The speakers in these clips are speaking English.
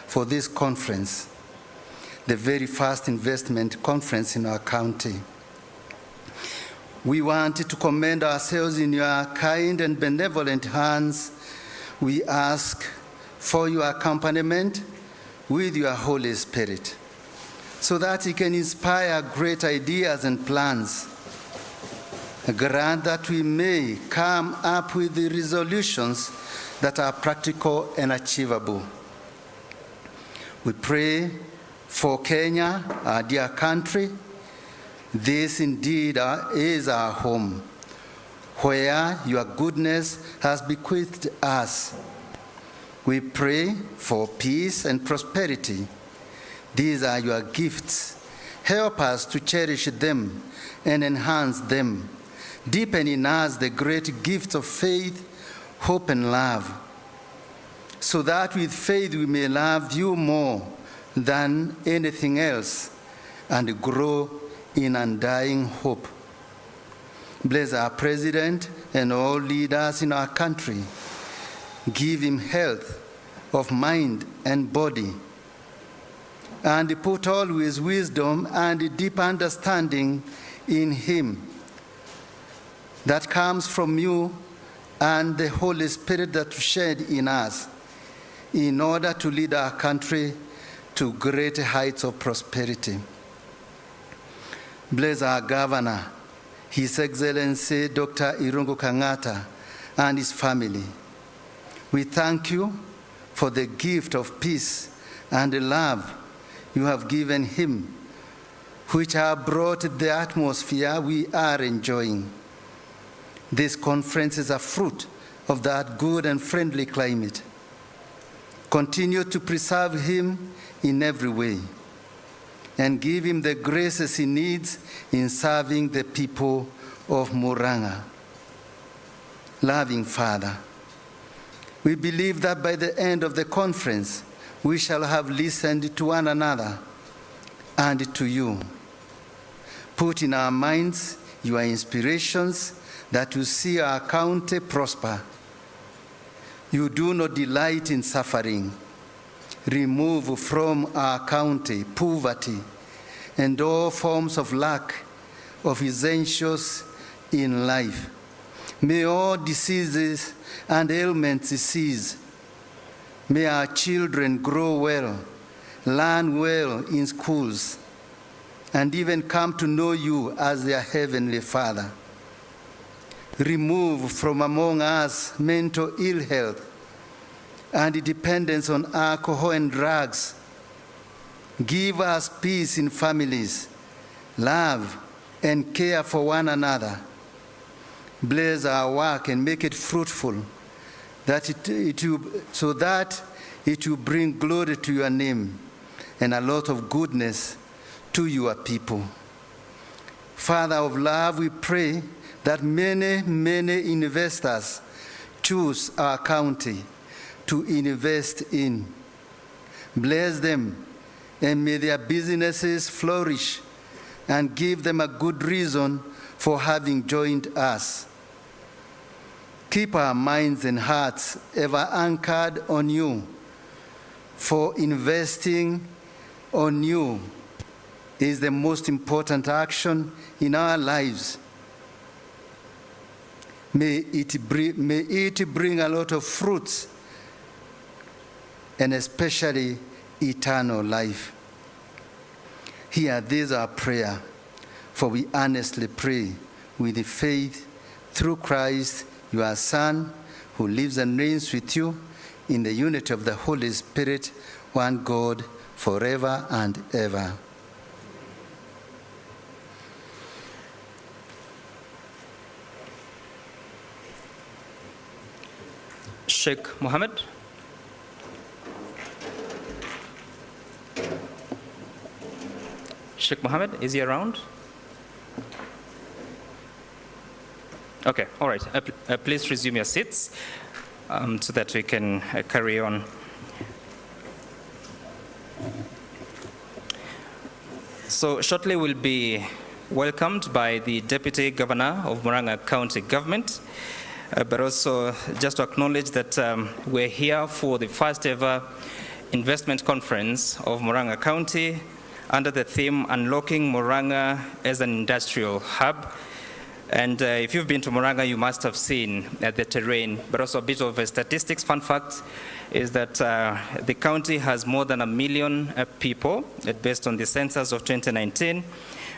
for this conference, the very first investment conference in our county. We want to commend ourselves in your kind and benevolent hands. We ask for your accompaniment with your Holy Spirit, so that He can inspire great ideas and plans. Grant that we may come up with the resolutions that are practical and achievable. We pray for Kenya, our dear country. This indeed is our home, where your goodness has bequeathed us. We pray for peace and prosperity. These are your gifts. Help us to cherish them and enhance them. Deepen in us the great gifts of faith, hope, and love, so that with faith we may love you more than anything else and grow in undying hope. Bless our president and all leaders in our country. Give him health of mind and body, and put always wisdom and deep understanding in him that comes from you and the Holy Spirit that you shed in us, in order to lead our country to great heights of prosperity. Bless our governor, His Excellency Dr. Irungu Kangata, and his family. We thank you for the gift of peace and love you have given him, which have brought the atmosphere we are enjoying. This conference is a fruit of that good and friendly climate. Continue to preserve him in every way and give him the graces he needs in serving the people of MURANG'A. Loving Father, we believe that by the end of the conference, we shall have listened to one another and to you. Put in our minds your inspirations that will see our county prosper. You do not delight in suffering. Remove from our county poverty and all forms of lack of essentials in life. May all diseases and ailments cease. May our children grow well, learn well in schools, and even come to know you as their heavenly Father. Remove from among us mental ill health and dependence on alcohol and drugs. Give us peace in families, love and care for one another. Bless our work and make it fruitful, so that it will bring glory to your name and a lot of goodness to your people. Father of love, we pray that many, many investors choose our county to invest in. Bless them, and may their businesses flourish, and give them a good reason for having joined us. Keep our minds and hearts ever anchored on you, for investing on you is the most important action in our lives. May it bring a lot of fruits, and especially eternal life. Hear this our prayer, for we earnestly pray with the faith through Christ, your Son, who lives and reigns with you in the unity of the Holy Spirit, one God, forever and ever. Sheikh Mohammed. Sheikh Mohammed, is he around? Okay, all right. Please resume your seats so that we can carry on. So shortly we'll be welcomed by the Deputy Governor of MURANG'A County Government, but also just to acknowledge that we're here for the first ever Investment Conference of MURANG'A County under the theme Unlocking MURANG'A as an Industrial Hub. And if you've been to MURANG'A, you must have seen the terrain, but also a bit of a statistics. Fun fact is that the county has more than 1 million people, based on the census of 2019.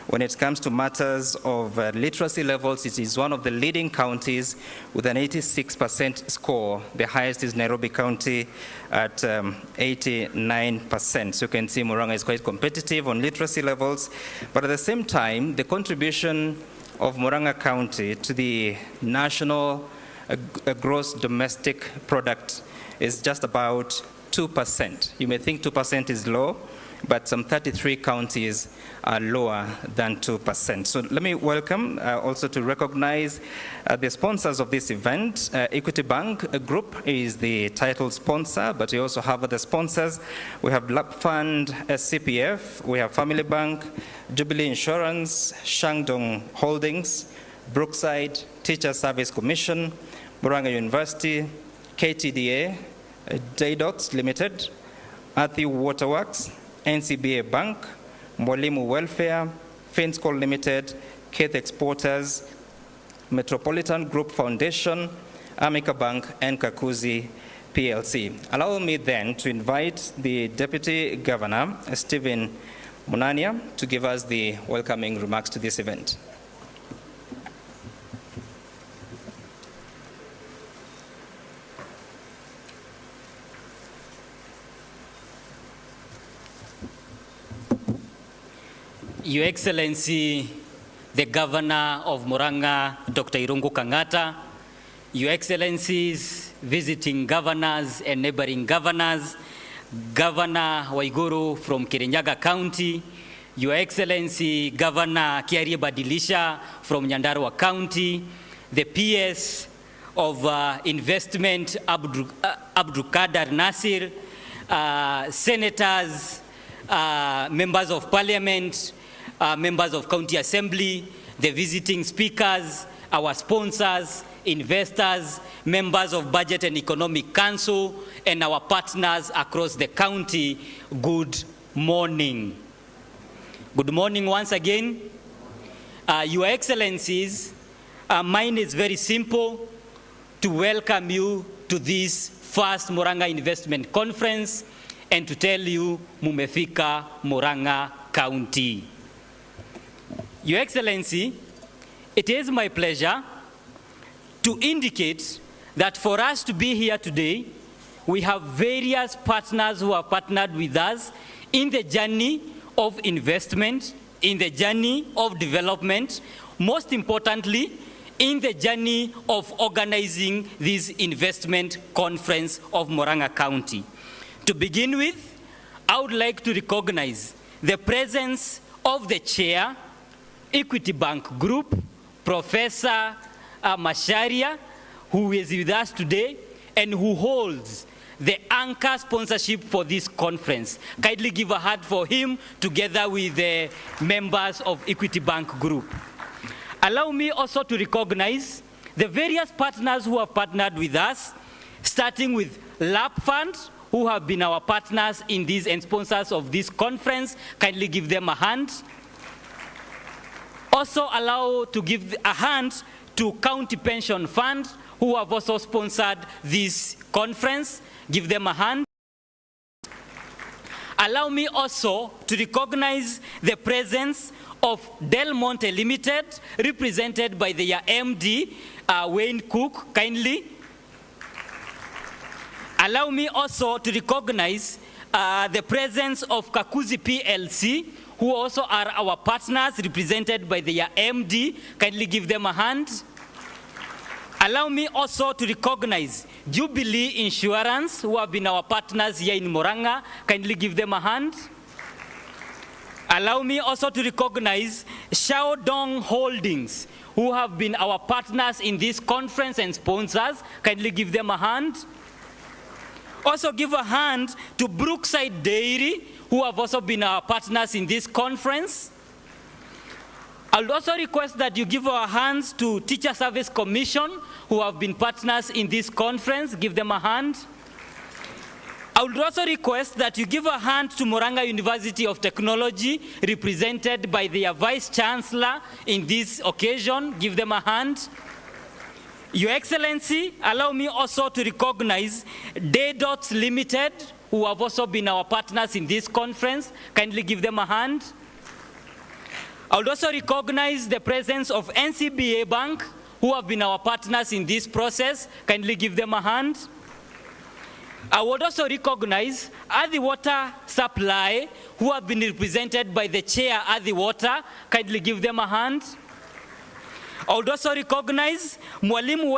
When it comes to matters of literacy levels, it is one of the leading counties with an 86% score. The highest is Nairobi County at 89%. So you can see MURANG'A is quite competitive on literacy levels. But at the same time, the contribution of MURANG'A County to the national gross domestic product is just about 2%. You may think 2% is low, but some 33 counties are lower than 2%. So let me welcome also to recognize the sponsors of this event. Equity Bank Group is the title sponsor, but we also have other sponsors. We have Lap Fund, CPF, we have Family Bank, Jubilee Insurance, Shandong Holdings, Brookside, Teacher Service Commission, MURANG'A University, KTDA, Daydots Limited, Athi Waterworks, NCBA Bank, Mwalimu Welfare, Finscol Limited, Keith Exporters, Metropolitan Group Foundation, Amica Bank, and Kakuzi PLC. Allow me then to invite the Deputy Governor, Stephen Munania, to give us the welcoming remarks to this event. Your Excellency, the Governor of MURANG'A, Dr. Irungu Kangata, Your Excellencies, visiting governors and neighboring governors, Governor Waiguru from Kirinyaga County, Your Excellency, Governor Kiarie Badilisha from Nyandarua County, the PS of Investment Abdulkader Nasir, Senators, Members of Parliament, members of County Assembly, the visiting speakers, our sponsors, investors, members of Budget and Economic Council, and our partners across the county, good morning. Good morning once again. Your Excellencies, mine is very simple, to welcome you to this first MURANG'A Investment Conference and to tell you, mumefika MURANG'A County. Your Excellency, it is my pleasure to indicate that for us to be here today, we have various partners who have partnered with us in the journey of investment, in the journey of development, most importantly, in the journey of organizing this investment conference of MURANG'A County. To begin with, I would like to recognize the presence of the chair, Equity Bank Group, Professor Masharia, who is with us today and who holds the anchor sponsorship for this conference. Kindly give a hand for him together with the members of Equity Bank Group. Allow me also to recognize the various partners who have partnered with us, starting with Lap Fund, who have been our partners in this and sponsors of this conference. Kindly give them a hand. Also allow to give a hand to County Pension Fund, who have also sponsored this conference. Give them a hand. Allow me also to recognize the presence of Del Monte Limited, represented by their MD, Wayne Cook, kindly. Allow me also to recognize the presence of Kakuzi PLC, who also are our partners, represented by their MD. Kindly give them a hand. Allow me also to recognize Jubilee Insurance, who have been our partners here in MURANG'A. Kindly give them a hand. Allow me also to recognize Shandong Holdings, who have been our partners in this conference and sponsors. Kindly give them a hand. Also give a hand to Brookside Dairy, who have also been our partners in this conference. I'll also request that you give our hands to Teacher Service Commission, who have been partners in this conference. Give them a hand. I I would also request that you give a hand to MURANG'A University of Technology, represented by their Vice Chancellor in this occasion. Give them a hand. Your Excellency, allow me also to recognize DayDots Limited, who have also been our partners in this conference. Kindly give them a hand. I would also recognize the presence of NCBA Bank, who have been our partners in this process. Kindly give them a hand. I would also recognize Adi Water Supply, who have been represented by the chair Adi Water. Kindly give them a hand. I would also recognize Mwalimu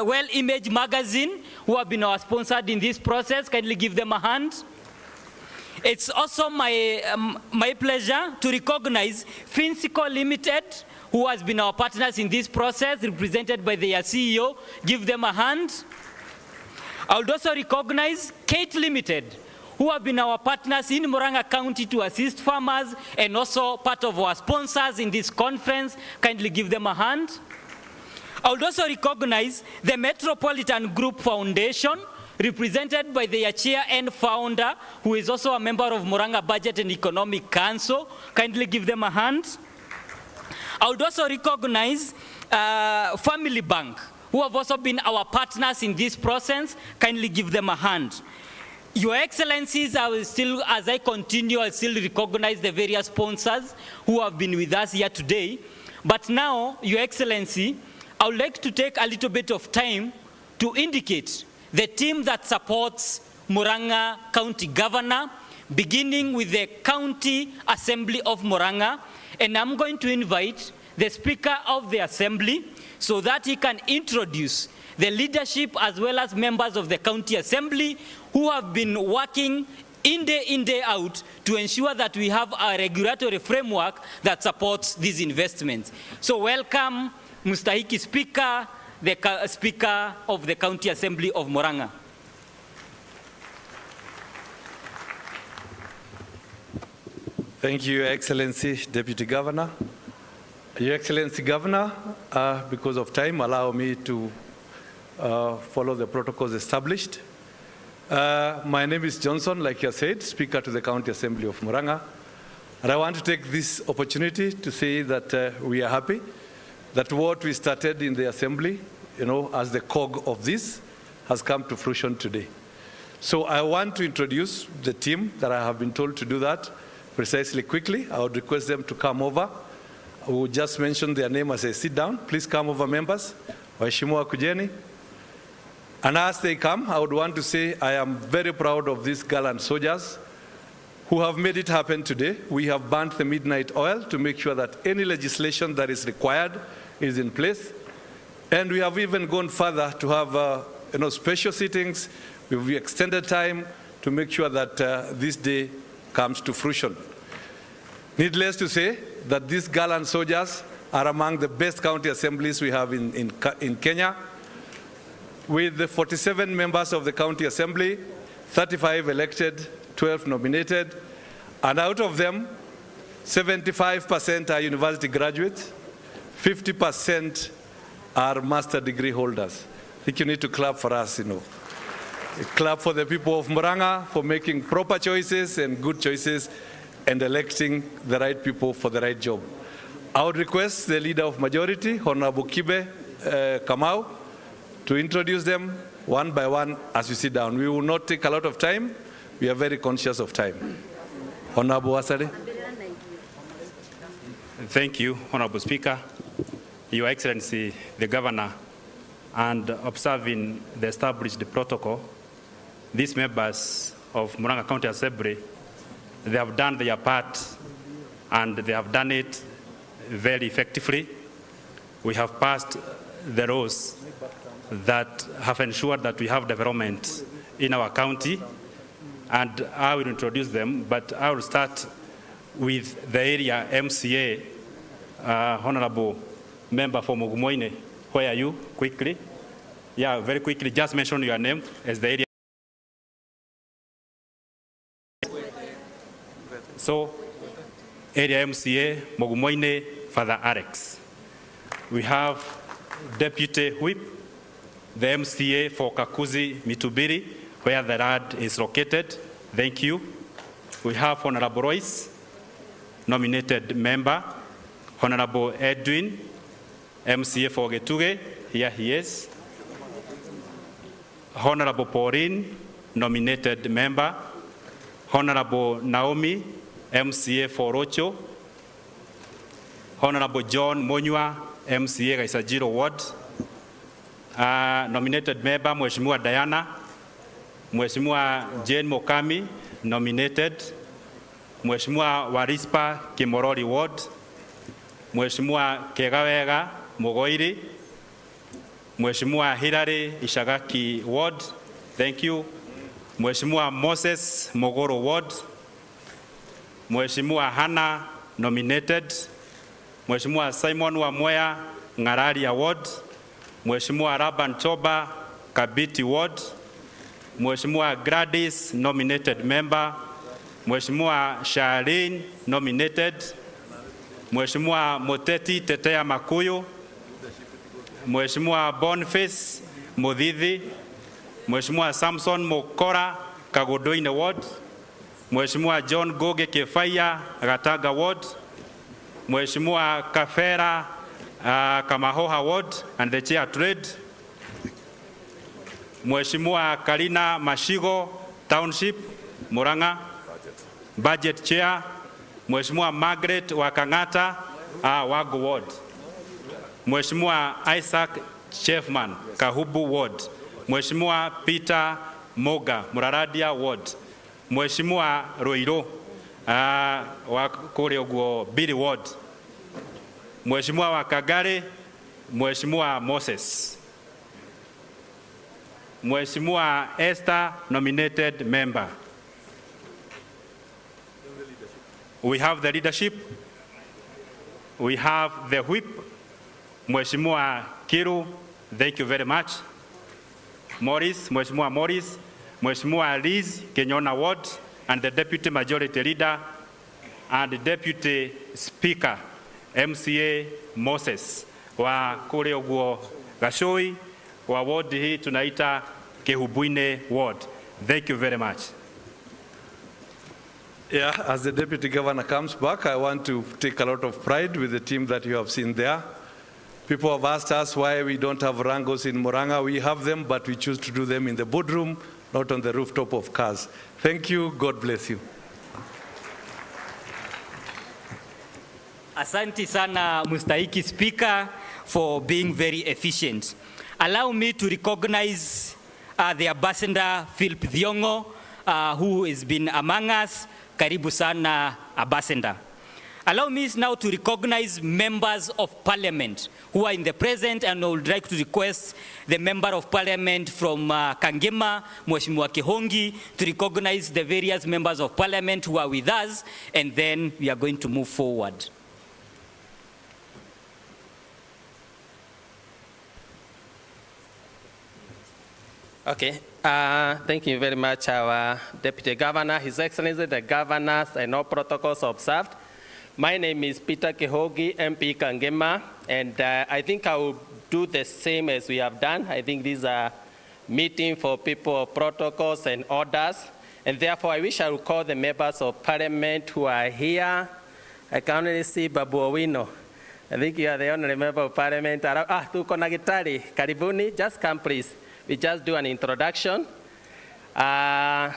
Well Image Magazine, who have been our sponsored in this process. Kindly give them a hand. It's also my pleasure to recognize Finsico Limited, who has been our partners in this process, represented by their CEO. Give them a hand. I would also recognize Kate Limited, who have been our partners in MURANG'A County to assist farmers and also part of our sponsors in this conference. Kindly give them a hand. I would also recognize the Metropolitan Group Foundation, represented by their chair and founder, who is also a member of MURANG'A Budget and Economic Council. Kindly give them a hand. I would also recognize Family Bank, who have also been our partners in this process. Kindly give them a hand. Your Excellencies, as I continue, I'll still recognize the various sponsors who have been with us here today. But now, Your Excellency, I would like to take a little bit of time to indicate the team that supports MURANG'A County Governor, beginning with the County Assembly of MURANG'A. And I'm going to invite the Speaker of the Assembly so that he can introduce the leadership as well as members of the County Assembly who have been working in, day out to ensure that we have a regulatory framework that supports these investments. So welcome, Mustahiki Speaker, the Speaker of the County Assembly of MURANG'A. Thank you, Your Excellency, Deputy Governor. Your Excellency Governor, because of time, allow me to follow the protocols established. My name is Johnson, like you said, Speaker to the County Assembly of MURANG'A. And I want to take this opportunity to say that we are happy that what we started in the Assembly, as the cog of this, has come to fruition today. So I want to introduce the team that I have been told to do that precisely quickly. I would request them to come over. I will just mention their name as I sit down. Please come over, members. Waheshimiwa kujeni. And as they come, I would want to say I am very proud of these gallant soldiers who have made it happen today. We have burnt the midnight oil to make sure that any legislation that is required is in place. And we have even gone further to have special sittings. We've extended time to make sure that this day comes to fruition. Needless to say that these gallant soldiers are among the best county assemblies we have in Kenya. With the 47 members of the county assembly, 35 elected, 12 nominated, and out of them, 75% are university graduates, 50% are master degree holders. I think you need to clap for us, Clap for the people of MURANG'A for making proper choices and good choices and electing the right people for the right job. I would request the Leader of Majority, Honorable Kibe Kamau, to introduce them one by one as we sit down. We will not take a lot of time. We are very conscious of time. Honorable Asare. Thank you, Honorable Speaker, Your Excellency, the Governor, and observing the established protocol, these members of MURANG'A County Assembly, they have done their part and they have done it very effectively. We have passed the laws that have ensured that we have development in our county, and I will introduce them, but I will start with the area MCA, Honorable Member for Mugumoine. Where are you? Quickly. Yeah, very quickly, just mention your name as the area. So, area MCA, Mugumoine, Father Alex. We have Deputy Whip, the MCA for Kakuzi Mitubiri, where the land is located. Thank you. We have Honorable Royce, nominated member. Honorable Edwin, MCA for Getuge, here he is. Honorable Pauline, nominated member. Honorable Naomi, MCA for Rocho. Honorable John Monywa, MCA Gaisajiro Ward. Nominated member, Mheshimiwa Diana. Mheshimiwa Jane Mokami, nominated. Mheshimiwa Warispa Kimorori Ward. Mheshimiwa Kegawega Mogoiri. Mheshimiwa Hilary Ishagaki Ward. Thank you. Mheshimiwa Moses Mogoro Ward. Mheshimiwa Hannah, nominated. Mheshimiwa Simon Wamoya Ngararia Ward. Mheshimiwa Raban Choba Kabiti Ward. Mheshimiwa Gladys, nominated member. Mheshimiwa Charlene, nominated. Mheshimiwa Moteti Tetea Makuyu. Mheshimiwa Boniface Mudhithi. Mheshimiwa Samson Mokora Kagodoine Ward. Mheshimiwa John Goge Kefaya Gataga Ward. Mheshimiwa Kafera Kamahoha Ward and the Chair Trade. Mheshimiwa Karina Mashigo Township MURANG'A Budget Chair. Mheshimiwa Margaret wa Kangata Wago Ward. Mheshimiwa Isaac Chefman Kahubu Ward. Mheshimiwa Peter Moga Muraradia Ward. Mheshimiwa Roiro wa kule uguo Billy Ward. Mheshimiwa wa Kagare, Mheshimiwa Moses. Mheshimiwa Esther, nominated member. We have the leadership. We have the whip. Mheshimiwa Kiru, thank you very much. Morris, Mheshimiwa Morris. Mheshimiwa Liz Kenyona Ward, and the Deputy Majority Leader and the Deputy Speaker, MCA Moses, wa kule uguo Gashoi, wa ward hii tunaita Kehubuine Ward. Thank you very much. Yeah, as the Deputy Governor comes back, I want to take a lot of pride with the team that you have seen there. People have asked us why we don't have wrangles in MURANG'A. We have them, but we choose to do them in the boardroom, not on the rooftop of cars. Thank you. God bless you. Asante sana Mustahiki Speaker for being very efficient. Allow me to recognize the Ambassador Philip Thiongo, who has been among us. Karibu sana, Ambassador. Allow me now to recognize members of parliament who are in the present, and I would like to request the member of parliament from Kangema, Mheshimiwa Kihongi, to recognize the various members of parliament who are with us, and then we are going to move forward. Okay, thank you very much, our Deputy Governor, His Excellency, the governors, and all protocols observed. My name is Peter Kehogi, MP Kangema, and I think I will do the same as we have done. I think these are meeting for people of protocols and orders, and therefore I wish I would call the members of parliament who are here. I can only see Babu Owino. I think you are the only member of parliament. Tuko na gitari. Karibuni, just come please. We just do an introduction. I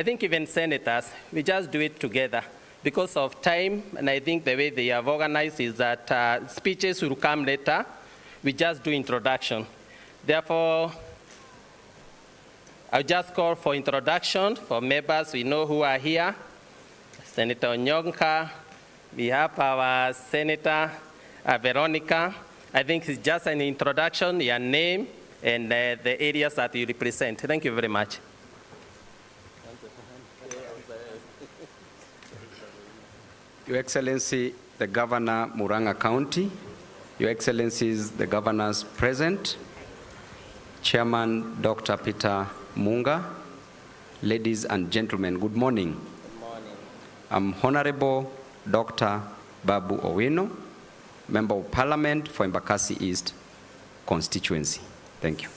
think even senators, we just do it together. Because of time, and I think the way they have organized is that speeches will come later. We just do introduction. Therefore, I'll just call for introduction for members we know who are here. Senator Onyonka, we have our Senator Veronica. I think it's just an introduction, your name, and the areas that you represent. Thank you very much. Your Excellency, the Governor, MURANG'A County, Your Excellencies, the Governors present, Chairman Dr. Peter Munga, ladies and gentlemen, good morning. Good morning. I'm Honorable Dr. Babu Owino, Member of Parliament for Embakasi East constituency. Thank you.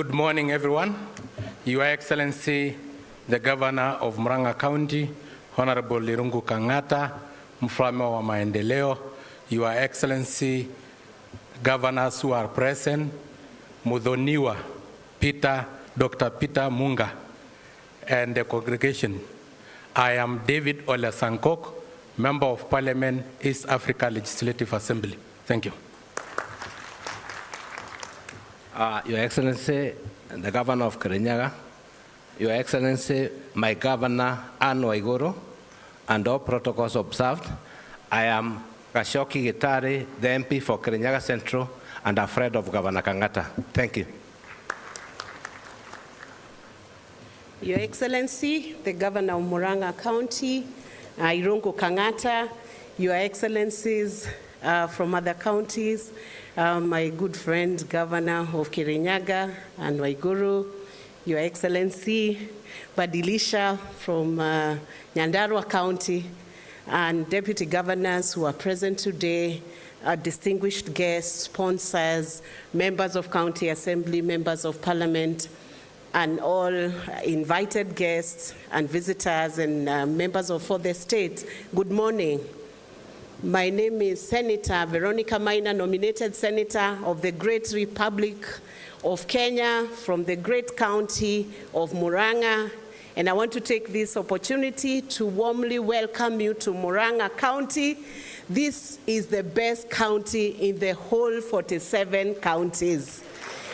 Good morning, everyone. Your Excellency, the Governor of MURANG'A County, Honorable Irungu Kangata, Mfalme wa Maendeleo, Your Excellency, Governors who are present, Muthoniwa, Dr. Peter Munga, and the congregation. I am David Ole Sankok, Member of Parliament, East Africa Legislative Assembly. Thank you. Your Excellency, the Governor of Kirinyaga, Your Excellency, my Governor, Anne Waiguru, and all protocols observed, I am Kashoki Gitari, the MP for Kirinyaga Central, and a friend of Governor Kangata. Thank you. Your Excellency, the Governor of MURANG'A County, Irungu Kangata, Your Excellencies from other counties, my good friend, Governor of Kirinyaga and Waiguru, Your Excellency, Badilisha from Nyandarua County, and Deputy Governors who are present today, distinguished guests, sponsors, members of County Assembly, members of Parliament, and all invited guests and visitors and members of the state. Good morning. My name is Senator Veronica Maina, nominated Senator of the Great Republic of Kenya from the great county of MURANG'A, and I want to take this opportunity to warmly welcome you to MURANG'A County. This is the best county in the whole 47 counties.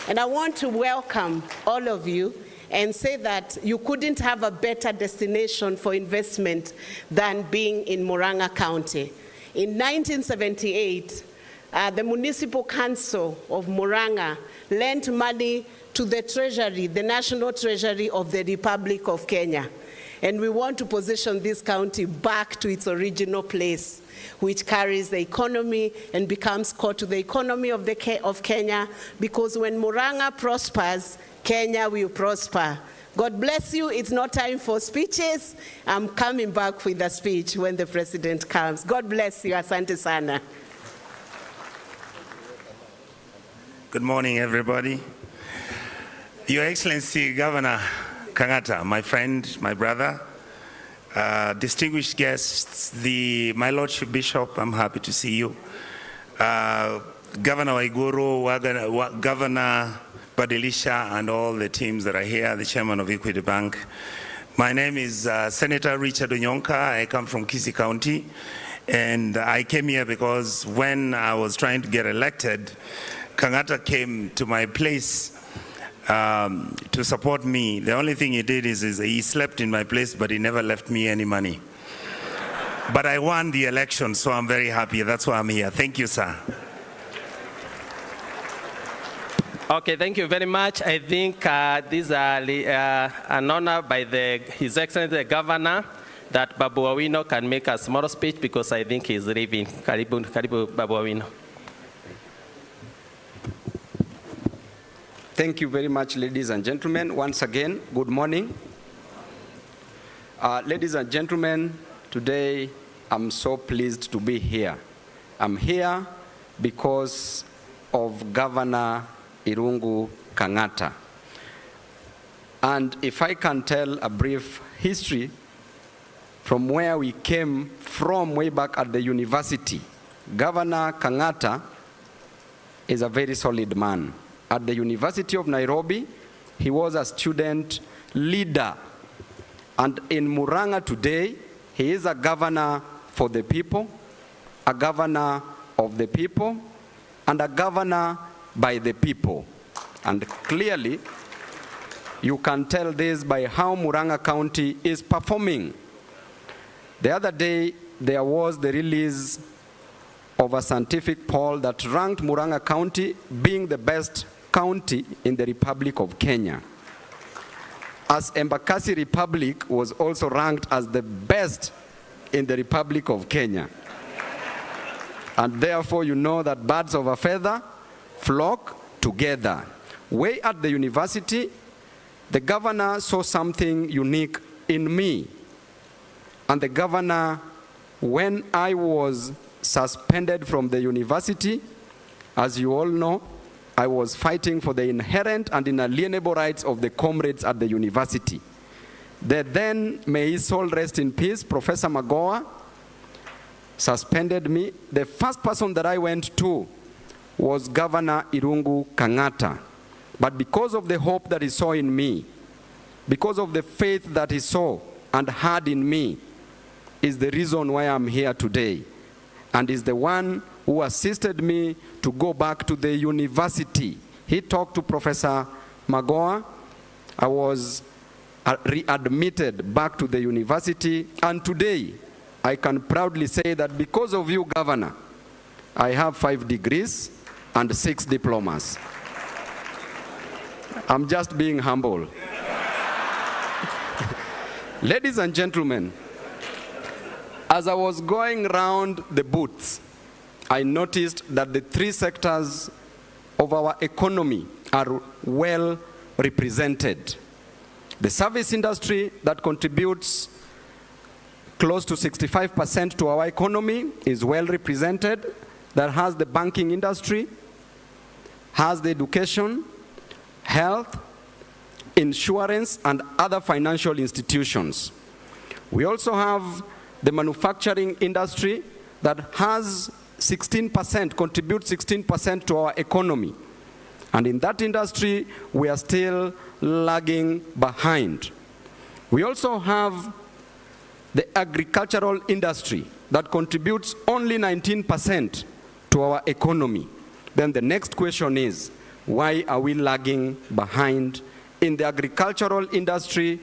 And I want to welcome all of you and say that you couldn't have a better destination for investment than being in MURANG'A County. In 1978, the Municipal Council of MURANG'A lent money to the Treasury, the National Treasury of the Republic of Kenya. And we want to position this county back to its original place, which carries the economy and becomes core to the economy of Kenya, because when MURANG'A prospers, Kenya will prosper. God bless you. It's not time for speeches. I'm coming back with a speech when the President comes. God bless you. Asante sana. Good morning, everybody. Your Excellency, Governor Kangata, my friend, my brother, distinguished guests, my Lordship Bishop, I'm happy to see you. Governor Waiguru, Governor Badilisha, and all the teams that are here, the Chairman of Equity Bank. My name is Senator Richard Onyonka. I come from Kisii County, and I came here because when I was trying to get elected, Kangata came to my place to support me. The only thing he did is he slept in my place, but he never left me any money. But I won the election, so I'm very happy. That's why I'm here. Thank you, sir. Okay, thank you very much. I think these are an honor by His Excellency the Governor that Babu Owino can make a small speech because I think he's leaving. Karibu Babu Owino. Thank you very much, ladies and gentlemen. Once again, good morning. Ladies and gentlemen, today I'm so pleased to be here. I'm here because of Governor Irungu Kangata. And if I can tell a brief history from where we came from way back at the university, Governor Kangata is a very solid man. At the University of Nairobi, he was a student leader. And in MURANG'A today, he is a governor for the people, a governor of the people, and a governor by the people. And clearly, you can tell this by how MURANG'A County is performing. The other day, there was the release of a scientific poll that ranked MURANG'A County being the best county in the Republic of Kenya. As Embakasi Republic was also ranked as the best in the Republic of Kenya. And therefore, you know that birds of a feather flock together. Way at the university, the governor saw something unique in me. And the governor, when I was suspended from the university, as you all know, I was fighting for the inherent and inalienable rights of the comrades at the university. The then, may his soul rest in peace, Professor Magoa, suspended me. The first person that I went to was Governor Irungu Kangata. But because of the hope that he saw in me, because of the faith that he saw and had in me, is the reason why I'm here today, and is the one who assisted me to go back to the university. He talked to Professor Magoa. I was readmitted back to the university, and today I can proudly say that because of you, Governor, I have 5 degrees and 6 diplomas. I'm just being humble. Ladies and gentlemen, as I was going around the booths, I noticed that the 3 sectors of our economy are well represented. The service industry that contributes close to 65% to our economy is well represented. That has the banking industry, has the education, health, insurance, and other financial institutions. We also have the manufacturing industry that has 16%, contributes 16% to our economy. And in that industry, we are still lagging behind. We also have the agricultural industry that contributes only 19% to our economy. Then the next question is, why are we lagging behind in the agricultural industry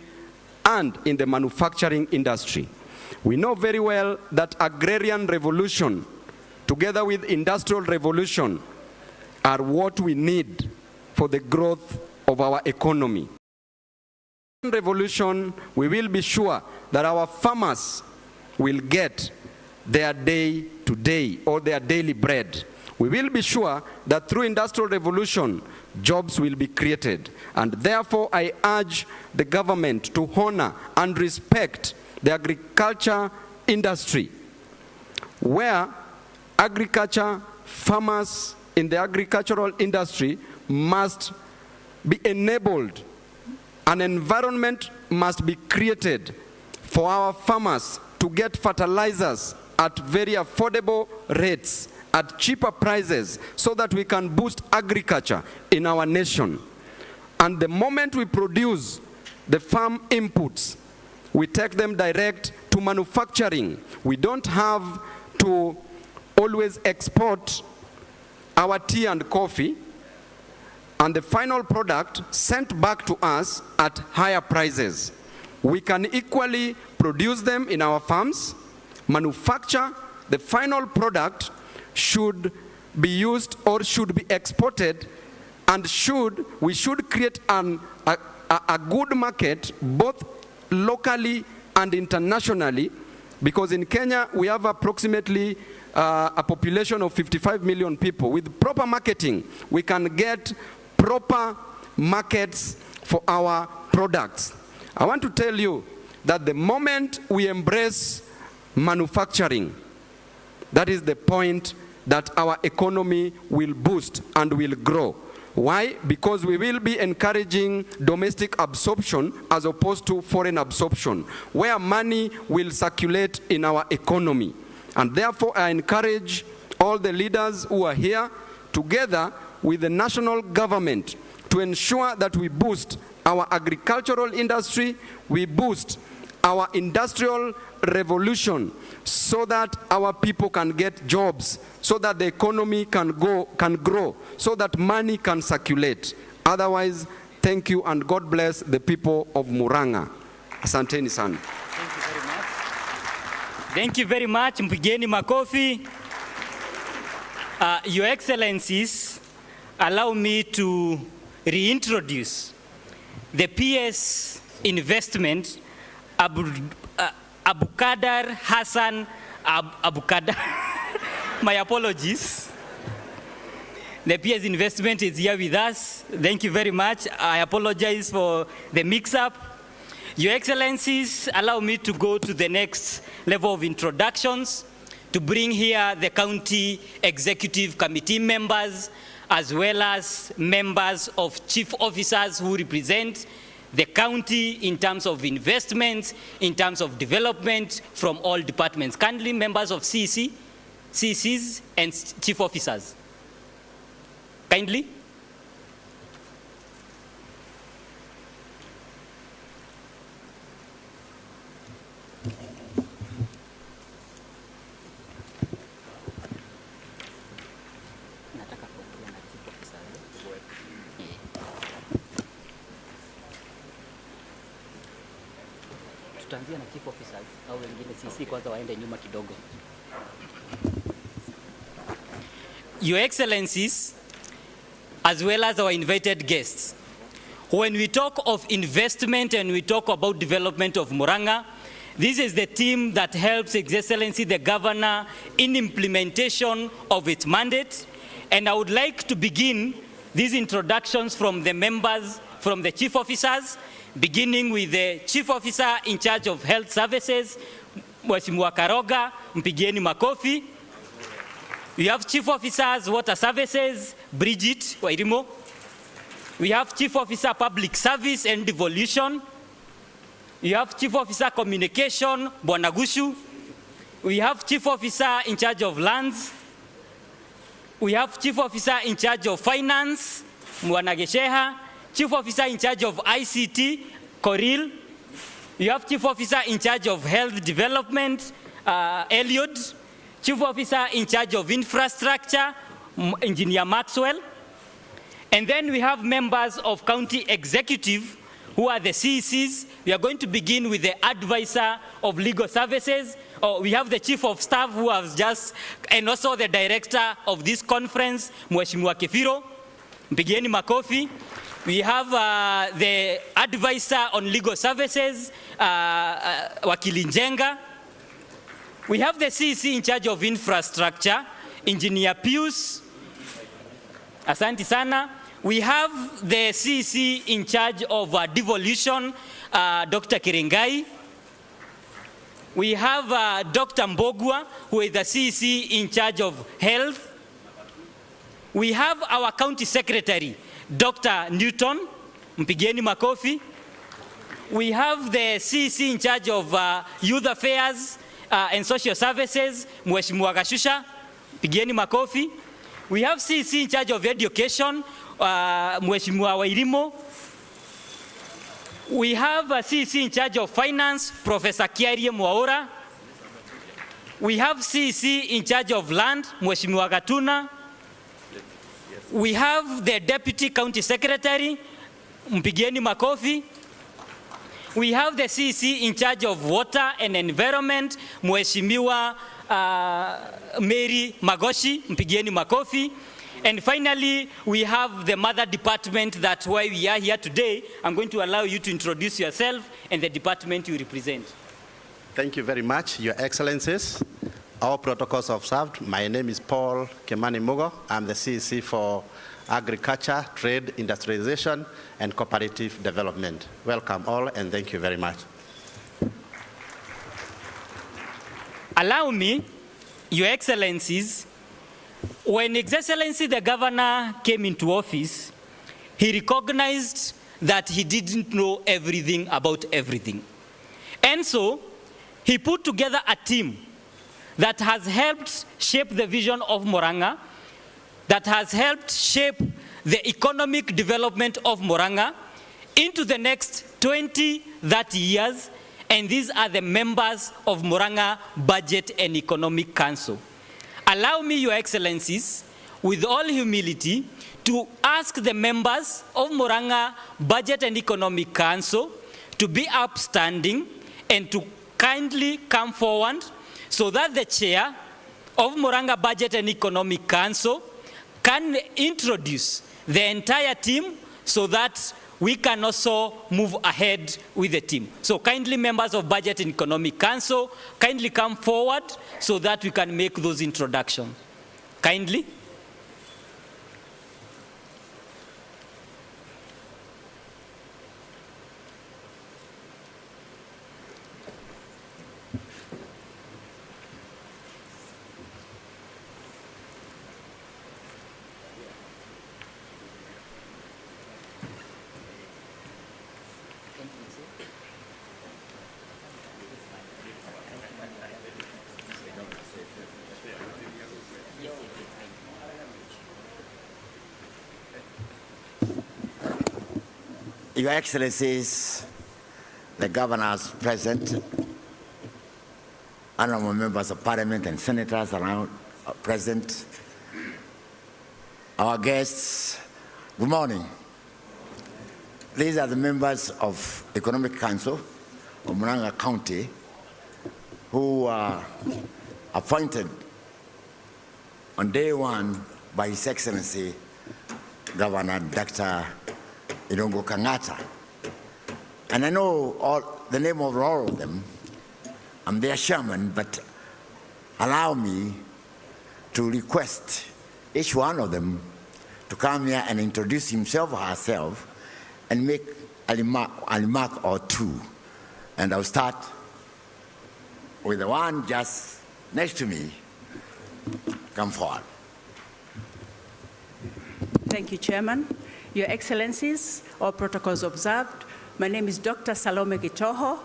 and in the manufacturing industry? We know very well that agrarian revolution, together with industrial revolution, are what we need for the growth of our economy. Revolution, we will be sure that our farmers will get their day-to-day or their daily bread. We will be sure that through industrial revolution, jobs will be created. And therefore, I urge the government to honor and respect the agriculture industry, where agriculture farmers in the agricultural industry must be enabled. An environment must be created for our farmers to get fertilizers at very affordable rates, at cheaper prices, so that we can boost agriculture in our nation. And the moment we produce the farm inputs, we take them direct to manufacturing. We don't have to always export our tea and coffee, and the final product sent back to us at higher prices. We can equally produce them in our farms, manufacture the final product, should be used or should be exported, and we should create a good market both locally and internationally, because in Kenya we have approximately a population of 55 million people. With proper marketing, we can get proper markets for our products. I want to tell you that the moment we embrace manufacturing, that is the point that our economy will boost and will grow. Why? Because we will be encouraging domestic absorption as opposed to foreign absorption, where money will circulate in our economy. And therefore, I encourage all the leaders who are here, together with the national government, to ensure that we boost our agricultural industry, we boost our industrial revolution, so that our people can get jobs, so that the economy can grow, so that money can circulate. Otherwise, thank you and God bless the people of MURANG'A. Asanteni sana. Thank you very much. Mpigeni makofi. Your Excellencies, allow me to reintroduce the PS Investment Abukadar Hassan Abukadar. My apologies. The PS Investment is here with us. Thank you very much. I apologize for the mix-up. Your Excellencies, allow me to go to the next level of introductions, to bring here the County Executive Committee members as well as members of chief officers who represent the county in terms of investments, in terms of development from all departments. Kindly members of CCs and chief officers. Kindly. Tutaanzia na chief officers au wengine CC kwanza waende nyuma kidogo. Your Excellencies, as well as our invited guests, when we talk of investment and we talk about development of MURANG'A, this is the team that helps His Excellency the Governor in implementation of its mandate. And I would like to begin these introductions from the members, from the chief officers, beginning with the chief officer in charge of health services, Mheshimiwa Karoga, mpigieni makofi. We have chief officers water services, Bridget Wairimo. We have chief officer public service and devolution. We have chief officer communication, Bwana Gushu. We have chief officer in charge of lands. We have chief officer in charge of finance, Bwana Gesheha. Chief officer in charge of ICT, Koril. You have chief officer in charge of health development, Eliud. Chief officer in charge of infrastructure, Engineer Maxwell. And then we have members of county executive who are the CECs. We are going to begin with the advisor of legal services. We have the chief of staff who has just, and also the director of this conference, Mheshimiwa Kefiro. Mpigieni makofi. We have the advisor on legal services, Wakili Njenga. We have the CC in charge of infrastructure, Engineer Pius. Asante sana. We have the CC in charge of devolution, Dr. Kiringai. We have Dr. Mbogwa, who is the CC in charge of health. We have our county secretary, Dr. Newton, mpigieni makofi. We have the CC in charge of youth affairs and social services, Mheshimiwa Gashusha, mpigieni makofi. We have CC in charge of education, Mheshimiwa Wairimo. We have a CC in charge of finance, Professor Kiarie Mwaura. We have CC in charge of land, Mheshimiwa Gatuna. We have the Deputy County Secretary, mpigieni makofi. We have the CC in charge of water and environment, Mheshimiwa Mary Magoshi, mpigieni makofi. And finally, we have the mother department, that's why we are here today. I'm going to allow you to introduce yourself and the department you represent. Thank you very much, Your Excellencies. All protocols observed. My name is Paul Kemani Mugo. I'm the CEC for Agriculture, Trade, Industrialization, and Cooperative Development. Welcome all, and thank you very much. Allow me, Your Excellencies, when His Excellency the Governor came into office, he recognized that he didn't know everything about everything. And so, he put together a team that has helped shape the vision of MURANG'A, that has helped shape the economic development of MURANG'A into the next 20, 30 years, and these are the members of MURANG'A Budget and Economic Council. Allow me, Your Excellencies, with all humility, to ask the members of MURANG'A Budget and Economic Council to be upstanding and to kindly come forward so that the chair of MURANG'A Budget and Economic Council can introduce the entire team so that we can also move ahead with the team. So kindly members of Budget and Economic Council, kindly come forward so that we can make those introductions. Kindly. Your Excellencies, the governors present, honorable members of parliament and senators around present, our guests, good morning. These are the members of Economic Council of MURANG'A County who are appointed on day one by His Excellency Governor Dr. Irungu Kangata. And I know the name of all of them. I'm their chairman, but allow me to request each one of them to come here and introduce himself or herself and make a remark or two. And I'll start with the one just next to me. Come forward. Thank you, Chairman. Your Excellencies, all protocols observed, my name is Dr. Salome Gitoho.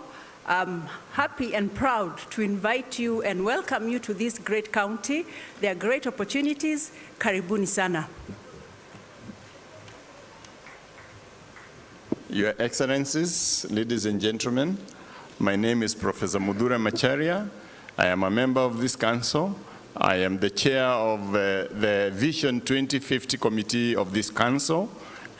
I'm happy and proud to invite you and welcome you to this great county. There are great opportunities. Karibuni sana. Your Excellencies, ladies and gentlemen, my name is Professor Mudura Macharia. I am a member of this council. I am the chair of the Vision 2050 committee of this council,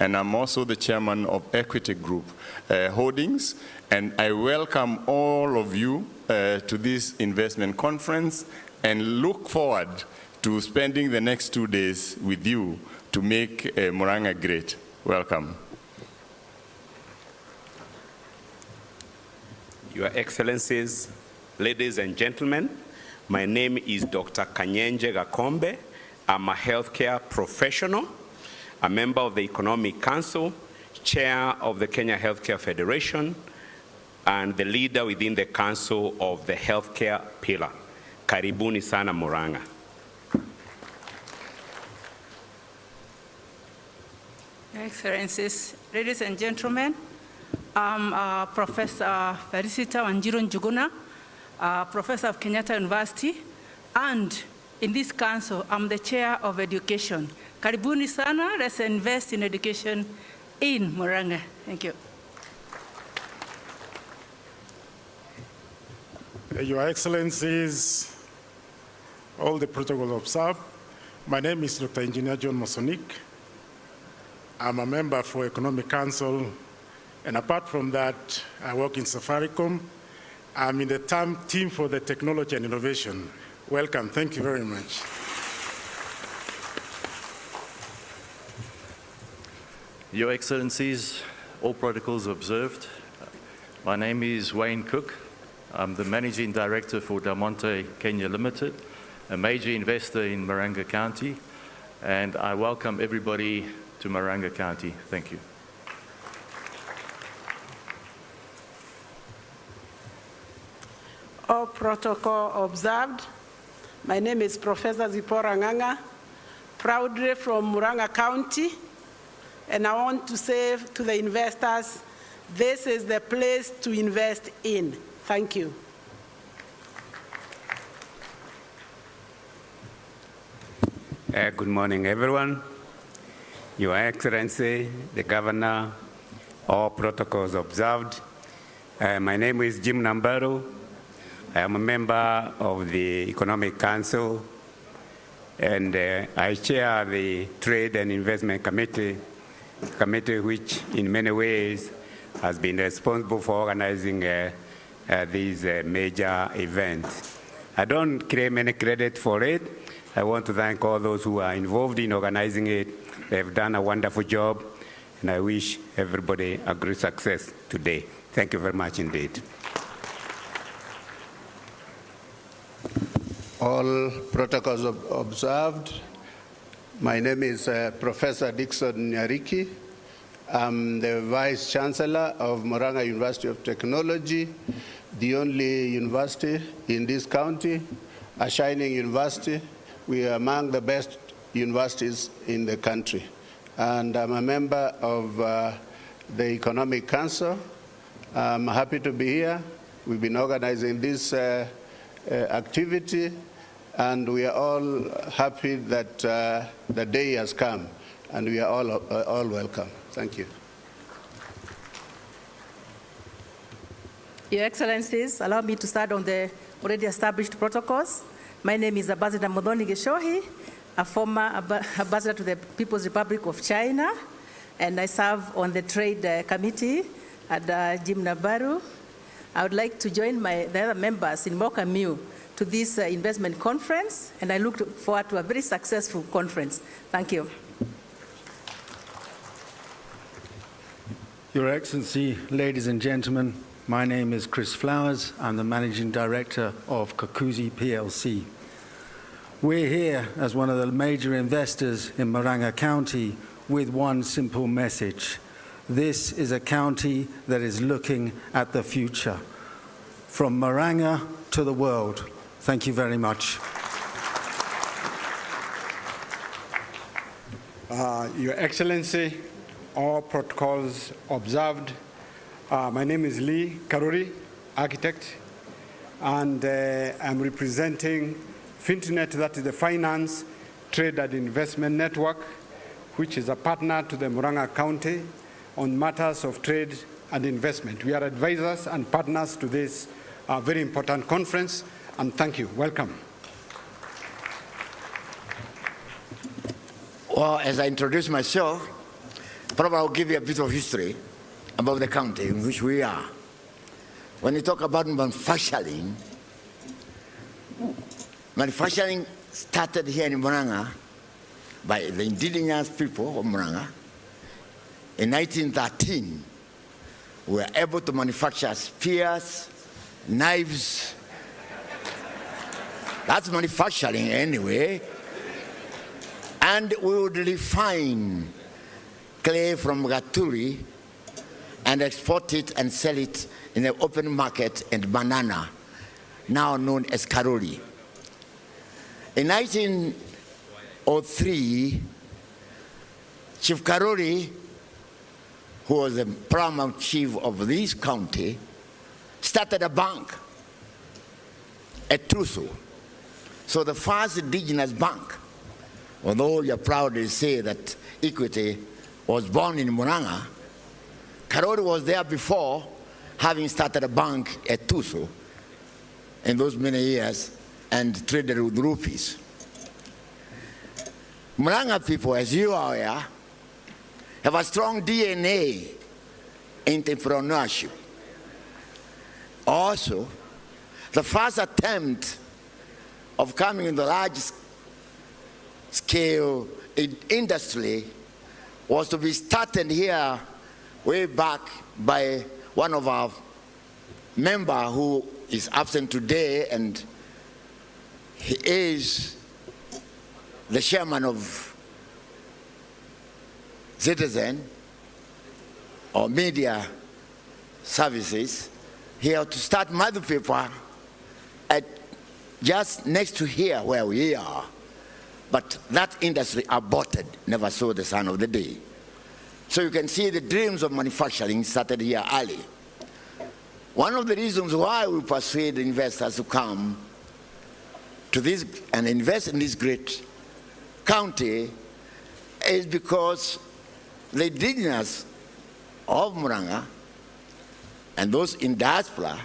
and I'm also the chairman of Equity Group Holdings. And I welcome all of you to this investment conference and look forward to spending the next 2 days with you to make MURANG'A great. Welcome. Your Excellencies, ladies and gentlemen, my name is Dr. Kanyenje Gakombe. I'm a healthcare professional, a member of the Economic Council, chair of the Kenya Healthcare Federation, and the leader within the Council of the Healthcare Pillar. Karibuni sana MURANG'A. Your Excellencies, ladies and gentlemen, I'm Professor Felicita Wanjiru Njuguna, Professor of Kenyatta University, and in this council, I'm the chair of education. Karibuni sana, let's invest in education in MURANG'A. Thank you. Your Excellencies, all the protocols observed, my name is Dr. Engineer John Masonik. I'm a member for Economic Council, and apart from that, I work in Safaricom. I'm in the team for the technology and innovation. Welcome, thank you very much. Your Excellencies, all protocols observed. My name is Wayne Cook. I'm the Managing Director for Del Monte Kenya Limited, a major investor in MURANG'A County, and I welcome everybody to MURANG'A County. Thank you. All protocol observed. My name is Professor Zipporah Ng'ang'a, proudly from MURANG'A County, and I want to say to the investors, this is the place to invest in. Thank you. Good morning, everyone. Your Excellency, the Governor, all protocols observed. My name is Jim Nambaru. I am a member of the Economic Council, and I chair the Trade and Investment Committee, which in many ways has been responsible for organizing these major events. I don't claim any credit for it. I want to thank all those who are involved in organizing it. They have done a wonderful job, and I wish everybody a great success today. Thank you very much indeed. All protocols observed. My name is Professor Dixon Nyariki. I'm the Vice Chancellor of MURANG'A University of Technology, the only university in this county, a shining university. We are among the best universities in the country. And I'm a member of the Economic Council, I'm happy to be here. We've been organizing this activity, and we are all happy that the day has come, and we are all welcome. Thank you. Your Excellencies, allow me to start on the already established protocols. My name is Ambassador Modoni Geshohi, a former ambassador to the People's Republic of China, and I serve on the Trade Committee at Jim Nabaru. I would like to join the other members in welcoming you to this investment conference, and I look forward to a very successful conference. Thank you. Your Excellency, ladies and gentlemen, my name is Chris Flowers. I'm the Managing Director of Kakuzi PLC. We're here as one of the major investors in MURANG'A County with one simple message. This is a county that is looking at the future. From MURANG'A to the world. Thank you very much. Your Excellency, all protocols observed. My name is Lee Karuri, architect, and I'm representing Finternet, that is the Finance, Trade and Investment Network, which is a partner to the MURANG'A County on matters of trade and investment. We are advisors and partners to this very important conference, and thank you. Welcome. Well, as I introduce myself, probably I'll give you a bit of history about the county in which we are. When you talk about manufacturing started here in MURANG'A by the indigenous people of MURANG'A. In 1913, we were able to manufacture spears, knives. That's manufacturing anyway. And we would refine clay from Gaturi and export it and sell it in the open market and banana, now known as Karori. In 1903, Chief Karori, who was the paramount chief of this county, started a bank at Trusu. So the first indigenous bank, although you're proud to say that Equity was born in MURANG'A, Karori was there before, having started a bank at Trusu in those many years and traded with rupees. MURANG'A people, as you are aware, have a strong DNA in entrepreneurship. Also, the first attempt of coming in the large scale industry was to be started here way back by one of our members who is absent today, and he is the chairman of Citizen or Media Services, here to start mother paper at just next to here where we are. But that industry aborted, never saw the sun of the day. So you can see the dreams of manufacturing started here early. One of the reasons why we persuade investors to come to this and invest in this great county is because the indigenous of MURANG'A and those in diaspora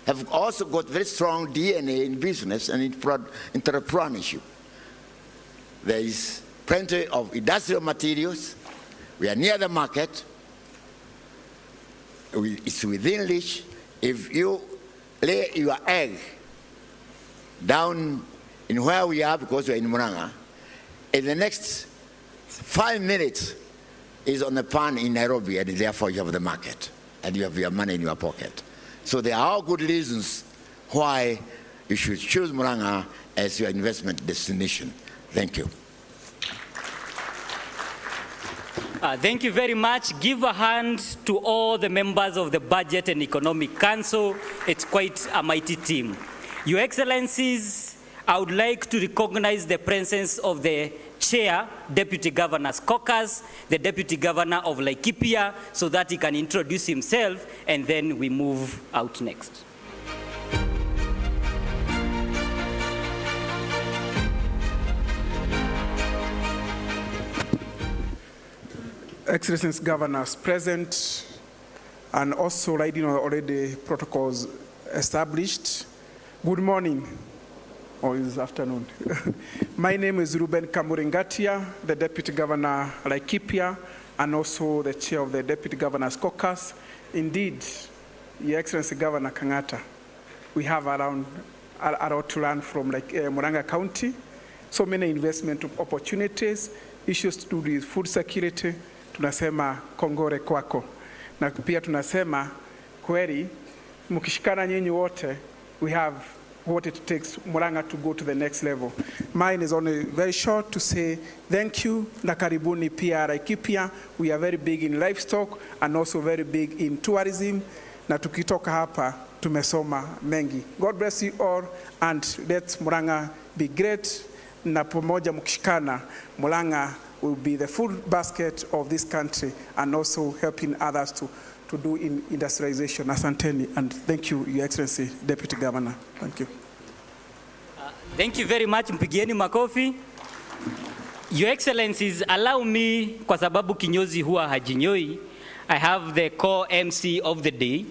have also got very strong DNA in business and entrepreneurship. There is plenty of industrial materials. We are near the market. It's within reach. If you lay your egg down in where we are, because we're in MURANG'A, in the next 5 minutes is on the pan in Nairobi, and therefore you have the market and you have your money in your pocket. So there are all good reasons why you should choose MURANG'A as your investment destination. Thank you. Thank you very much. Give a hand to all the members of the Budget and Economic Council. It's quite a mighty team. Your Excellencies, I would like to recognize the presence of the chair Deputy Governor's Caucus, the Deputy Governor of Laikipia, so that he can introduce himself, and then we move out next. Excellencies, governors present, and also riding on already protocols established. Good morning, or is it afternoon? My name is Ruben Kamuringatia, the Deputy Governor Laikipia, and also the chair of the Deputy Governor's Caucus. Indeed, Your Excellency Governor Kangata, we have a lot to learn from MURANG'A County. So many investment opportunities, issues to do with food security. Tunasema kongore kwako, na pia tunasema kweli mkishikana nyinyi wote, we have what it takes MURANG'A to go to the next level. Mine is only very short to say thank you na karibuni pia Laikipia. We are very big in livestock and also very big in tourism, na tukitoka hapa tumesoma mengi. God bless you all, and let MURANG'A be great, na pamoja mkishikana MURANG'A will be the food basket of this country and also helping others to do in industrialization. Asanteni, and thank you, Your Excellency, Deputy Governor. Thank you. Thank you very much. Mpigieni makofi. Your Excellencies, allow me, kwa sababu kinyozi huwa hajinyoi, I have the core MC of the day,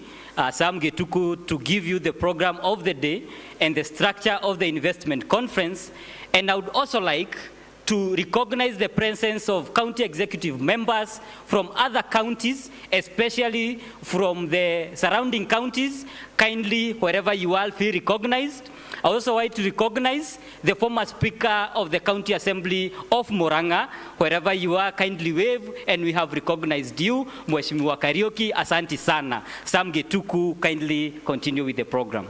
Sam Getuku, to give you the program of the day and the structure of the investment conference. And I would also like to recognize the presence of county executive members from other counties, especially from the surrounding counties. Kindly, wherever you are, feel recognized. I also want to recognize the former Speaker of the County Assembly of MURANG'A. Wherever you are, kindly wave, and we have recognized you. Mheshimiwa Karioki, asanti sana. Sam Getuku, kindly continue with the program.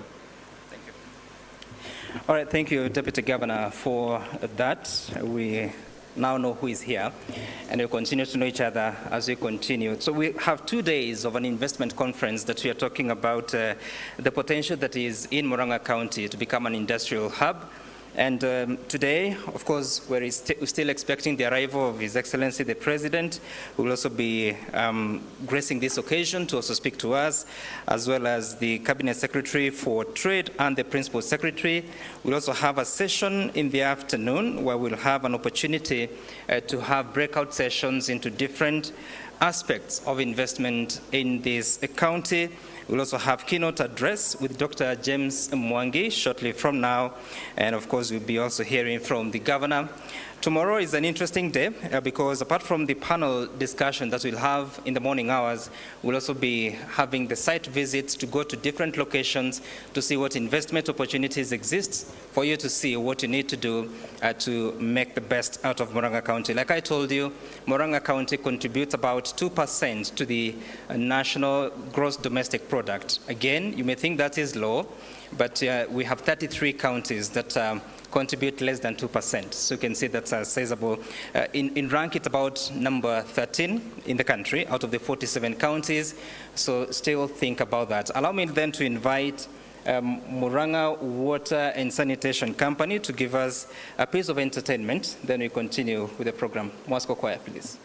All right, thank you, Deputy Governor, for that. We now know who is here, and we'll continue to know each other as we continue. So we have 2 days of an investment conference that we are talking about the potential that is in MURANG'A County to become an industrial hub. And today, of course, we're still expecting the arrival of His Excellency the President, who will also be gracing this occasion to also speak to us, as well as the Cabinet Secretary for Trade and the Principal Secretary. We'll also have a session in the afternoon where we'll have an opportunity to have breakout sessions into different aspects of investment in this county. We'll also have keynote address with Dr. James Mwangi shortly from now. And of course, we'll be also hearing from the governor. Tomorrow is an interesting day because apart from the panel discussion that we'll have in the morning hours, we'll also be having the site visits to go to different locations to see what investment opportunities exist for you to see what you need to do to make the best out of MURANG'A County. Like I told you, MURANG'A County contributes about 2% to the national gross domestic product. Again, you may think that is low, but we have 33 counties that contribute less than 2%. So you can see that's sizable. In rank, it's about number 13 in the country out of the 47 counties. So still think about that. Allow me then to invite MURANG'A Water and Sanitation Company to give us a piece of entertainment. Then we continue with the program. Moscow Choir, please.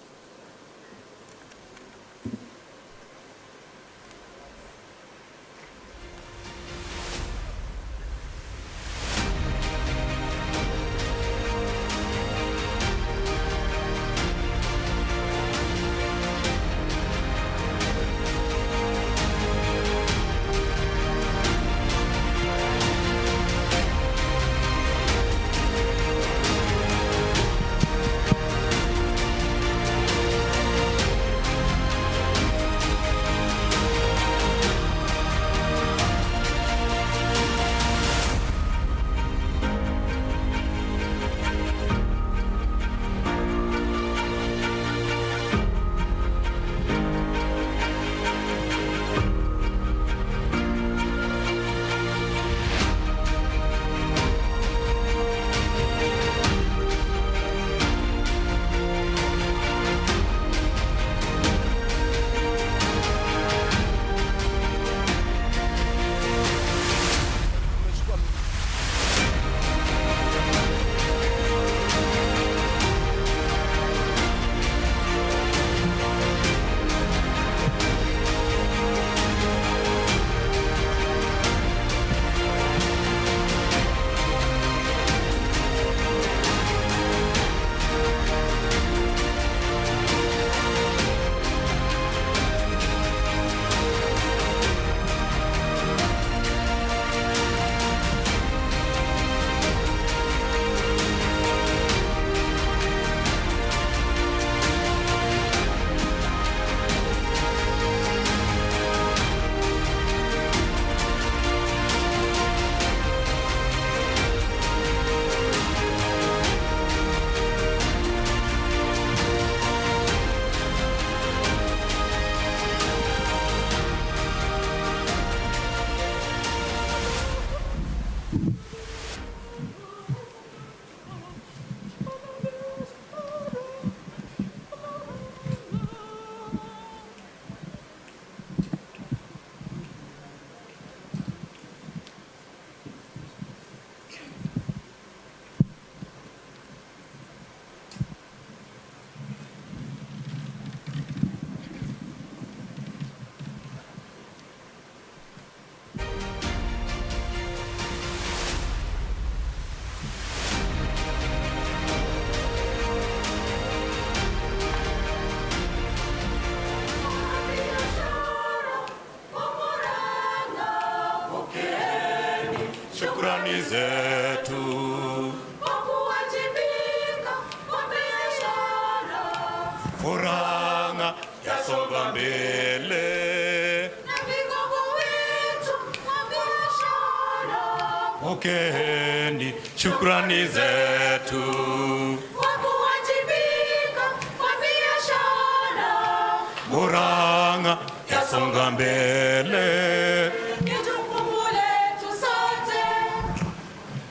Shukrani zetu kwa kuwajibika kwa biashara. Murang'a yasonga mbele Na vigogo wetu wa biashara. Pokeeni shukrani zetu Kwa kuwajibika kwa biashara. Murang'a yasonga mbele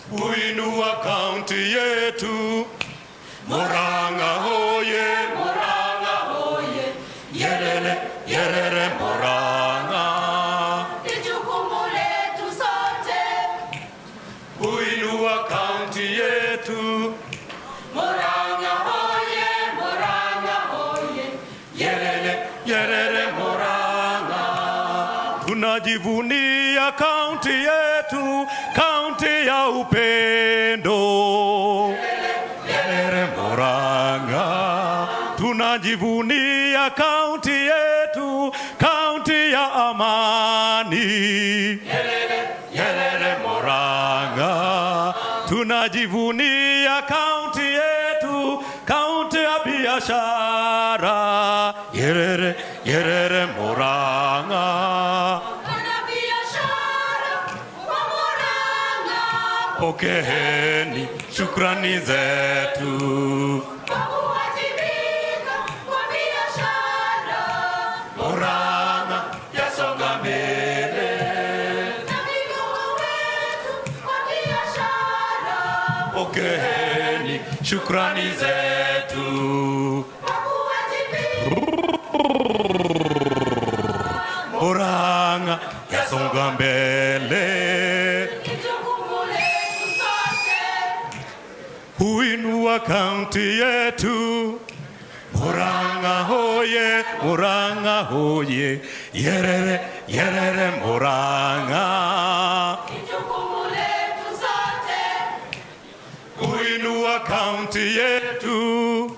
kuinua kaunti yetu. Murang'a hoye, Murang'a hoye, yerere, yerere Murang'a. Ni jukumu letu sote Kuinua kaunti yetu. Murang'a hoye, Murang'a hoye, Yerere, yerere Murang'a. Tunajivunia kaunti yetu, kaunti ya upendo. Yerere Murang'a. Tunajivunia kaunti yetu, kaunti ya amani. Yerere Murang'a. Tunajivunia kaunti yetu, kaunti ya biashara. Yerere, yerere Murang'a. Pokeeni shukrani zetu. kwa kuwajibika kwa biashara. Murang'a yasonga mbele. Na vigogo wetu wa biashara. Pokeeni shukrani zetu. Kwa kuwajibika Murang'a yasonga mbele. Huinua kaunti yetu. Murang'a hoye, Murang'a hoye, yerere, yerere Murang'a. Huinua kaunti yetu.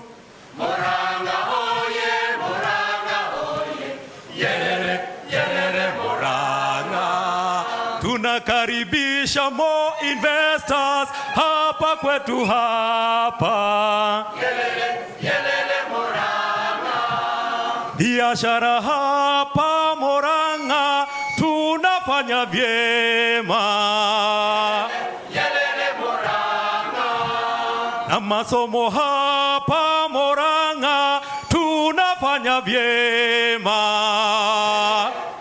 Murang'a hoye, Murang'a hoye, yerere, yerere Murang'a. Tunakaribisha more investors hapa kwetu hapa. Yelele, yelele Murang'a. Biashara hapa Murang'a tunafanya vyema. Yelele Murang'a. Na masomo hapa Murang'a tunafanya vyema.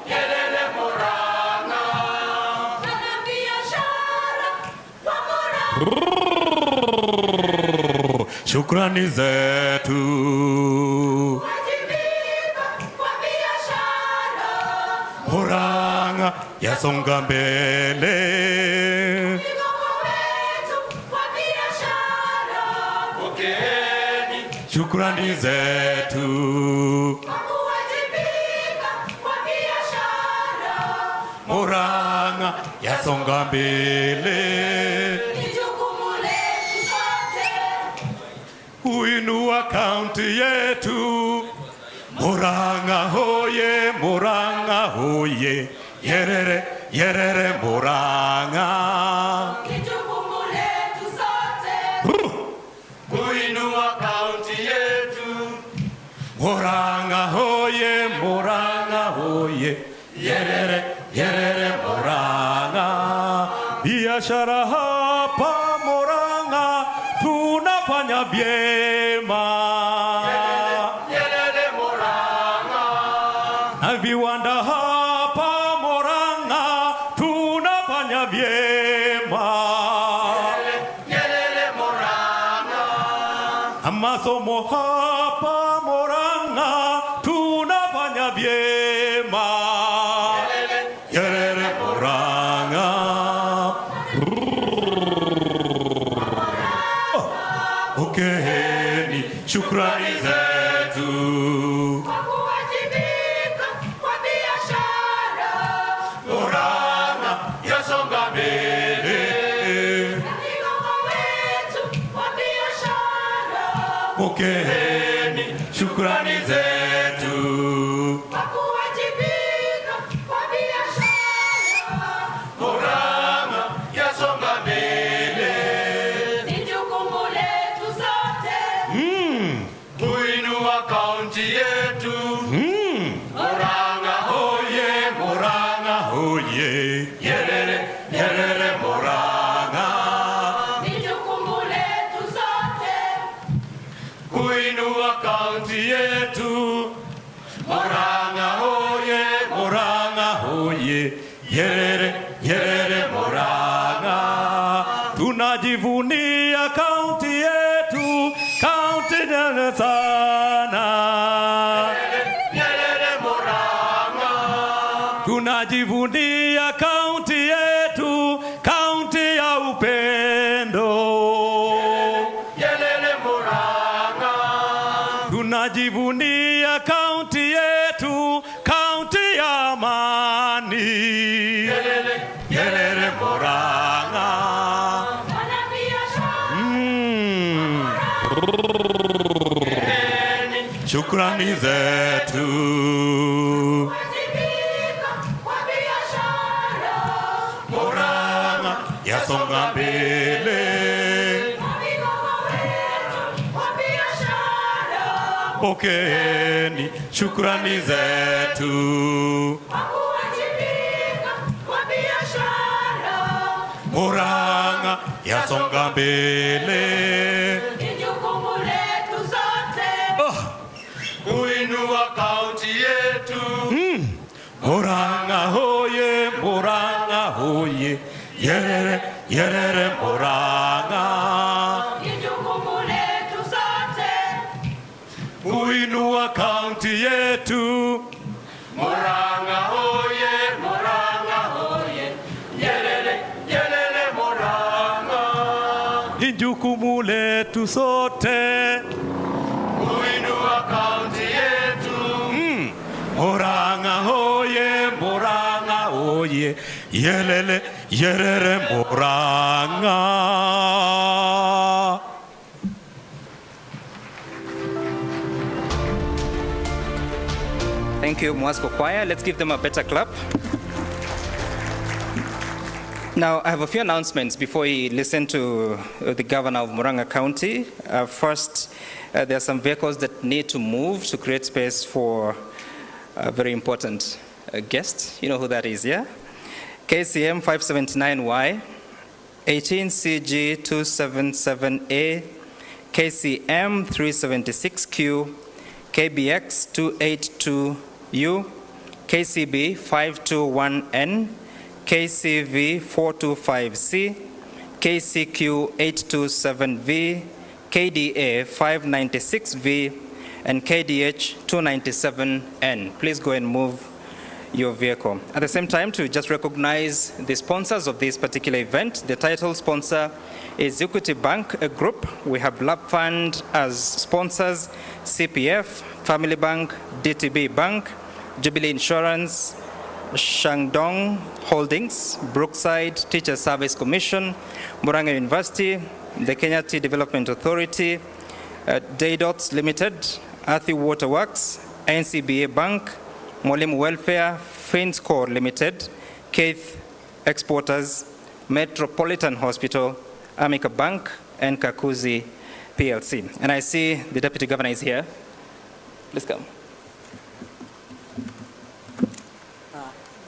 Yelele Murang'a. na biashara kwa Shukrani zetu. kuwajibika kwa biashara. Murang'a yasonga mbele. Vigogo wetu wa biashara. Pokeeni shukrani zetu. Kwa kuwajibika kwa biashara. Murang'a yasonga mbele. Ni jukumu letu sote Huinua kaunti yetu. Murang'a hoye, Murang'a hoye, yerere, yerere Murang'a. Ni jukumu letu sote Kuinua kaunti yetu. Murang'a hoye, Murang'a hoye, yerere, yerere Murang'a. Biashara hapa Murang'a tunafanya vyema. Yerere Murang'a. Na viwanda hapa Murang'a tunafanya vyema. masomo hapa Murang'a tunafanya vyema. Yerere Murang'a. Pokeeni shukrani zetu. Kwa kuwajibika kwa biashara. Murang'a yasonga mbele. Kigoma wetu wa biashara. Pokeeni shukrani zetu. Kwa kuwajibika kwa biashara. Murang'a yasonga mbele. Ni jukumu letu sote. Kuinua kaunti yetu. Murang'a hoye, Murang'a hoye. Yerere, yerere Murang'a. Ni jukumu letu sote. Kuinua kaunti yetu. Murang'a hoye, Murang'a hoye. Yerere, yerere Murang'a. Tunajivunia kaunti yetu, kaunti nene sana. Yerere Murang'a. Tunajivunia kaunti yetu, kaunti ya upendo. Yerere Murang'a. Tunajivunia kaunti yetu, kaunti ya amani. Yerere, yerere Murang'a. Shukrani zetu. Kwa biashara. Murang'a yasonga mbele. Kigoma wetu wa biashara. Pokeeni shukrani zetu. Kwa kuwajibika kwa biashara. Murang'a yasonga mbele. Ni jukumu letu sote. Kuinua kaunti yetu. Murang'a hoye, Murang'a hoye. Yerere, yerere Murang'a. Ni jukumu letu sote. Kuinua kaunti yetu. Murang'a hoye, Murang'a hoye. Yerere, yerere Murang'a. Ni jukumu letu sote. Kuinua kaunti yetu. Murang'a hoye, Murang'a hoye. Yelele, yerere Murang'a. Thank you, Mwasco Choir. Let's give them a better clap. Now, I have a few announcements before we listen to the governor of Murang'a County. First, there are some vehicles that need to move to create space for a very important guest. You know who that is, yeah? KCM 579Y, 18CG 277A, KCM 376Q, KBX 282U, KCB 521N, KCV 425C, KCQ 827V, KDA 596V, and KDH 297N. Please go and move your vehicle. At the same time, to just recognize the sponsors of this particular event, the title sponsor is Equity Bank Group. We have Lab Fund as sponsors, CPF, Family Bank, DTB Bank, Jubilee Insurance, Shandong Holdings, Brookside Teacher Service Commission, Murang'a University, the Kenya Tea Development Authority, Daydots Limited, Athi Waterworks, NCBA Bank, Mwalimu Welfare, Finscore Limited, Keith Exporters, Metropolitan Hospital, Amica Bank, and Kakuzi PLC. And I see the Deputy Governor is here. Please come.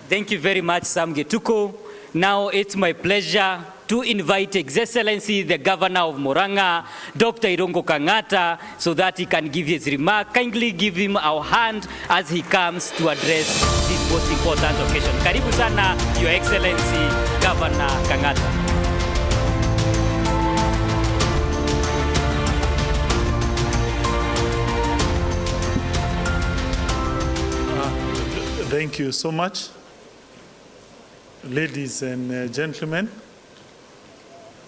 Thank you very much, Sam Getuko. Now it's my pleasure to invite His Excellency, the Governor of Murang'a, Dr. Irungu Kangata, so that he can give his remark. Kindly give him our hand as he comes to address this most important occasion. Karibu sana, Your Excellency, Governor Kangata. Thank you so much. Ladies and gentlemen,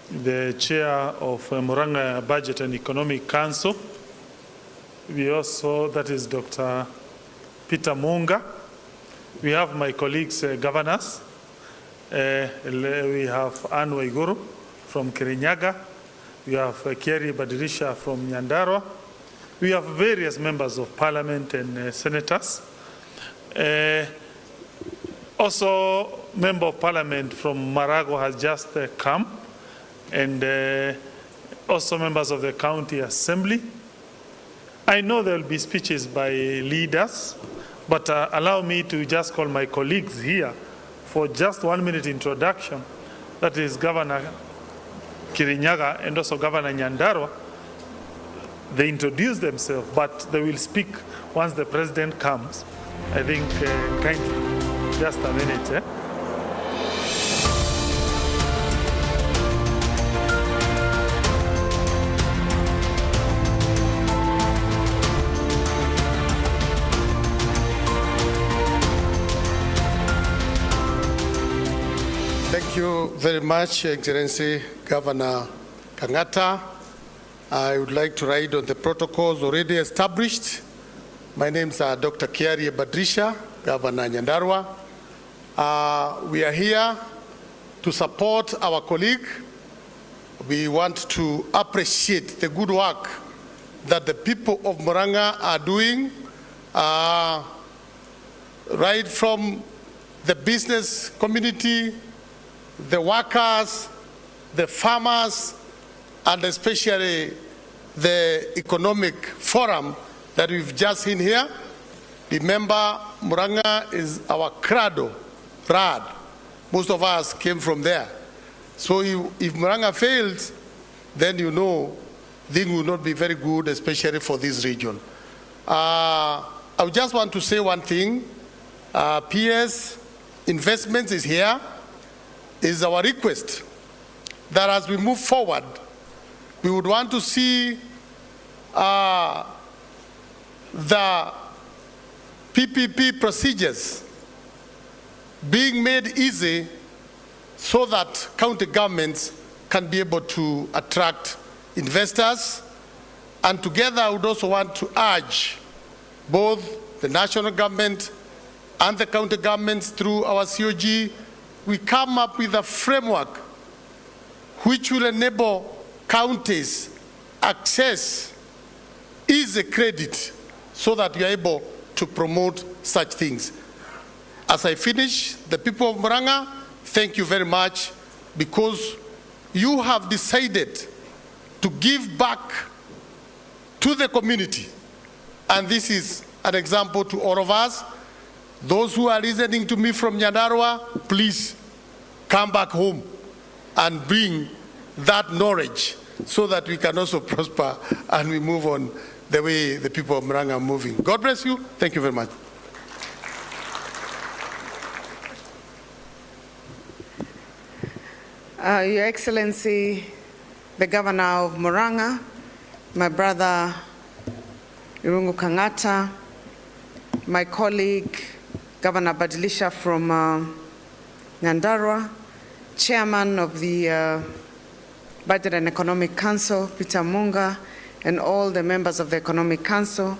the chair of MURANG'A Budget and Economic Council, we also, that is Dr. Peter Munga. We have my colleagues, governors. We have Anne Waiguru from Kirinyaga. We have Kiari Badirisha from Nyandarua. We have various members of parliament and senators. Also, member of parliament from Marago has just come, and also members of the county assembly. I know there will be speeches by leaders, but allow me to just call my colleagues here for just 1 minute introduction. That is Governor Kirinyaga and also Governor Nyandarua. They introduce themselves, but they will speak once the president comes. I think kindly, just a minute. Thank you very much, Excellency Governor Kangata. I would like to ride on the protocols already established. My name is Dr. Kiari Badirisha, Governor Nyandarua. We are here to support our colleague. We want to appreciate the good work that the people of MURANG'A are doing, right from the business community, the workers, the farmers, and especially the economic forum that we've just seen here. Remember, MURANG'A is our cradle, RAD. Most of us came from there. So if MURANG'A fails, then you know things will not be very good, especially for this region. I just want to say one thing. PS Investments is here. Is our request that as we move forward, we would want to see the PPP procedures being made easy so that county governments can be able to attract investors. And together, I would also want to urge both the national government and the county governments through our COG, we come up with a framework which will enable counties access easy credit so that we are able to promote such things. As I finish, the people of MURANG'A, thank you very much because you have decided to give back to the community. And this is an example to all of us. Those who are listening to me from Nyandarua, please come back home and bring that knowledge so that we can also prosper and we move on the way the people of MURANG'A are moving. God bless you. Thank you very much. Your Excellency, the Governor of MURANG'A, my brother Irungu Kangata, my colleague Governor Badirisha from Nyandarua, Chairman of the Budget and Economic Council, Peter Munga, and all the members of the Economic Council,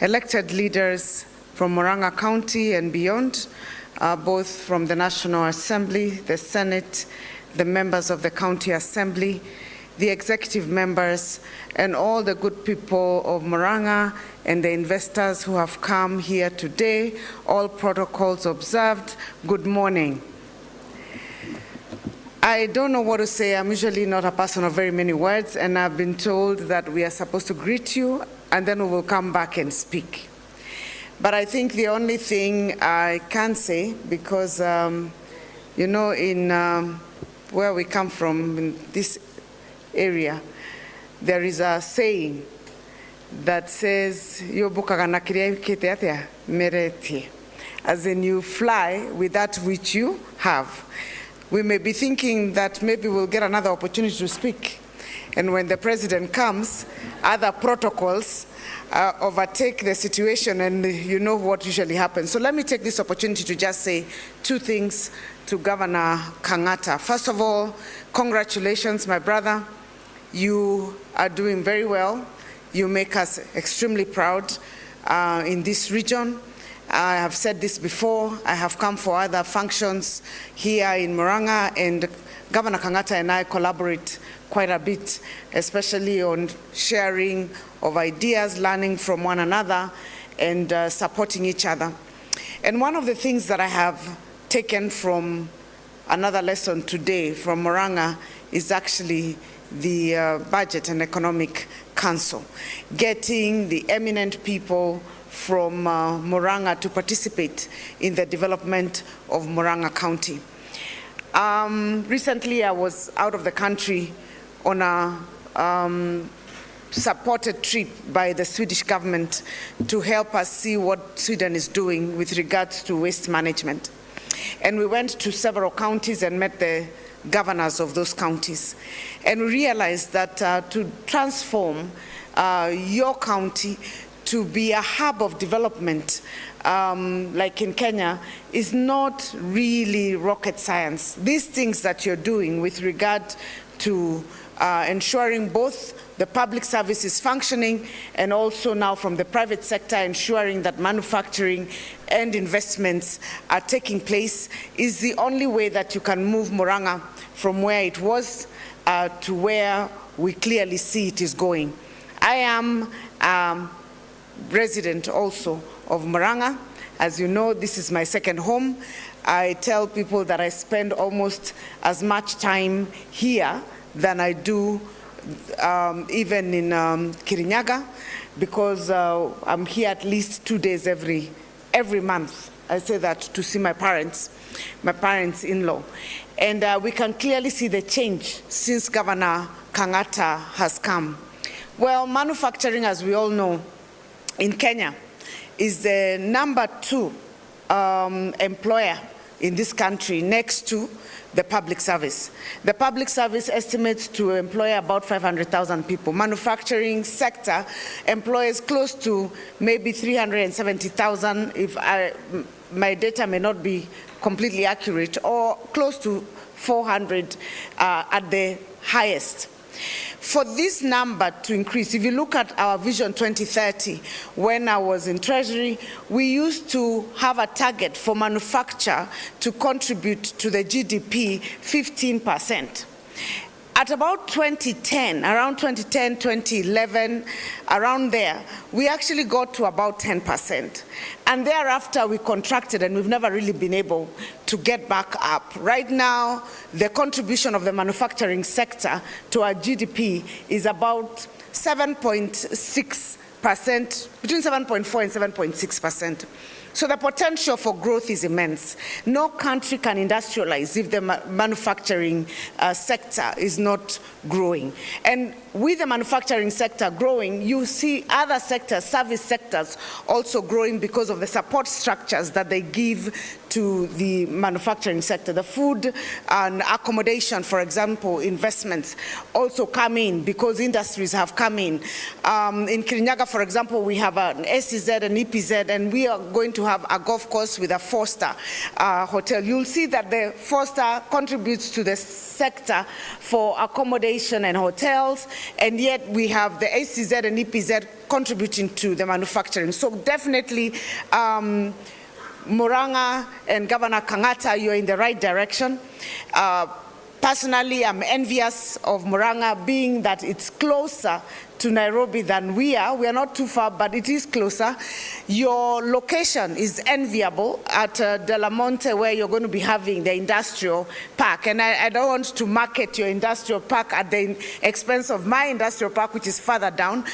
elected leaders from MURANG'A County and beyond, both from the National Assembly, the Senate, the members of the County Assembly, the executive members, and all the good people of MURANG'A and the investors who have come here today, all protocols observed. Good morning. I don't know what to say. I'm usually not a person of very many words, and I've been told that we are supposed to greet you, and then we will come back and speak. But I think the only thing I can say, because, you know, in where we come from, in this area, there is a saying that says, as in you fly with that which you have. We may be thinking that maybe we'll get another opportunity to speak, And when the president comes, other protocols overtake the situation, and you know what usually happens. So let me take this opportunity to just say two things to Governor Kangata. First of all, congratulations, my brother. You are doing very well. You make us extremely proud in this region. I have said this before. I have come for other functions here in MURANG'A, and Governor Kangata and I collaborate quite a bit, especially on sharing of ideas, learning from one another, and supporting each other. And one of the things that I have taken from another lesson today from MURANG'A is actually the Budget and Economic Council, getting the eminent people from MURANG'A to participate in the development of MURANG'A County. Recently, I was out of the country on a supported trip by the Swedish government to help us see what Sweden is doing with regards to waste management. And we went to several counties and met the governors of those counties. And we realized that to transform your county to be a hub of development, like in Kenya, is not really rocket science. These things that you're doing with regard to ensuring both the public service is functioning, and also now from the private sector ensuring that manufacturing and investments are taking place, is the only way that you can move MURANG'A from where it was to where we clearly see it is going. I am resident also of MURANG'A. As you know, this is my second home. I tell people that I spend almost as much time here than I do even in Kirinyaga, because I'm here at least 2 days every month. I say that to see my parents-in-law. And we can clearly see the change since Governor Kangata has come. Well, manufacturing, as we all know, in Kenya is the #2 employer in this country, next to the public service. The public service estimates to employ about 500,000 people. Manufacturing sector employs close to maybe 370,000, if my data may not be completely accurate, or close to 400 at the highest. For this number to increase, if you look at our Vision 2030, when I was in Treasury, we used to have a target for manufacture to contribute to the GDP 15%. At about 2010, around 2010, 2011, around there, we actually got to about 10%. And thereafter, we contracted, and we've never really been able to get back up. Right now, the contribution of the manufacturing sector to our GDP is about 7.6%, between 7.4 and 7.6%. So the potential for growth is immense. No country can industrialize if the manufacturing sector is not growing. And with the manufacturing sector growing, you see other sectors, service sectors, also growing because of the support structures that they give to the manufacturing sector. The food and accommodation, for example, investments also come in because industries have come in. In Kirinyaga, for example, we have an SEZ and EPZ, and we are going to have a golf course with a 4-star hotel. You'll see that the 4-star contributes to the sector for accommodation and hotels, and yet we have the SEZ and EPZ contributing to the manufacturing. So definitely, MURANG'A and Governor Kangata, you're in the right direction. Personally, I'm envious of MURANG'A, being that it's closer to Nairobi than we are. We are not too far, but it is closer. Your location is enviable at De La Monte, where you're going to be having the industrial park. And I don't want to market your industrial park at the expense of my industrial park, which is further down.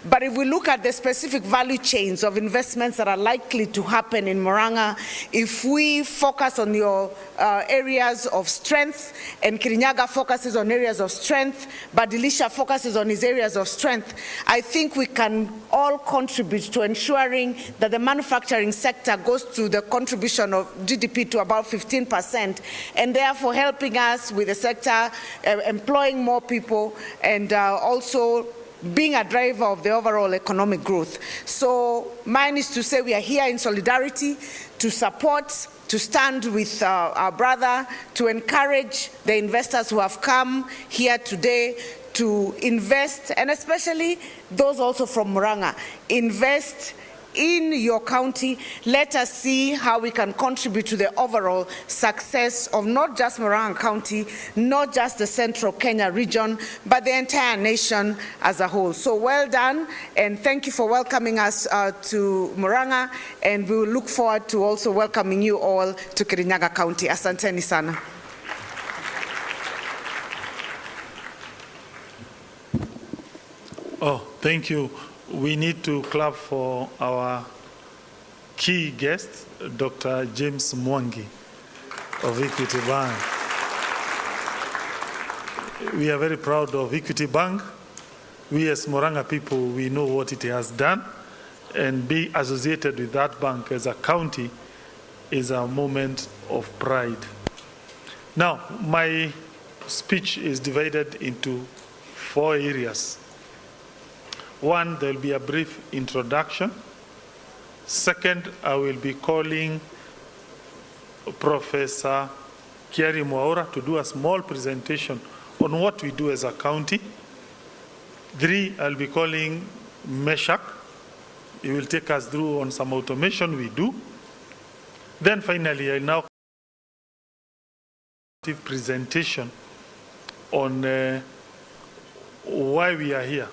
But if we look at the specific value chains of investments that are likely to happen in MURANG'A, if we focus on your areas of strength, and Kirinyaga focuses on areas of strength, but Dilisha focuses on his areas of strength, strength, I think we can all contribute to ensuring that the manufacturing sector goes to the contribution of GDP to about 15%, and therefore helping us with the sector, employing more people, and also being a driver of the overall economic growth. So mine is to say we are here in solidarity to support, to stand with our brother, to encourage the investors who have come here today to invest, and especially those also from MURANG'A, invest in your county. Let us see how we can contribute to the overall success of not just MURANG'A County, not just the central Kenya region, but the entire nation as a whole. So well done, and thank you for welcoming us to MURANG'A, and we will look forward to also welcoming you all to Kirinyaga County. Asanteni sana. Oh, thank you. We need to clap for our key guest, Dr. James Mwangi of Equity Bank. We are very proud of Equity Bank. We as MURANG'A people, we know what it has done, and being associated with that bank as a county is a moment of pride. Now, my speech is divided into 4 areas. One, there will be a brief introduction. Second, I will be calling Professor Kiari Mwaura to do a small presentation on what we do as a county. 3, I'll be calling Meshak. He will take us through on some automation we do. Then finally, I'll now give presentation on why we are here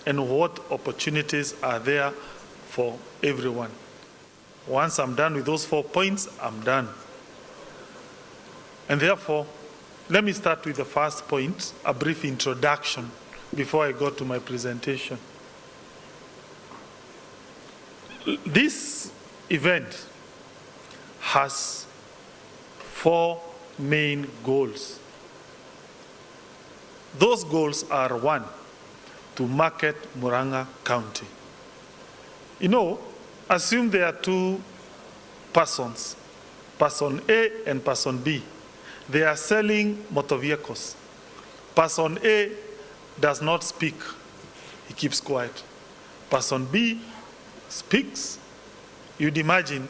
and what opportunities are there for everyone. Once I'm done with those 4 points, I'm done. And therefore, let me start with the first point, a brief introduction before I go to my presentation. This event has 4 main goals. Those goals are: 1, to market MURANG'A County. You know, assume there are 2 persons, person A and person B. They are selling motor vehicles. Person A does not speak, he keeps quiet. Person B speaks. You'd imagine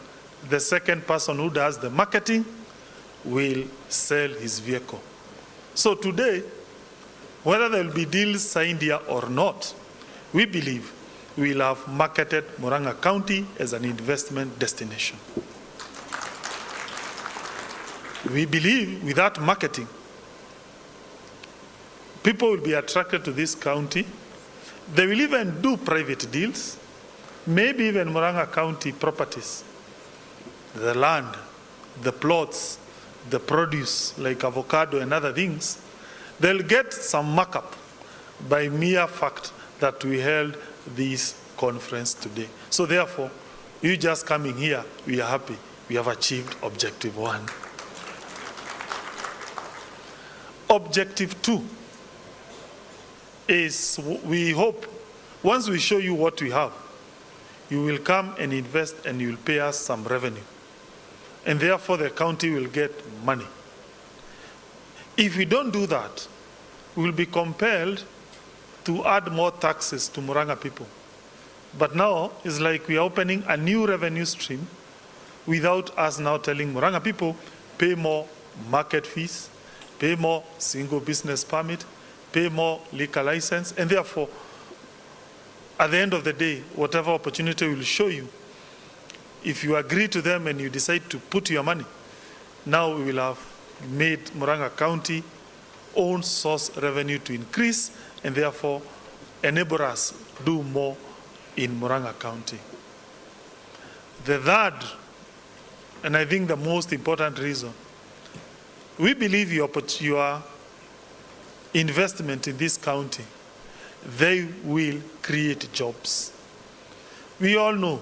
the second person who does the marketing will sell his vehicle. So today, whether there will be deals signed here or not, we believe we will have marketed MURANG'A County as an investment destination. We believe without marketing, people will be attracted to this county. They will even do private deals, maybe even MURANG'A County properties, the land, the plots, the produce like avocado and other things. They'll get some markup by mere fact that we held this conference today. So therefore, you just coming here, we are happy. We have achieved objective 1. Objective 2 is, we hope, once we show you what we have, you will come and invest and you will pay us some revenue. And therefore the county will get money. If we don't do that, we will be compelled to add more taxes to MURANG'A people. But now it's like we are opening a new revenue stream without us now telling MURANG'A people, pay more market fees, pay more single business permit, pay more liquor license, and therefore, at the end of the day, whatever opportunity will show you, if you agree to them and you decide to put your money, now we will have made MURANG'A County own source revenue to increase and therefore enable us do more in MURANG'A County. The third, and I think the most important reason, we believe your investment in this county, they will create jobs. We all know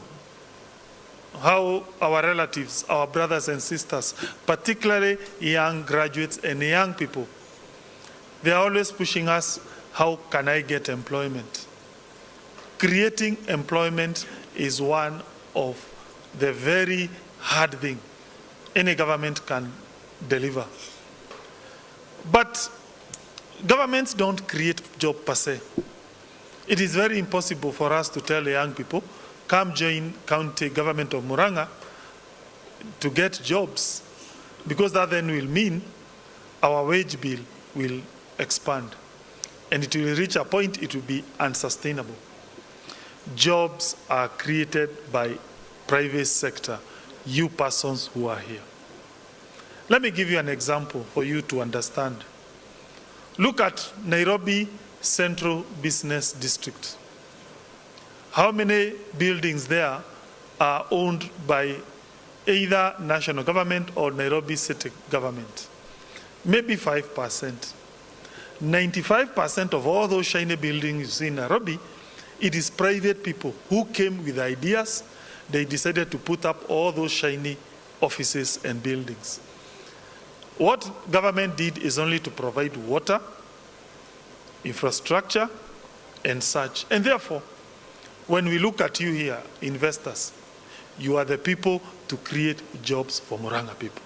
how our relatives, our brothers and sisters, particularly young graduates and young people, they are always pushing us, how can I get employment? creating employment is one of the very hard things any government can deliver. But governments don't create jobs per se. It is very impossible for us to tell young people, come join county government of MURANG'A to get jobs, because that then will mean our wage bill will expand and it will reach a point it will be unsustainable. Jobs are created by private sector, you persons who are here. Let me give you an example for you to understand. Look at Nairobi Central Business District. How many buildings there are owned by either national government or Nairobi city government? Maybe 5%. 95% of all those shiny buildings you see in Nairobi, it is private people who came with ideas. They decided to put up all those shiny offices and buildings. What government did is only to provide water, infrastructure, and such. And therefore, when we look at you here, investors, you are the people to create jobs for MURANG'A people.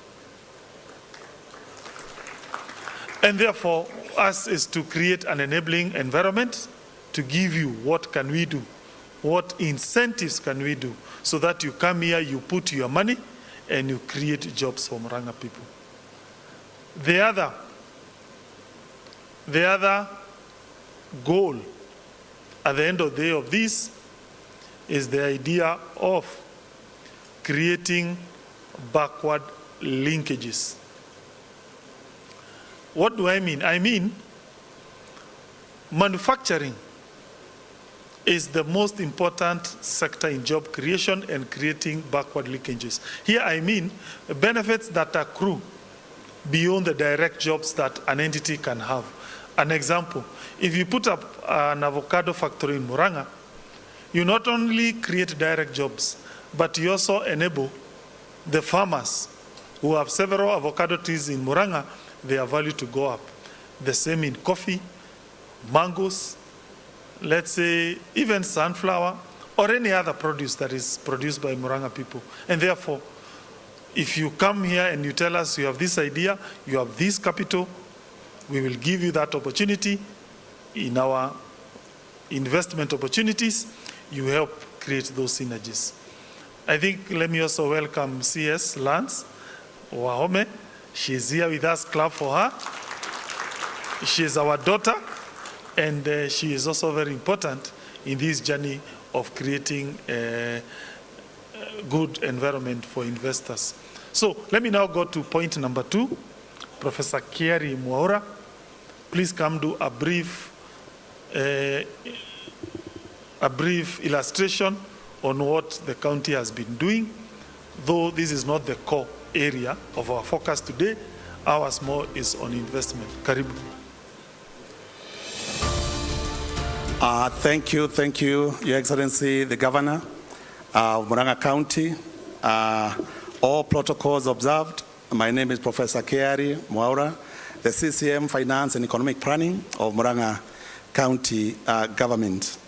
And therefore, us is to create an enabling environment to give you what can we do, what incentives can we do, so that you come here, you put your money, and you create jobs for MURANG'A people. The other goal at the end of the day of this is the idea of creating backward linkages. What do I mean? I mean, manufacturing is the most important sector in job creation and creating backward linkages. Here I mean benefits that accrue beyond the direct jobs that an entity can have. An example, if you put up an avocado factory in MURANG'A, you not only create direct jobs, but you also enable the farmers who have several avocado trees in MURANG'A, their value to go up. The same in coffee, mangoes, let's say even sunflower, or any other produce that is produced by MURANG'A people. And therefore, if you come here and you tell us you have this idea, you have this capital, we will give you that opportunity in our investment opportunities. You help create those synergies. I think, let me also welcome CS Lance Wahome. She's here with us, clap for her. She is our daughter, and she is also very important in this journey of creating a good environment for investors. So let me now go to point number 2. Professor Kiari Mwaura, please come do a brief illustration on what the county has been doing, though this is not the core area of our focus today. Ours more is on investment. Karibu. Thank you, Your Excellency, the Governor of MURANG'A County. All protocols observed. My name is Professor Kiari Mwaura, the CCM Finance and Economic Planning of MURANG'A County Government.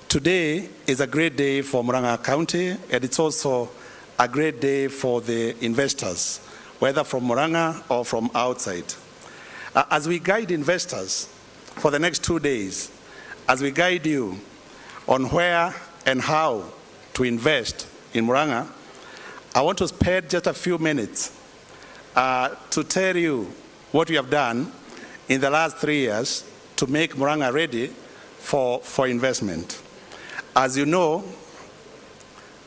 Today is a great day for MURANG'A County, and it's also a great day for the investors, whether from MURANG'A or from outside. As we guide investors for the next 2 days, as we guide you on where and how to invest in MURANG'A, I want to spend just a few minutes to tell you what we have done in the last 3 years to make MURANG'A ready for investment. As you know,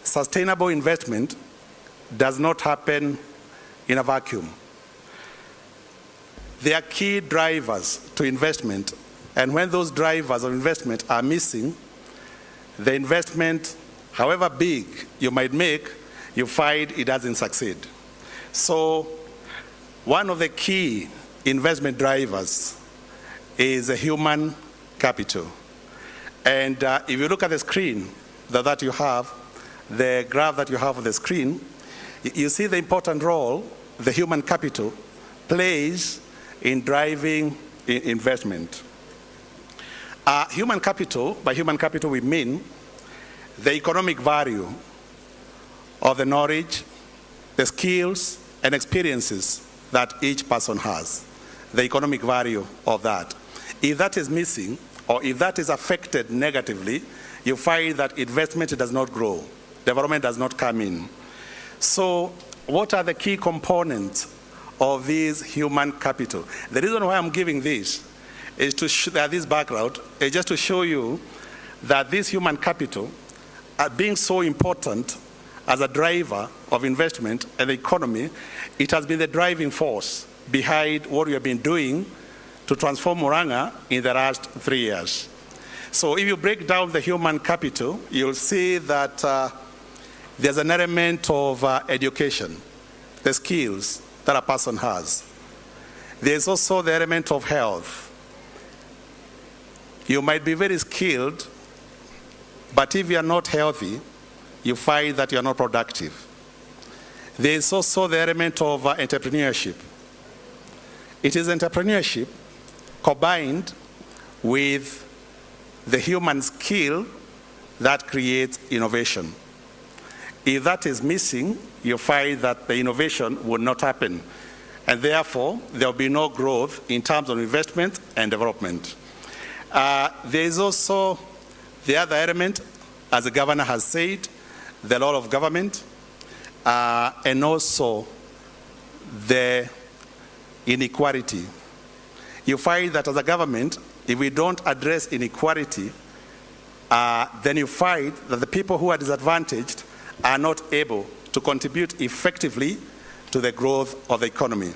sustainable investment does not happen in a vacuum. There are key drivers to investment, and when those drivers of investment are missing, the investment, however big you might make, you find it doesn't succeed. So one of the key investment drivers is a human capital. And if you look at the screen that you have, the graph that you have on the screen, you see the important role the human capital plays in driving investment. Human capital, by human capital we mean the economic value of the knowledge, the skills, and experiences that each person has, the economic value of that. If that is missing, or if that is affected negatively, you find that investment does not grow, development does not come in. So what are the key components of this human capital? The reason why I'm giving this is to this background is just to show you that this human capital, being so important as a driver of investment and the economy, it has been the driving force behind what we have been doing to transform MURANG'A in the last 3 years. So if you break down the human capital, you'll see that there's an element of education, the skills that a person has. There's also the element of health. You might be very skilled, but if you are not healthy, you find that you are not productive. There's also the element of entrepreneurship. It is entrepreneurship combined with the human skill that creates innovation. If that is missing, you find that the innovation will not happen. And therefore, there will be no growth in terms of investment and development. There is also the other element, as the governor has said, the role of government, and also the inequality. You find that as a government, if we don't address inequality, then you find that the people who are disadvantaged are not able to contribute effectively to the growth of the economy.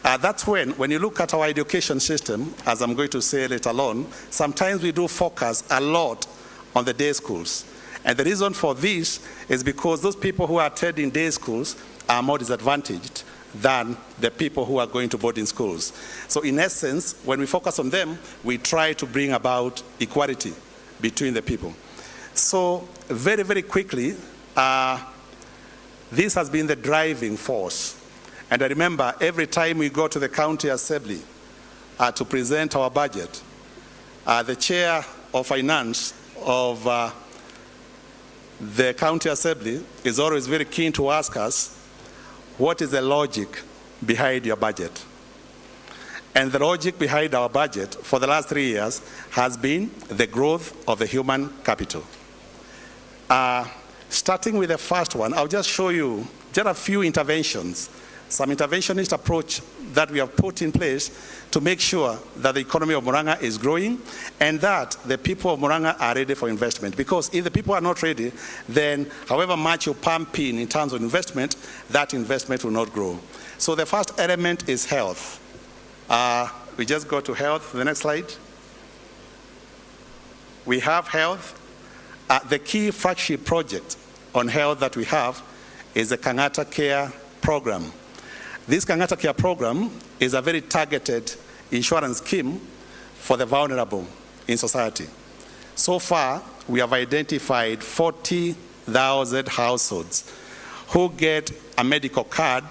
That's when you look at our education system, as I'm going to say later on, sometimes we do focus a lot on the day schools. And the reason for this is because those people who are attending day schools are more disadvantaged than the people who are going to boarding schools. So in essence, when we focus on them, we try to bring about equality between the people. So very, very quickly, this has been the driving force. And I remember every time we go to the county assembly to present our budget, the chair of finance of the county assembly is always very keen to ask us, what is the logic behind your budget? And the logic behind our budget for the last 3 years has been the growth of the human capital. Starting with the first one, I'll just show you just a few interventions, some interventionist approach that we have put in place to make sure that the economy of MURANG'A is growing and that the people of MURANG'A are ready for investment. Because if the people are not ready, then however much you pump in terms of investment, that investment will not grow. So the first element is health. We just go to health, the next slide. We have health. The key flagship project on health that we have is the Kangata Care Program. This Kangata Care Program is a very targeted insurance scheme for the vulnerable in society. So far, we have identified 40,000 households who get a medical card,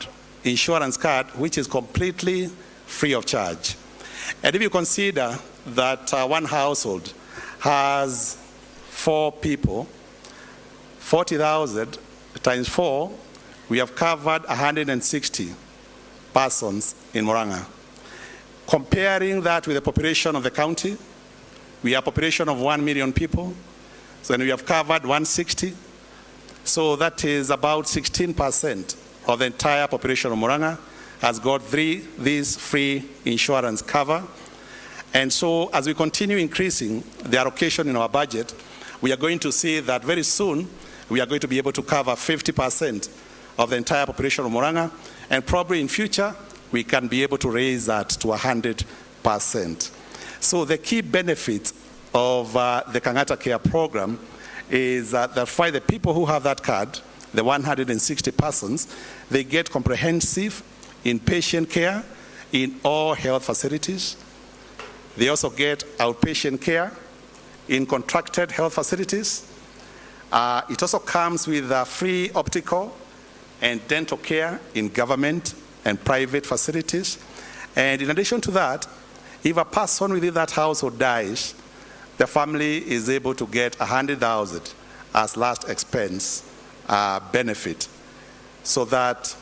insurance card, which is completely free of charge. And if you consider that one household has 4 people, 40,000 times 4, we have covered 160 persons in MURANG'A. Comparing that with the population of the county, we have a population of 1 million people, so then we have covered 160. So that is about 16% of the entire population of MURANG'A has got this free insurance cover. And so as we continue increasing the allocation in our budget, we are going to see that very soon we are going to be able to cover 50% of the entire population of MURANG'A, and probably in future we can be able to raise that to 100%. So the key benefit of the Kangata Care Program is that for the people who have that card, the 160 persons, they get comprehensive inpatient care in all health facilities. They also get outpatient care in contracted health facilities. It also comes with free optical and dental care in government and private facilities. And in addition to that, if a person within that household dies, the family is able to get 100,000 as last expense benefit, so that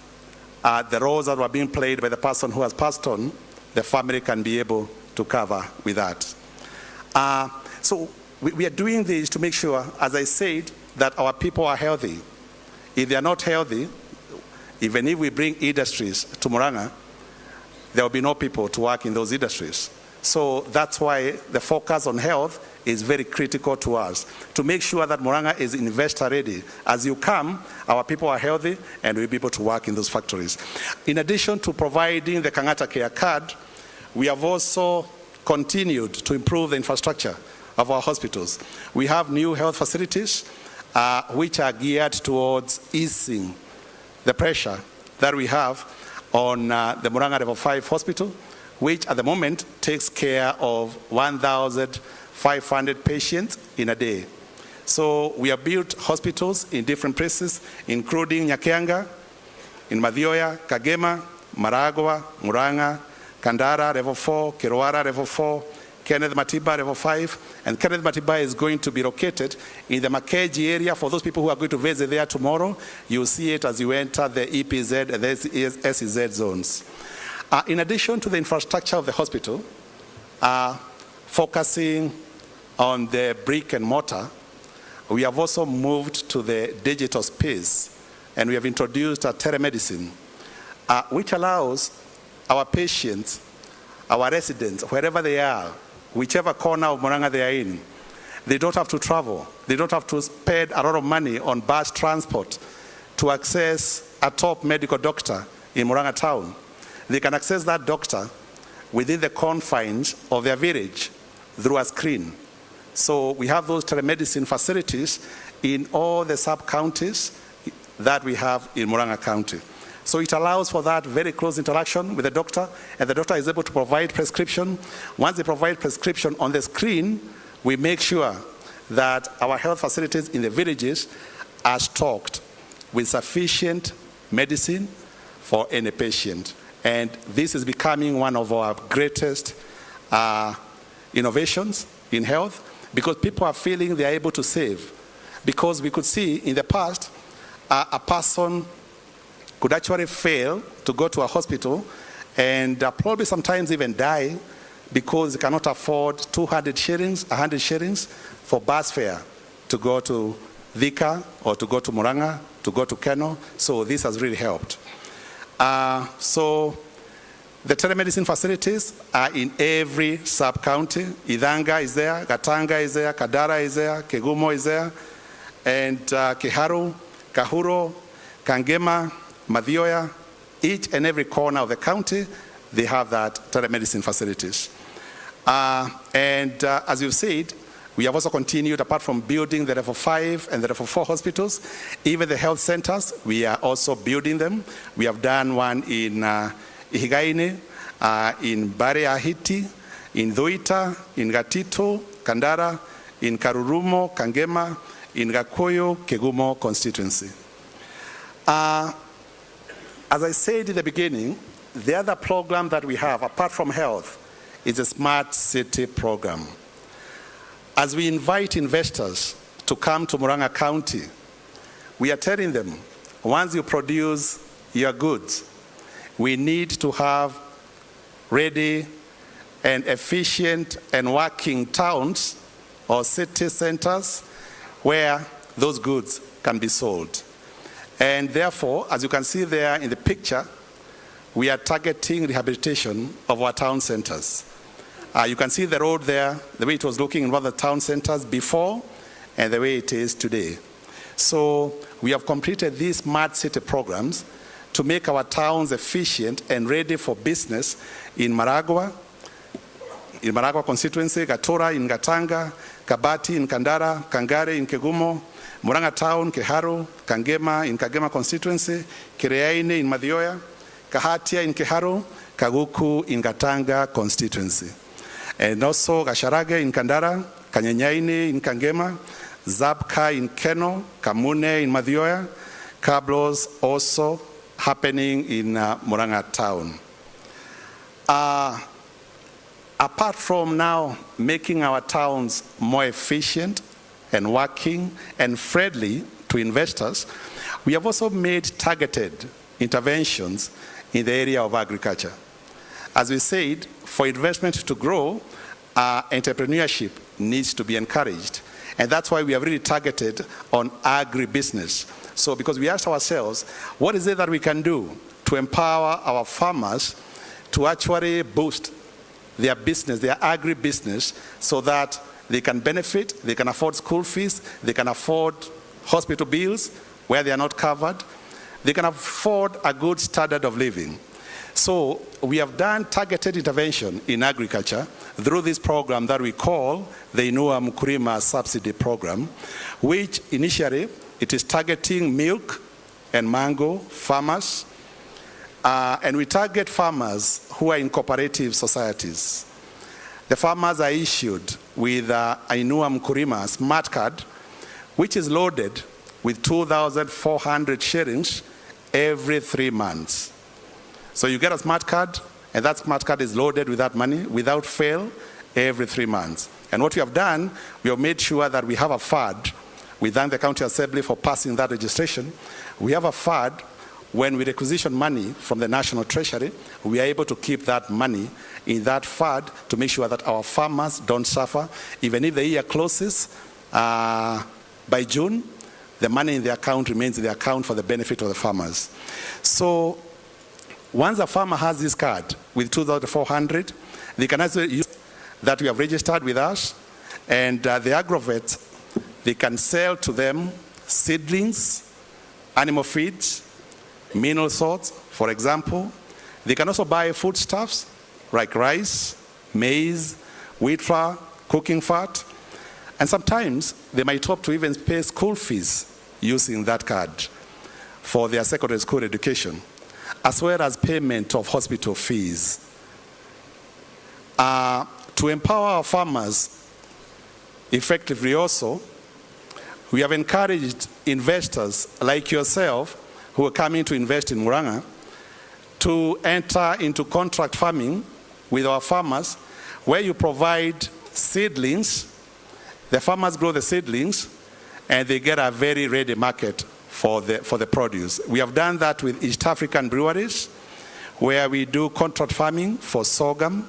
the roles that were being played by the person who has passed on, the family can be able to cover with that. So we are doing this to make sure, as I said, that our people are healthy. If they are not healthy, even if we bring industries to MURANG'A, there will be no people to work in those industries. So that's why the focus on health is very critical to us, to make sure that MURANG'A is investor ready. As you come, our people are healthy and we'll be able to work in those factories. In addition to providing the Kangata Care Card, we have also continued to improve the infrastructure of our hospitals. We have new health facilities which are geared towards easing the pressure that we have on the MURANG'A Level 5 hospital, which at the moment takes care of 1,500 patients in a day. So we have built hospitals in different places, including Nyakenga, in Madhioya, Kagema, Maragwa, MURANG'A, Kandara, Level 4, Kiruara, Level 4, Kenneth Matiba, Level 5, and Kenneth Matiba is going to be located in the Makeji area. For those people who are going to visit there tomorrow, you'll see it as you enter the EPZ and the SEZ zones. In addition to the infrastructure of the hospital, focusing on the brick and mortar, we have also moved to the digital space, and we have introduced telemedicine, which allows our patients, our residents, wherever they are, whichever corner of MURANG'A they are in, they don't have to travel. They don't have to spend a lot of money on bus transport to access a top medical doctor in MURANG'A town. They can access that doctor within the confines of their village through a screen. So we have those telemedicine facilities in all the sub-counties that we have in MURANG'A County. So it allows for that very close interaction with the doctor, and the doctor is able to provide prescription. Once they provide prescription on the screen, we make sure that our health facilities in the villages are stocked with sufficient medicine for any patient. And this is becoming one of our greatest innovations in health, because people are feeling they are able to save. Because we could see in the past, a person could actually fail to go to a hospital and probably sometimes even die because they cannot afford 200 shillings, 100 shillings for bus fare to go to Thika or to go to MURANG'A, to go to Keno. So this has really helped. So the telemedicine facilities are in every sub-county. Idhanga is there, Gatanga is there, Kadara is there, Kegumo is there, and Kiharu, Kahuro, Kangema, Madhioya, each and every corner of the county, they have that telemedicine facilities. As you've said, we have also continued, apart from building the Level 5 and the Level 4 hospitals, even the health centers, we are also building them. We have done one in Ihigaine, in Bare Ahiti, in Dhuita, in Gatito, Kandara, in Karurumo, Kangema, in Gakoyo, Kegumo constituency. As I said in the beginning, the other program that we have, apart from health, is a smart city program. As we invite investors to come to MURANG'A County, we are telling them, once you produce your goods, we need to have ready and efficient and working towns or city centers where those goods can be sold. And therefore, as you can see there in the picture, we are targeting rehabilitation of our town centers. You can see the road there, the way it was looking in one of the town centers before, and the way it is today. So we have completed these smart city programs to make our towns efficient and ready for business in Maragwa constituency, Gatora in Gatanga, Kabati in Kandara, Kangare in Kegumo, MURANG'A Town, Kiharu, Kangema in Kagema constituency, Kireaine in Madhioya, Kahatia in Kiharu, Kaguku in Gatanga constituency. And also Gasharage in Kandara, Kanyanyaine in Kangema, Zabka in Keno, Kamune in Madhioya, Kablos also happening in MURANG'A Town. Apart from now making our towns more efficient and working and friendly to investors, we have also made targeted interventions in the area of agriculture. As we said, for investment to grow, entrepreneurship needs to be encouraged. And that's why we have really targeted on agribusiness. So because we asked ourselves, what is it that we can do to empower our farmers to actually boost their business, their agribusiness, so that they can benefit, they can afford school fees, they can afford hospital bills where they are not covered, they can afford a good standard of living. So we have done targeted intervention in agriculture through this program that we call the Inua Mkulima Subsidy Program, which initially it is targeting milk and mango farmers, and we target farmers who are in cooperative societies. The farmers are issued with Inua Mkulima smart card, which is loaded with 2,400 shillings every 3 months. So you get a smart card, and that smart card is loaded with that money without fail every 3 months. And what we have done, we have made sure that we have a fund. We thank the County Assembly for passing that registration. We have a fund. When we requisition money from the National Treasury, we are able to keep that money in that fund to make sure that our farmers don't suffer. Even if the year closes by June, the money in the account remains in the account for the benefit of the farmers. So once a farmer has this card with 2,400, they can also use that we have registered with us, and the agrovets, they can sell to them seedlings, animal feeds, mineral salts, for example. They can also buy foodstuffs like rice, maize, wheat flour, cooking fat, and sometimes they might opt to even pay school fees using that card for their secondary school education, as well as payment of hospital fees. To empower our farmers effectively also, we have encouraged investors like yourself who are coming to invest in MURANG'A to enter into contract farming with our farmers, where you provide seedlings. The farmers grow the seedlings, and they get a very ready market for the produce. We have done that with East African breweries, where we do contract farming for sorghum.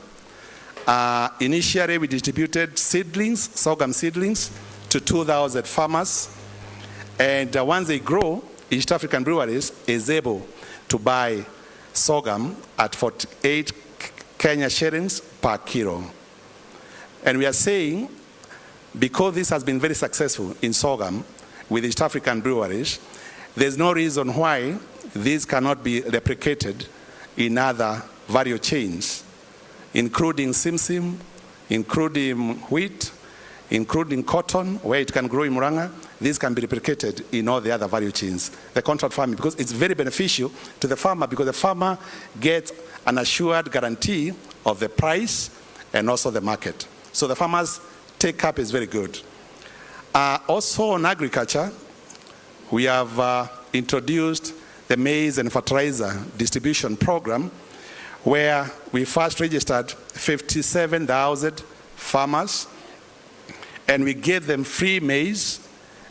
Initially, we distributed seedlings, sorghum seedlings, to 2,000 farmers. And once they grow, East African breweries is able to buy sorghum at 48 Kenya shillings per kilo. And we are saying, because this has been very successful in sorghum with East African breweries, there's no reason why this cannot be replicated in other value chains, including simsim, including wheat, including cotton, where it can grow in MURANG'A. This can be replicated in all the other value chains. The contract farming, because it's very beneficial to the farmer, because the farmer gets an assured guarantee of the price and also the market. So the farmers' take-up is very good. Also on agriculture, we have introduced the maize and fertilizer distribution program, where we first registered 57,000 farmers, and we gave them free maize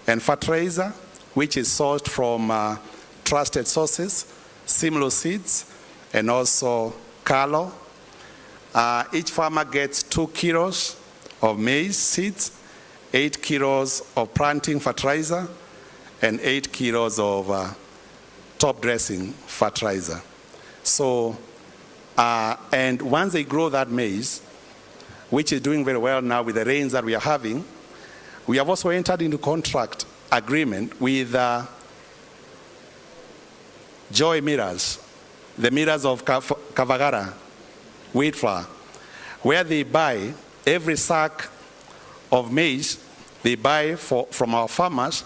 and fertilizer, which is sourced from trusted sources, Simlo seeds, and also Kalo. Each farmer gets 2 kilos of maize seeds, 8 kilos of planting fertilizer, and 8 kilos of top dressing fertilizer. So, and once they grow that maize, which is doing very well now with the rains that we are having, we have also entered into contract agreement with Joy Millers, the millers of Kavagara wheat flour, where they buy every sack of maize, they buy from our farmers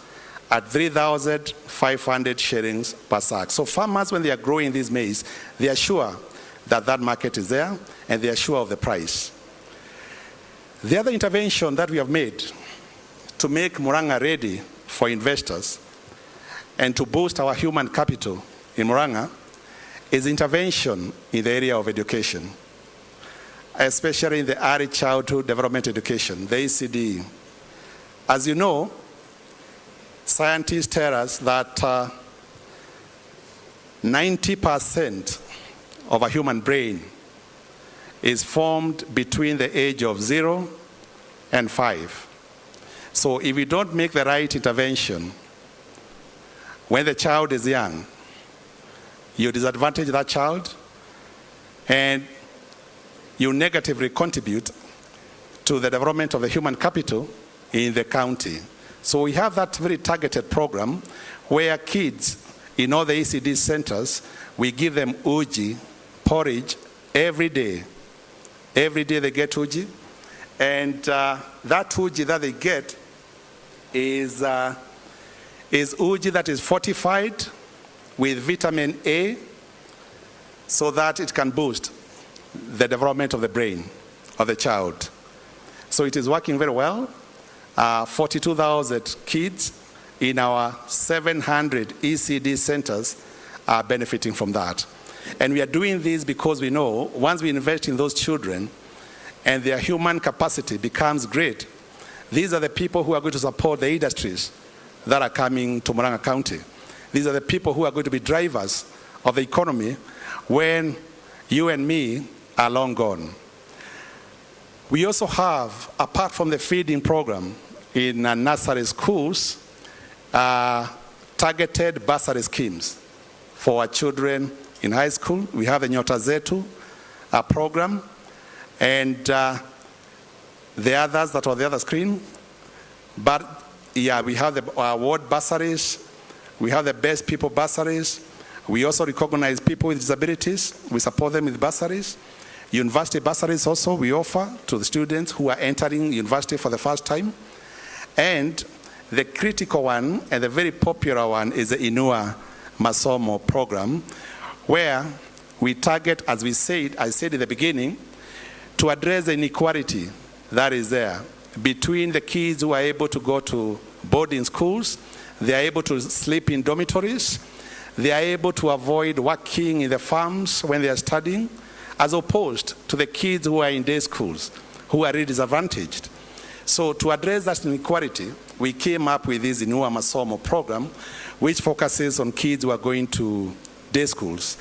at 3,500 shillings per sack. So farmers, when they are growing this maize, they are sure that that market is there, and they are sure of the price. The other intervention that we have made to make MURANG'A ready for investors and to boost our human capital in MURANG'A is intervention in the area of education, especially in the early childhood development education, the ECD. As you know, scientists tell us that 90% of a human brain is formed between the age of 0 and 5. So if you don't make the right intervention when the child is young, you disadvantage that child and you negatively contribute to the development of the human capital in the county. So we have that very targeted program where kids in all the ECD centers, we give them uji, porridge, every day. Every day they get uji. And that uji that they get is uji that is fortified with vitamin A so that it can boost the development of the brain of the child. So it is working very well. 42,000 kids in our 700 ECD centers are benefiting from that. And we are doing this because we know once we invest in those children and their human capacity becomes great, these are the people who are going to support the industries that are coming to MURANG'A County. These are the people who are going to be drivers of the economy when you and me are long gone. We also have, apart from the feeding program in nursery schools, targeted bursary schemes for our children in high school. We have the Nyota Zetu program, and the others that are on the other screen. But yeah, we have the award bursaries, we have the best people bursaries. We also recognize people with disabilities. We support them with bursaries. University bursaries also we offer to the students who are entering university for the first time. And the critical one and the very popular one is the Inua Masomo program, where we target, as I said in the beginning, to address the inequality that is there between the kids who are able to go to boarding schools, they are able to sleep in dormitories, they are able to avoid working in the farms when they are studying, as opposed to the kids who are in day schools, who are really disadvantaged. So to address that inequality, we came up with this Inua Masomo program, which focuses on kids who are going to day schools.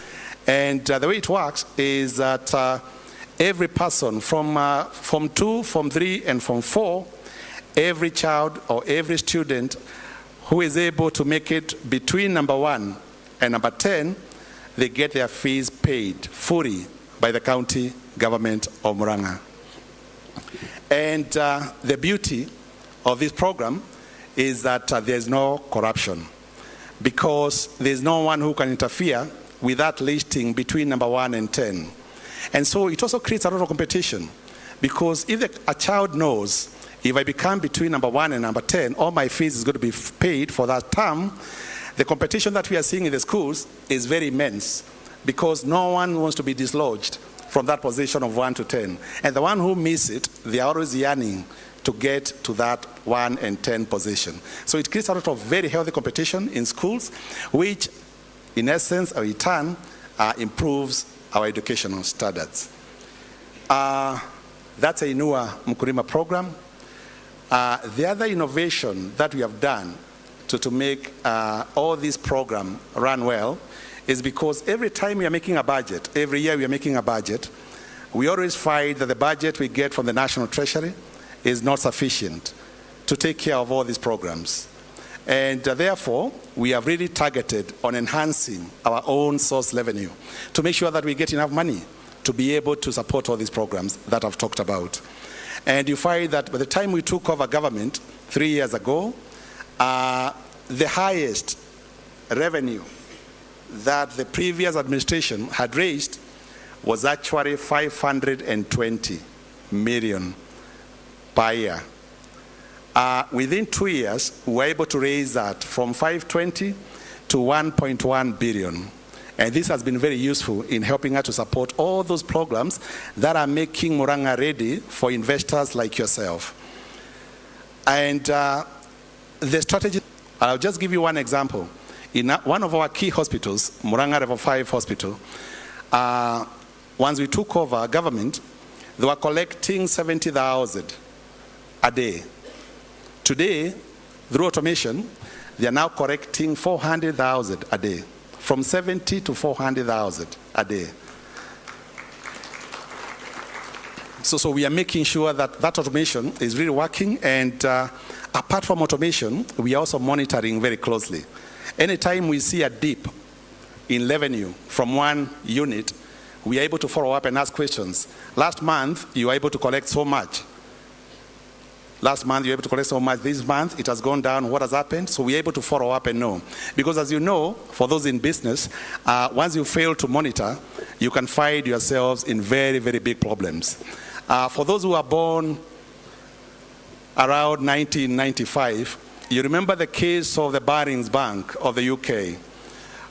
And the way it works is that every person from Form 2, Form 3, and Form 4, every child or every student who is able to make it between number 1 and number 10, they get their fees paid fully by the county government of MURANG'A. And the beauty of this program is that there's no corruption, because there's no one who can interfere with that listing between number 1 and 10. And so it also creates a lot of competition, because if a child knows, if I become between number 1 and number 10, all my fees is going to be paid for that term, the competition that we are seeing in the schools is very immense, because no one wants to be dislodged from that position of 1 to 10. And the one who miss it, they are always yearning to get to that 1 and 10 position. So it creates a lot of very healthy competition in schools, which in essence or in turn improves our educational standards. That's a Inua Mkulima program. The other innovation that we have done to make all this program run well is because every time we are making a budget, every year we are making a budget, we always find that the budget we get from the National Treasury is not sufficient to take care of all these programs. And therefore, we have really targeted on enhancing our own source revenue to make sure that we get enough money to be able to support all these programs that I've talked about. And you find that by the time we took over government 3 years ago, the highest revenue that the previous administration had raised was actually 520 million per year. Within 2 years, we were able to raise that from 520 to 1.1 billion. And this has been very useful in helping us to support all those programs that are making MURANG'A ready for investors like yourself. And the strategy, I'll just give you one example. In one of our key hospitals, MURANG'A Level 5 Hospital, once we took over government, they were collecting 70,000 a day Today, through automation, they are now correcting 400,000 a day, from 70 to 400,000 a day. So we are making sure that that automation is really working, and apart from automation, we are also monitoring very closely. Anytime we see a dip in revenue from one unit, we are able to follow up and ask questions. Last month, you were able to collect so much. Last month, you were able to collect so much. This month, it has gone down. What has happened? So we're able to follow up and know. Because as you know, for those in business, once you fail to monitor, you can find yourselves in very, very big problems. For those who are born around 1995, you remember the case of the Barings Bank of the UK,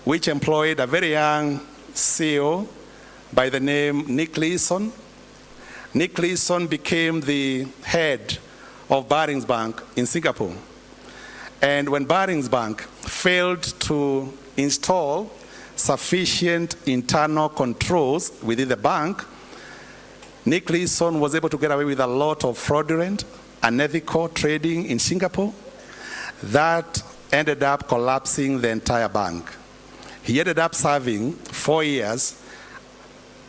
which employed a very young CEO by the name Nick Leeson. Nick Leeson became the head of Barings Bank in Singapore. And when Barings Bank failed to install sufficient internal controls within the bank, Nick Leeson was able to get away with a lot of fraudulent, unethical trading in Singapore that ended up collapsing the entire bank. He ended up serving 4 years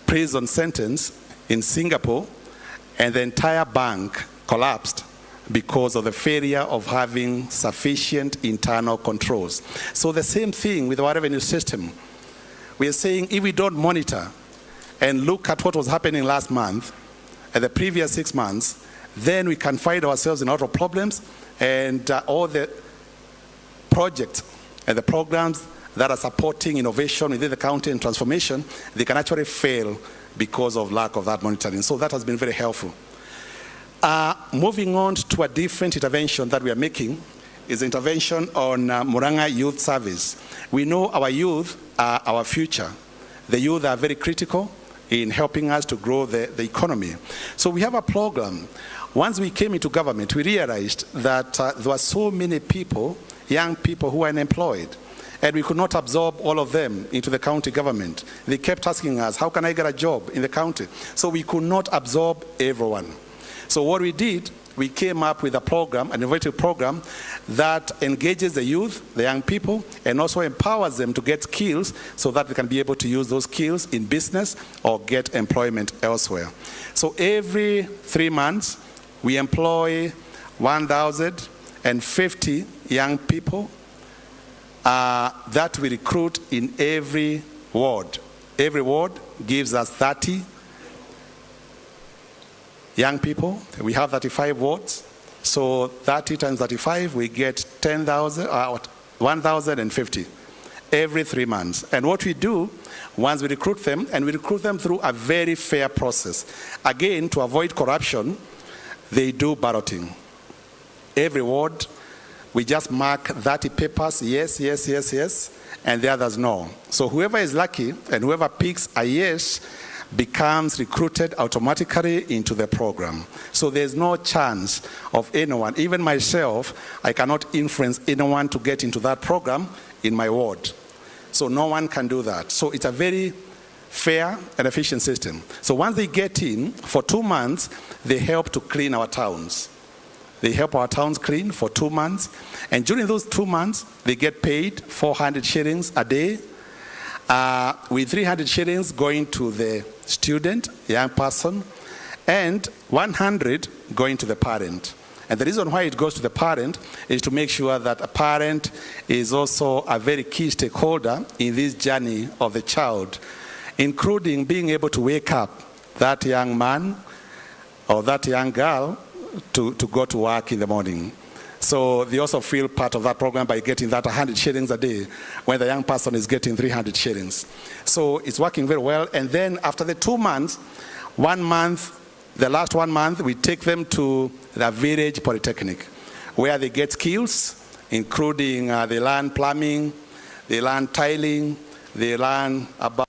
prison sentence in Singapore, and the entire bank collapsed because of the failure of having sufficient internal controls. So the same thing with our revenue system. We are saying if we don't monitor and look at what was happening last month and the previous 6 months, then we can find ourselves in a lot of problems, and all the projects and the programs that are supporting innovation within the county and transformation, they can actually fail because of lack of that monitoring. So that has been very helpful. Moving on to a different intervention that we are making is intervention on MURANG'A Youth Service. We know our youth are our future. The youth are very critical in helping us to grow the economy. So we have a program. Once we came into government, we realized that there were so many people, young people who were unemployed, and we could not absorb all of them into the county government. They kept asking us, how can I get a job in the county? So we could not absorb everyone. So what we did, we came up with a program, an innovative program that engages the youth, the young people, and also empowers them to get skills so that they can be able to use those skills in business or get employment elsewhere. So every 3 months, we employ 1,050 young people that we recruit in every ward. Every ward gives us 30 young people. We have 35 wards. So 30 times 35, we get 1,050 every 3 months. And what we do, once we recruit them, and we recruit them through a very fair process. Again, to avoid corruption, they do balloting. Every ward, we just mark 30 papers, yes, yes, yes, yes, and the others no. So whoever is lucky and whoever picks a yes becomes recruited automatically into the program. So there's no chance of anyone, even myself, I cannot influence anyone to get into that program in my ward. So no one can do that. So it's a very fair and efficient system. So once they get in, for 2 months, they help to clean our towns. They help our towns clean for 2 months. And during those 2 months, they get paid 400 shillings a day, with 300 shillings going to the student, young person, and 100 going to the parent. And the reason why it goes to the parent is to make sure that a parent is also a very key stakeholder in this journey of the child, including being able to wake up that young man or that young girl to go to work in the morning. So they also feel part of that program by getting that 100 shillings a day when the young person is getting 300 shillings. So it's working very well. And then after the 2 months, 1 month, the last 1 month, we take them to the village polytechnic where they get skills, including they learn plumbing, they learn tiling, they learn about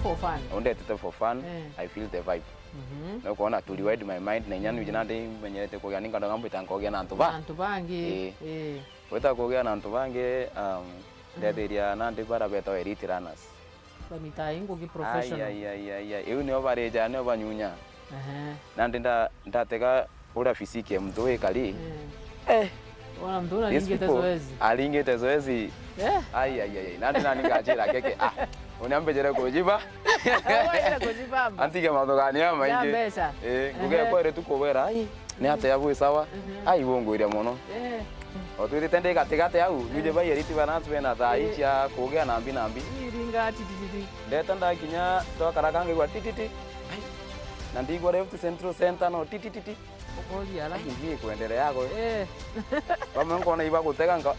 for fun. Undetete for fun. I feel the vibe. No kuona tuliwide my mind na nyanu jina ndi menyete kugea ninga ngambo itankogia na ntuba. Antu bangi. Weta kugea na ntu bangi ndetheria na ndi bara beto elite runners. Bamita ingo ki professional. Eu ni obareja ni obanyunya. Na ndi ndatega ura fisiki mtu we kali. Wana mtu alingete zoezi. Alingete zoezi. Nandi ngachira keke. Uniambe jere kujiba. Wewe kujiba. Antige madogani ama inge. Kuge kwere tukobera ai. Ni ate yabu sawa. Ai bongo ire mono. Otu tende katikate au nuje ba yeriti balance bena ta icha kugea nambi. Iringa tititi. Ndeta ndakinya to karakange kwa tititi. Na ndigwa left central center no tititi. Okoli ala. Ngie kuendelea yako. Kama nkona iba kutega nga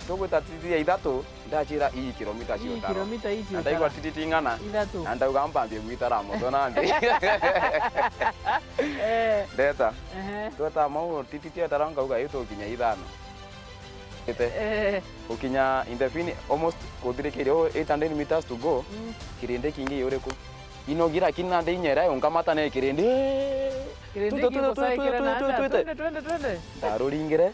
tugwita tititi ya ithatu ndachira ii kilomita cio tano. Kilomita ii cio. Ndaigwa tititi ngana. Ithatu. Na ndauga mbambie gwitara moto nandi. Ndeta. Tweta mau tititi ataranga uga yuto kinya ithano. Ukinya indefini almost kuthirikire 800 meters to go. Kirinde kingi yoreku. Inogira kinna ndi nyera ungamata ne kirinde. Kirinde kibosai kirana. Twende. Daruringire.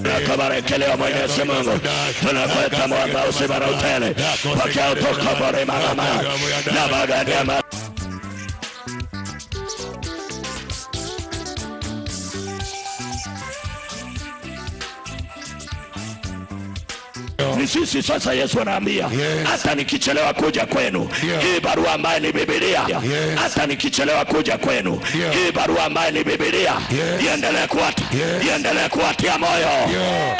Tunakubarikiliwa Mwenyezi Mungu, tunakuita mwamba usibara utele, pokea utukufu marama na magadama. Ni sisi sasa. Yesu anaambia hata nikichelewa kuja kwenu, hii barua ambayo ni Biblia, hata nikichelewa kuja kwenu, hii barua ambayo ni Biblia iendelee kuwatia moyo.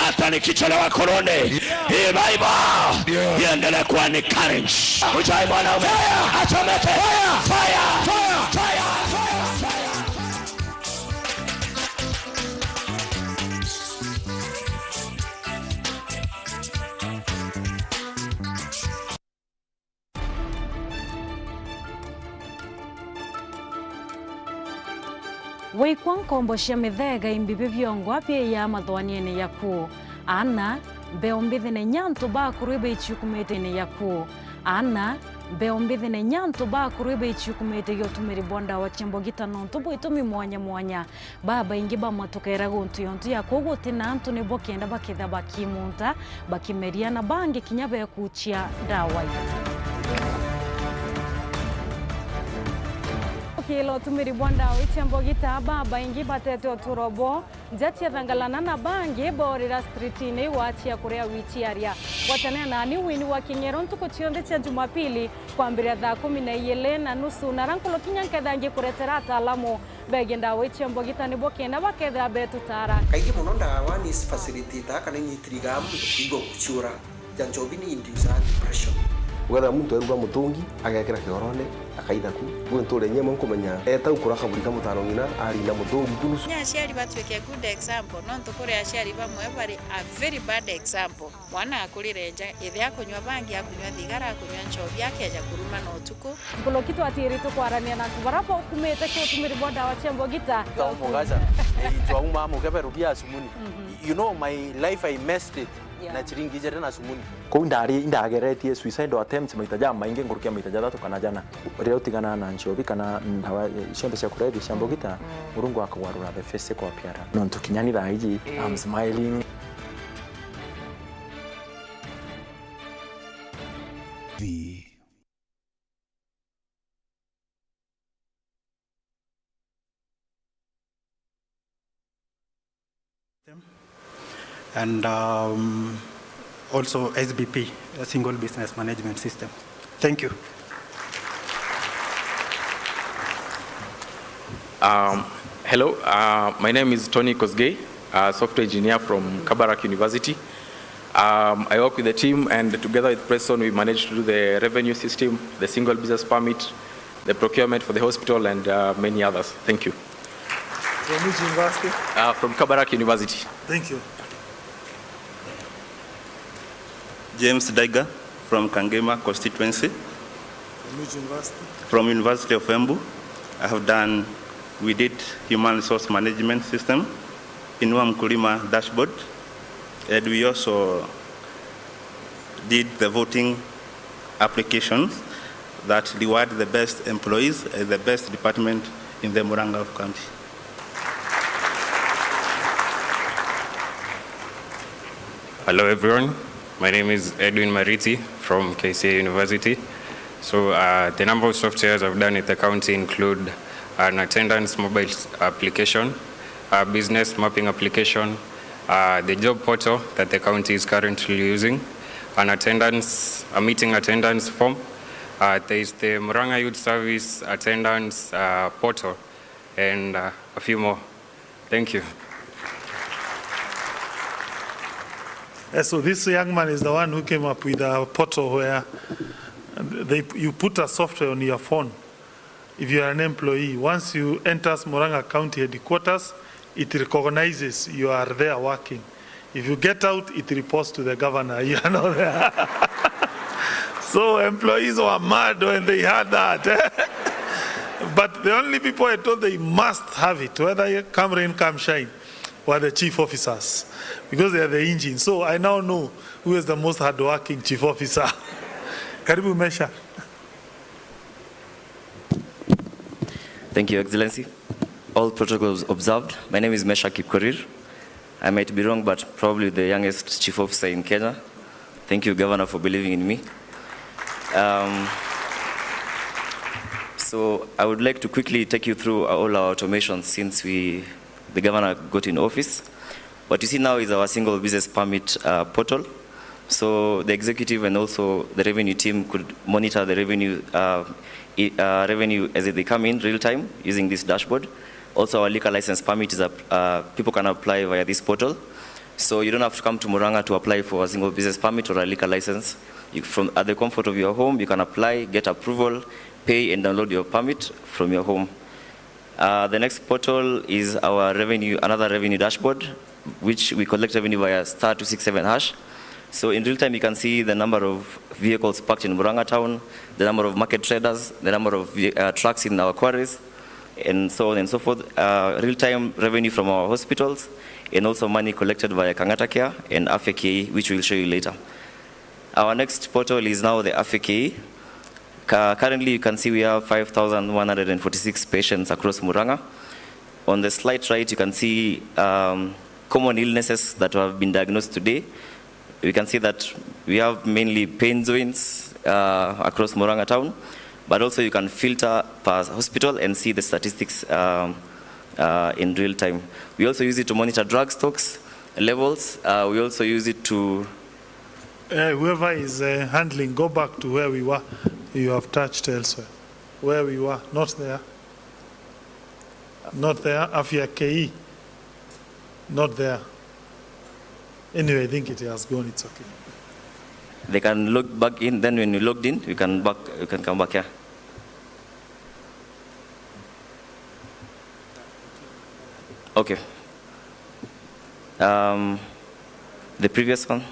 Hata nikichelewa kurudi, hii Bible iendelee kuwa ni courage. Ujai mwanaume achomeke fire. Waikwa nkombo cia mithega imbibi vyongwa pia ya mathwaniene yaku ana beombithene nyantu bakurwebe ichukumetene yaku ana beombithene nyantu bakurwebe ichukumete yotumiri bonda wa chembo gitano ntubu itumi mwanya baba ingi ba matukera gontu yontu yaku gutina antu ne bokenda bakitha bakimunta bakimeriana bangi kinyabe kuchia dawa kilo tumiri bonda wichambo gita baba ingi batete oturobo jatia thangalana na bangi borira streetini wachia kurea wichi aria watane nani wini wa kingero ntuko chionde cha Jumapili kwambira thaa 12:30 na rankulo kinyanke thangi kuretera ataalamu begenda wichambo gita ni bokenda bakethra betu tara kaigi muno ndawa ni facility ta kana nyitiriga mtu kigo kuchura janjobi ni induce depression Whether muntu eruga mutungi agekera kiorone akaida ku gwentu renye mo kumenya eta ukura kabulika mutano ngina ari na mutungi kunusu nya shari batweke good example no ntukore ashari bamwe bari a very bad example mwana akurirenja ithi akunywa bangi akunywa thigara akunywa nchobi yake aja kuruma no tuko ngulo kitu atiri to kwarania na tubarapo kumete ko tumiri boda wa chembo gita to mugaza itwa uma mo keberukia sumuni you know my life I messed it na chiringi jere na sumuni ko ndageretie suicide attempts maitaja mainge ngurukia maitaja tatu kana jana rero tigana na nchobi kana ndawa shembe cia kurethi shambo gita murungu akagwarura the face kwa piara no tukinyanira hiji I'm smiling and also SBP, a single business management system. Thank you. Hello, my name is Tony Kosgei, a software engineer from Kabarak University. I work with the team, and together with Preston we managed to do the revenue system, the single business permit, the procurement for the hospital, and many others. Thank you. From which university? From Kabarak University. Thank you. James Daiga from Kangema constituency. From which university? From University of Embu. We did human resource management system, Inua Mkulima dashboard, and we also did the voting applications that reward the best employees and the best department in the MURANG'A County. Hello everyone, my name is Edwin Mariti from KCA University. So the number of softwares I've done at the county include an attendance mobile application, a business mapping application, the job portal that the county is currently using, a meeting attendance form. There is the MURANG'A Youth Service attendance portal, and a few more. Thank you. So this young man is the one who came up with a portal where you put a software on your phone. If you are an employee, once you enter MURANG'A County headquarters, it recognizes you are there working. If you get out, it reports to the governor. You are not there. So employees were mad when they heard that. But the only people I told they must have it, whether come rain, come shine, were the chief officers, because they are the engine. So I now know who is the most hardworking chief officer. Karibu Mesha. Thank you, Excellency. All protocols observed. My name is Mesha Kipkorir. I might be wrong, but probably the youngest chief officer in Kenya. Thank you, Governor, for believing in me. So I would like to quickly take you through all our automations since the Governor got in office. What you see now is our single business permit portal. So the executive and also the revenue team could monitor the revenue as they come in real time using this dashboard. Also, our liquor license permit is people can apply via this portal. So you don't have to come to MURANG'A to apply for a single business permit or a liquor license. At the comfort of your home, you can apply, get approval, pay, and download your permit from your home. The next portal is our another revenue dashboard, which we collect revenue via *267#. So in real time, you can see the number of vehicles parked in MURANG'A town, the number of market traders, the number of trucks in our quarries, and so on and so forth. Real-time revenue from our hospitals, and also money collected via Kangata Care and Afya KE, which we'll show you later. Our next portal is now the Afya KE. Currently, you can see we have 5,146 patients across MURANG'A. On the slide right, you can see common illnesses that have been diagnosed today. We can see that we have mainly pain joints across MURANG'A town, but also you can filter per hospital and see the statistics in real time. We also use it to monitor drug stocks levels. We also use it to... whoever is handling, go back to where we were. You have touched elsewhere. Where we were, not there. Not there, Afya KE. Not there. Anyway, I think it has gone, it's okay. They can log back in, then when you logged in, you can come back here. Okay. The previous one.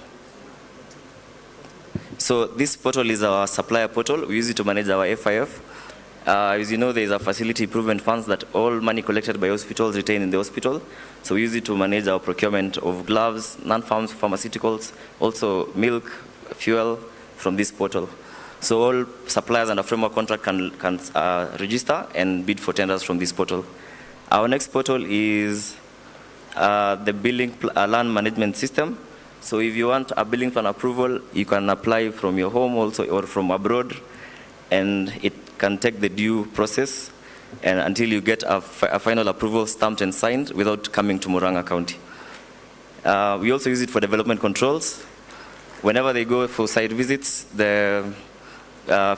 So this portal is our supplier portal. We use it to manage our FIF. As you know, there is a facility improvement funds that all money collected by hospitals retain in the hospital. So we use it to manage our procurement of gloves, pharmaceuticals, also milk, fuel from this portal. So all suppliers under framework contract can register and bid for tenders from this portal. Our next portal is the billing land management system. So if you want a billing plan approval, you can apply from your home also or from abroad, and it can take the due process and until you get a final approval stamped and signed without coming to MURANG'A County. We also use it for development controls. Whenever they go for site visits, the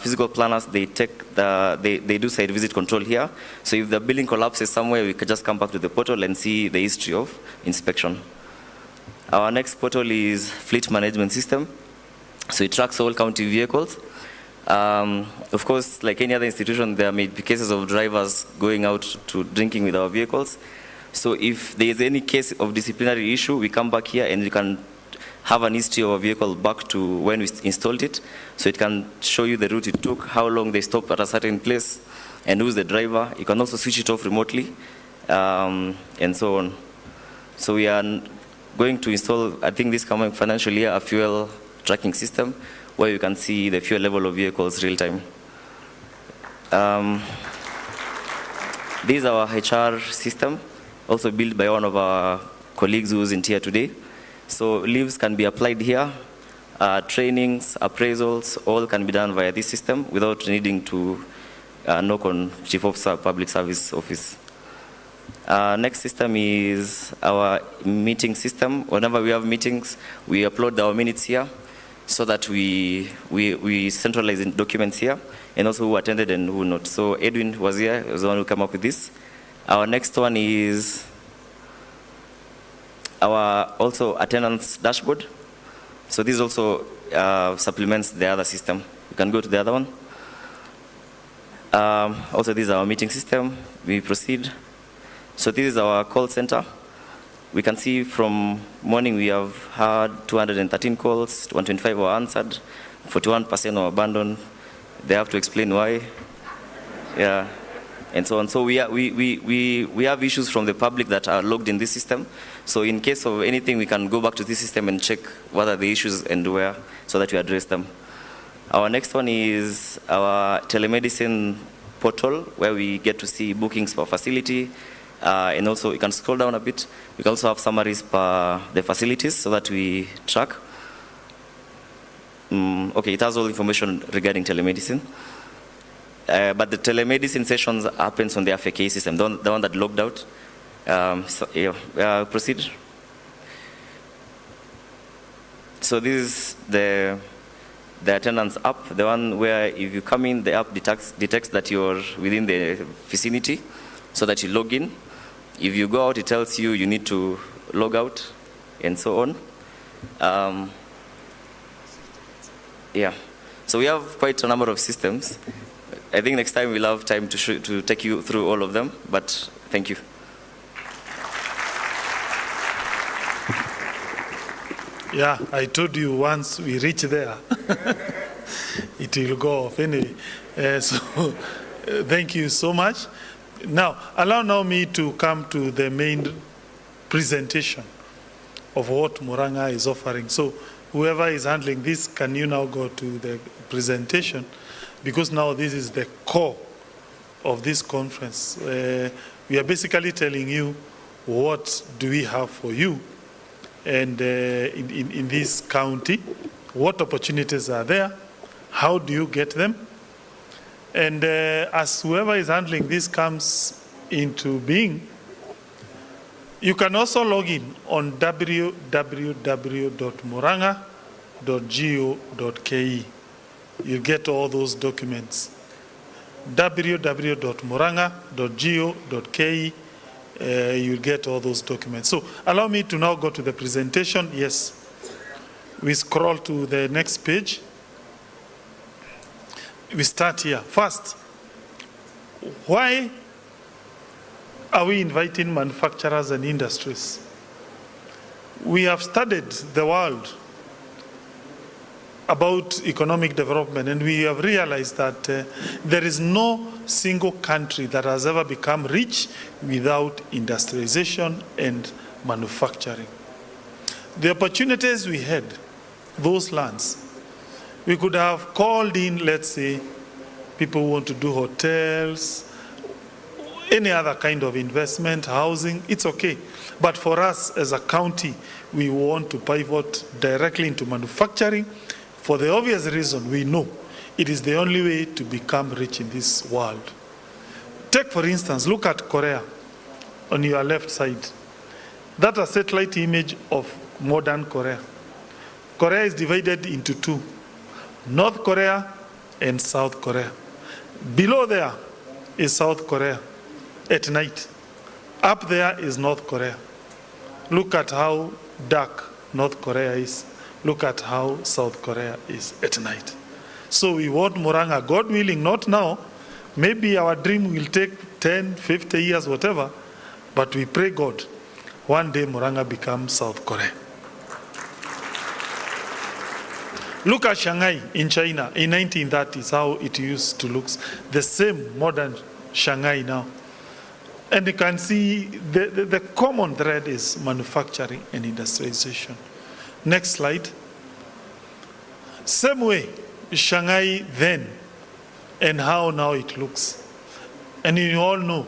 physical planners, they do site visit control here. So if the building collapses somewhere, we can just come back to the portal and see the history of inspection. Our next portal is fleet management system. So it tracks all county vehicles. Of course, like any other institution, there may be cases of drivers going out to drinking with our vehicles. So if there is any case of disciplinary issue, we come back here and we can have an history of a vehicle back to when we installed it. So it can show you the route it took, how long they stopped at a certain place, and who's the driver. You can also switch it off remotely, and so on. So we are going to install, I think this coming financial year, a fuel tracking system where you can see the fuel level of vehicles real time. This is our HR system, also built by one of our colleagues who isn't here today. So leaves can be applied here, trainings, appraisals, all can be done via this system without needing to knock on Chief Officer Public Service Office. Next system is our meeting system. Whenever we have meetings, we upload our minutes here so that we centralize the documents here, and also who attended and who not. So Edwin was here, was the one who came up with this. Our next one is our also attendance dashboard. So this also supplements the other system. You can go to the other one. Also this is our meeting system. We proceed. So this is our call center. We can see from morning we have had 213 calls, 125 were answered, 41% were abandoned. They have to explain why. Yeah, and so on. So we have issues from the public that are logged in this system. So in case of anything, we can go back to this system and check what are the issues and where, so that we address them. Our next one is our telemedicine portal, where we get to see bookings per facility. And also, you can scroll down a bit. We can also have summaries per the facilities so that we track. Okay, it has all information regarding telemedicine. But the telemedicine sessions happens on the FAK system, the one that logged out. Proceed. So this is the attendance app, the one where if you come in, the app detects that you're within the vicinity so that you log in. If you go out, it tells you you need to log out, and so on. Yeah. So we have quite a number of systems. I think next time we'll have time to take you through all of them, but thank you. Yeah, I told you once we reach there, it will go off anyway. Thank you so much. Now, allow me to come to the main presentation of what MURANG'A is offering. So whoever is handling this, can you now go to the presentation? Because now this is the core of this conference. We are basically telling you what do we have for you, and in this county, what opportunities are there, how do you get them? And as whoever is handling this comes into being, you can also log in on www.muranga.go.ke. You get all those documents. www.muranga.go.ke. You'll get all those documents. So allow me to now go to the presentation. Yes. We scroll to the next page. We start here. First, why are we inviting manufacturers and industries? We have studied the world about economic development, and we have realized that there is no single country that has ever become rich without industrialization and manufacturing. The opportunities we had, those lands, we could have called in, let's say, people who want to do hotels, any other kind of investment, housing, it's okay. But for us as a county, we want to pivot directly into manufacturing for the obvious reason we know it is the only way to become rich in this world. Take, for instance, look at Korea on your left side. That's a satellite image of modern Korea. Korea is divided into two, North Korea and South Korea. Below there is South Korea at night. Up there is North Korea. Look at how dark North Korea is. Look at how South Korea is at night. So we want Murang'a, God willing, not now. Maybe our dream will take 10, 50 years, whatever, but we pray God, one day Murang'a becomes South Korea. Look at Shanghai in China in 1930s, how it used to look. The same modern Shanghai now. And you can see the common thread is manufacturing and industrialization. Next slide. Same way, Shanghai then and how now it looks. And you all know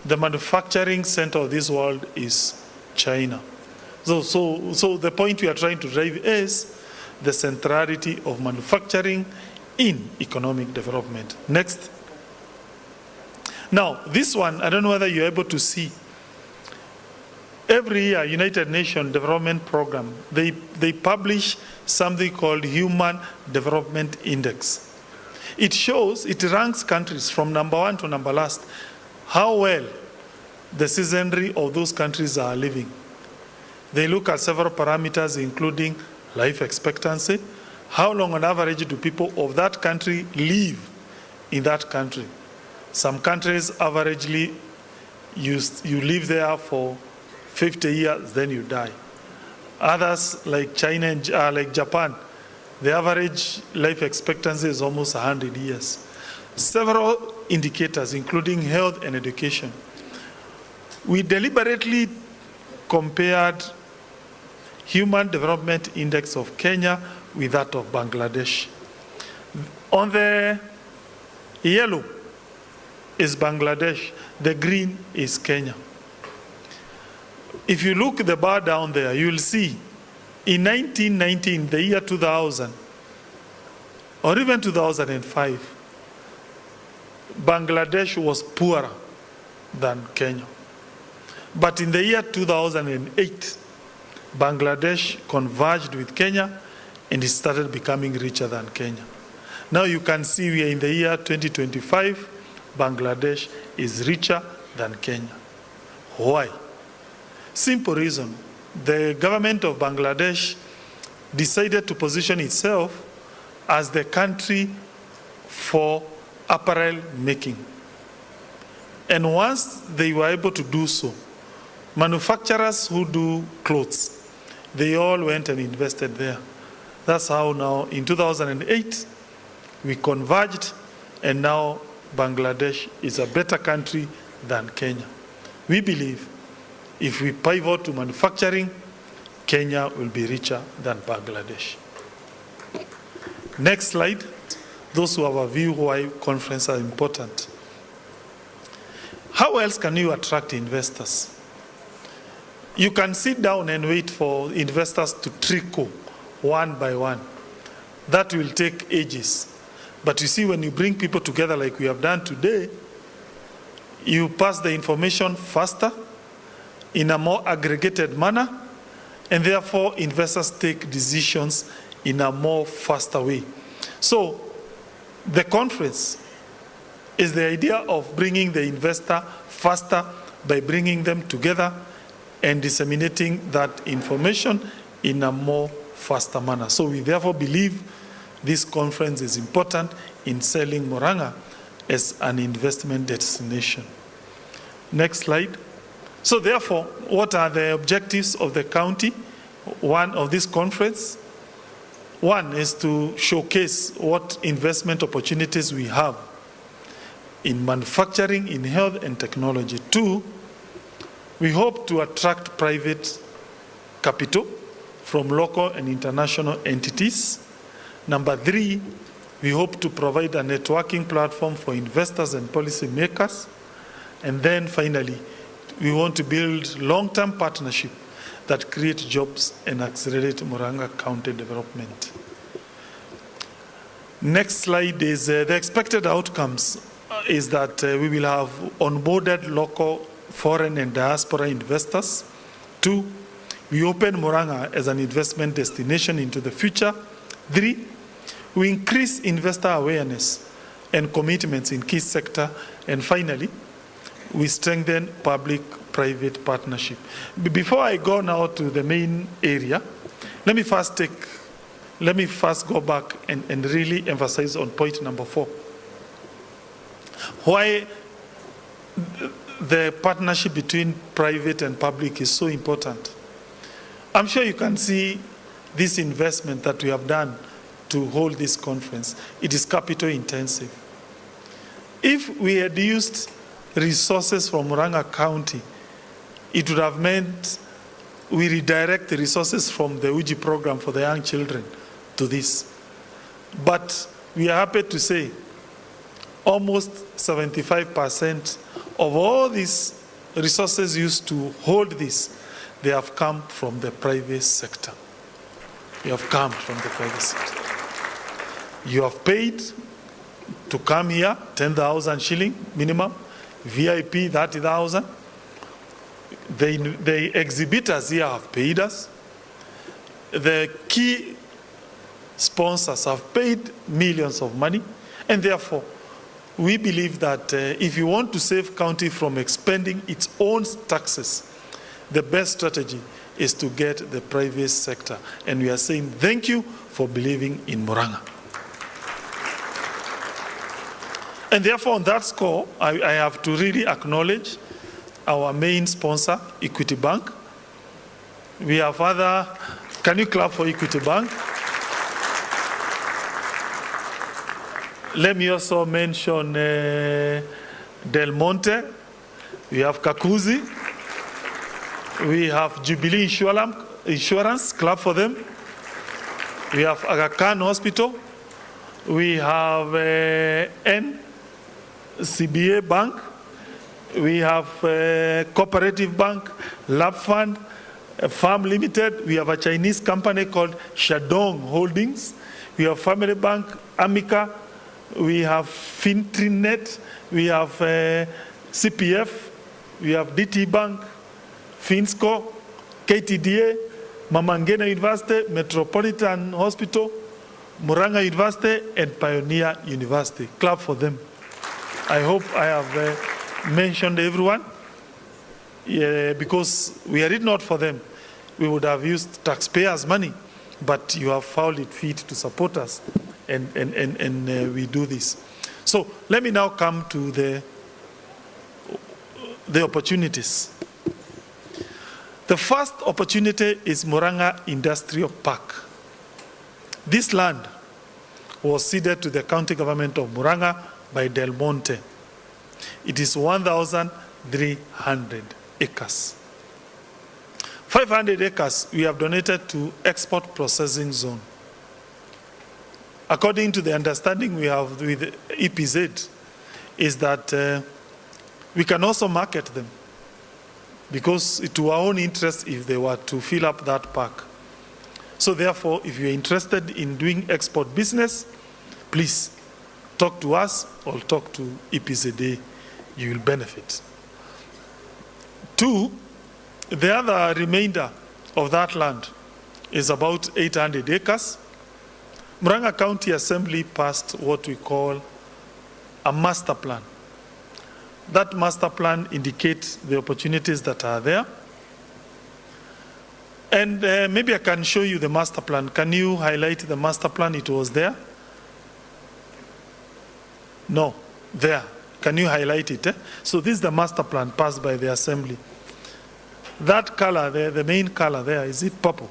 the manufacturing center of this world is China. So the point we are trying to drive is the centrality of manufacturing in economic development. Next. Now, this one, I don't know whether you're able to see. Every year, United Nations Development Program, they publish something called Human Development Index. It shows, it ranks countries from number 1 to number last, how well the citizenry of those countries are living. They look at several parameters, including life expectancy, how long on average do people of that country live in that country. Some countries averagely, you live there for 50 years, then you die. Others, like China and like Japan, the average life expectancy is almost 100 years. Several indicators, including health and education. We deliberately compared Human Development Index of Kenya with that of Bangladesh. On the yellow is Bangladesh, the green is Kenya. If you look at the bar down there, you will see in 1919, the year 2000, or even 2005, Bangladesh was poorer than Kenya. But in the year 2008, Bangladesh converged with Kenya and it started becoming richer than Kenya. Now you can see we are in the year 2025, Bangladesh is richer than Kenya. Why? Simple reason. The government of Bangladesh decided to position itself as the country for apparel making. And once they were able to do so, manufacturers who do clothes, they all went and invested there. That's how now in 2008, we converged and now Bangladesh is a better country than Kenya. We believe if we pivot to manufacturing, Kenya will be richer than Bangladesh. Next slide. Those who have a view why conferences are important. How else can you attract investors? You can sit down and wait for investors to trickle one by one. That will take ages. But you see, when you bring people together like we have done today, you pass the information faster, in a more aggregated manner, and therefore investors take decisions in a more faster way. So the conference is the idea of bringing the investor faster by bringing them together and disseminating that information in a more faster manner. So we therefore believe this conference is important in selling Murang'a as an investment destination. Next slide. So therefore, what are the objectives of the county? One of this conference. One is to showcase what investment opportunities we have in manufacturing, in health and technology. Two, we hope to attract private capital from local and international entities. Number three, we hope to provide a networking platform for investors and policymakers. And then finally, we want to build long-term partnership that create jobs and accelerate Murang'a County development. Next slide is the expected outcomes is that we will have onboarded local, foreign and diaspora investors. Two, we open Murang'a as an investment destination into the future. Three, we increase investor awareness and commitments in key sector. And finally, we strengthen public-private partnership. Before I go now to the main area, let let me first go back and really emphasize on point number 4. Why the partnership between private and public is so important. I'm sure you can see this investment that we have done to hold this conference. It is capital intensive. If we had used resources from MURANG'A County, it would have meant we redirect the resources from the UJI program for the young children to this. But we are happy to say almost 75% of all these resources used to hold this, they have come from the private sector. They have come from the private sector. You have paid to come here, 10,000 shilling minimum, VIP 30,000. The exhibitors here have paid us. The key sponsors have paid millions of money, and therefore we believe that if you want to save county from expending its own taxes, the best strategy is to get the private sector. And we are saying thank you for believing in MURANG'A. And therefore, on that score, I have to really acknowledge our main sponsor, Equity Bank. We have other, can you clap for Equity Bank? Let me also mention Del Monte. We have Kakuzi. We have Jubilee Insurance, clap for them. We have Aga Khan Hospital. We have NCBA Bank. We have Cooperative Bank, Lab Fund, Farm Limited. We have a Chinese company called Shandong Holdings. We have Family Bank, Amica. We have Fintrinet. We have CPF. We have DT Bank, Finsco, KTDA, Mamangena University, Metropolitan Hospital, MURANG'A University, and Pioneer University. Clap for them. I hope I have mentioned everyone, because were it not for them, we would have used taxpayers' money, but you have found it fit to support us, and we do this. So let me now come to the opportunities. The first opportunity is MURANG'A Industrial Park. This land was ceded to the county government of MURANG'A by Del Monte. It is 1,300 acres. 500 acres we have donated to export processing zone. According to the understanding we have with EPZ, is that we can also market them, because to our own interest if they were to fill up that park. So therefore, if you're interested in doing export business, please talk to us or talk to EPZA. You will benefit. 2, the other remainder of that land is about 800 acres. MURANG'A County Assembly passed what we call a master plan. That master plan indicates the opportunities that are there. And maybe I can show you the master plan. Can you highlight the master plan? It was there. No, there. Can you highlight it? So this is the master plan passed by the Assembly. That color there, the main color there, is it purple?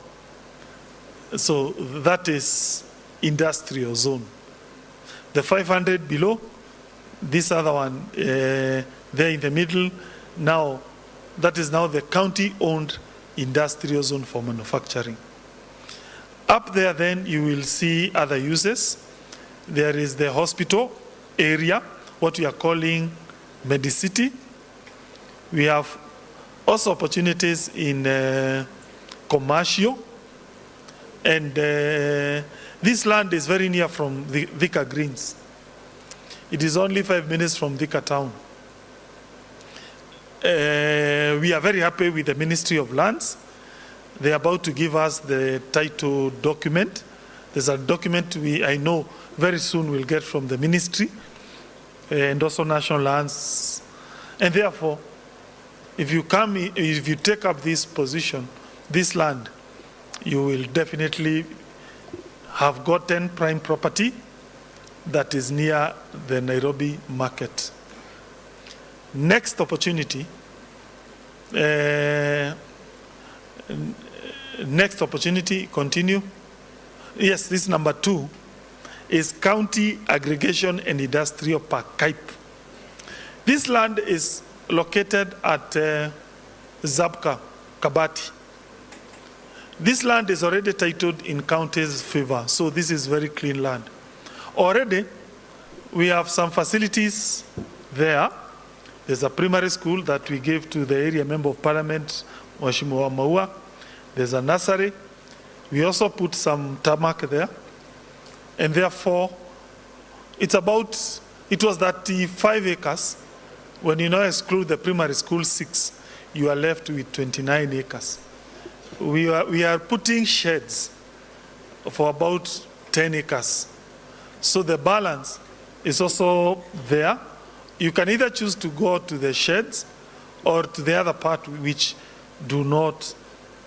So that is industrial zone. The 500 below, this other one there in the middle, now that is now the county-owned industrial zone for manufacturing. Up there then you will see other uses. There is the hospital area, what we are calling Medicity. We have also opportunities in commercial, and this land is very near from the Thika Greens. It is only 5 minutes from Thika town. We are very happy with the Ministry of Lands. They are about to give us the title document. There's a document I know very soon we'll get from the ministry and also National Lands. And therefore, if you take up this position, this land, you will definitely have gotten prime property that is near the Nairobi market. Next opportunity, continue. Yes, this number 2 is County Aggregation and Industrial Park, KAIP. This land is located at Zabka, Kabati. This land is already titled in county's favor, so this is very clean land. Already, we have some facilities there. There's a primary school that we gave to the area member of parliament, Mheshimiwa Maua. There's a nursery. We also put some tarmac there. And therefore, it was 35 acres. When you now exclude the primary school 6, you are left with 29 acres. We are putting sheds for about 10 acres. So the balance is also there. You can either choose to go to the sheds or to the other part which do not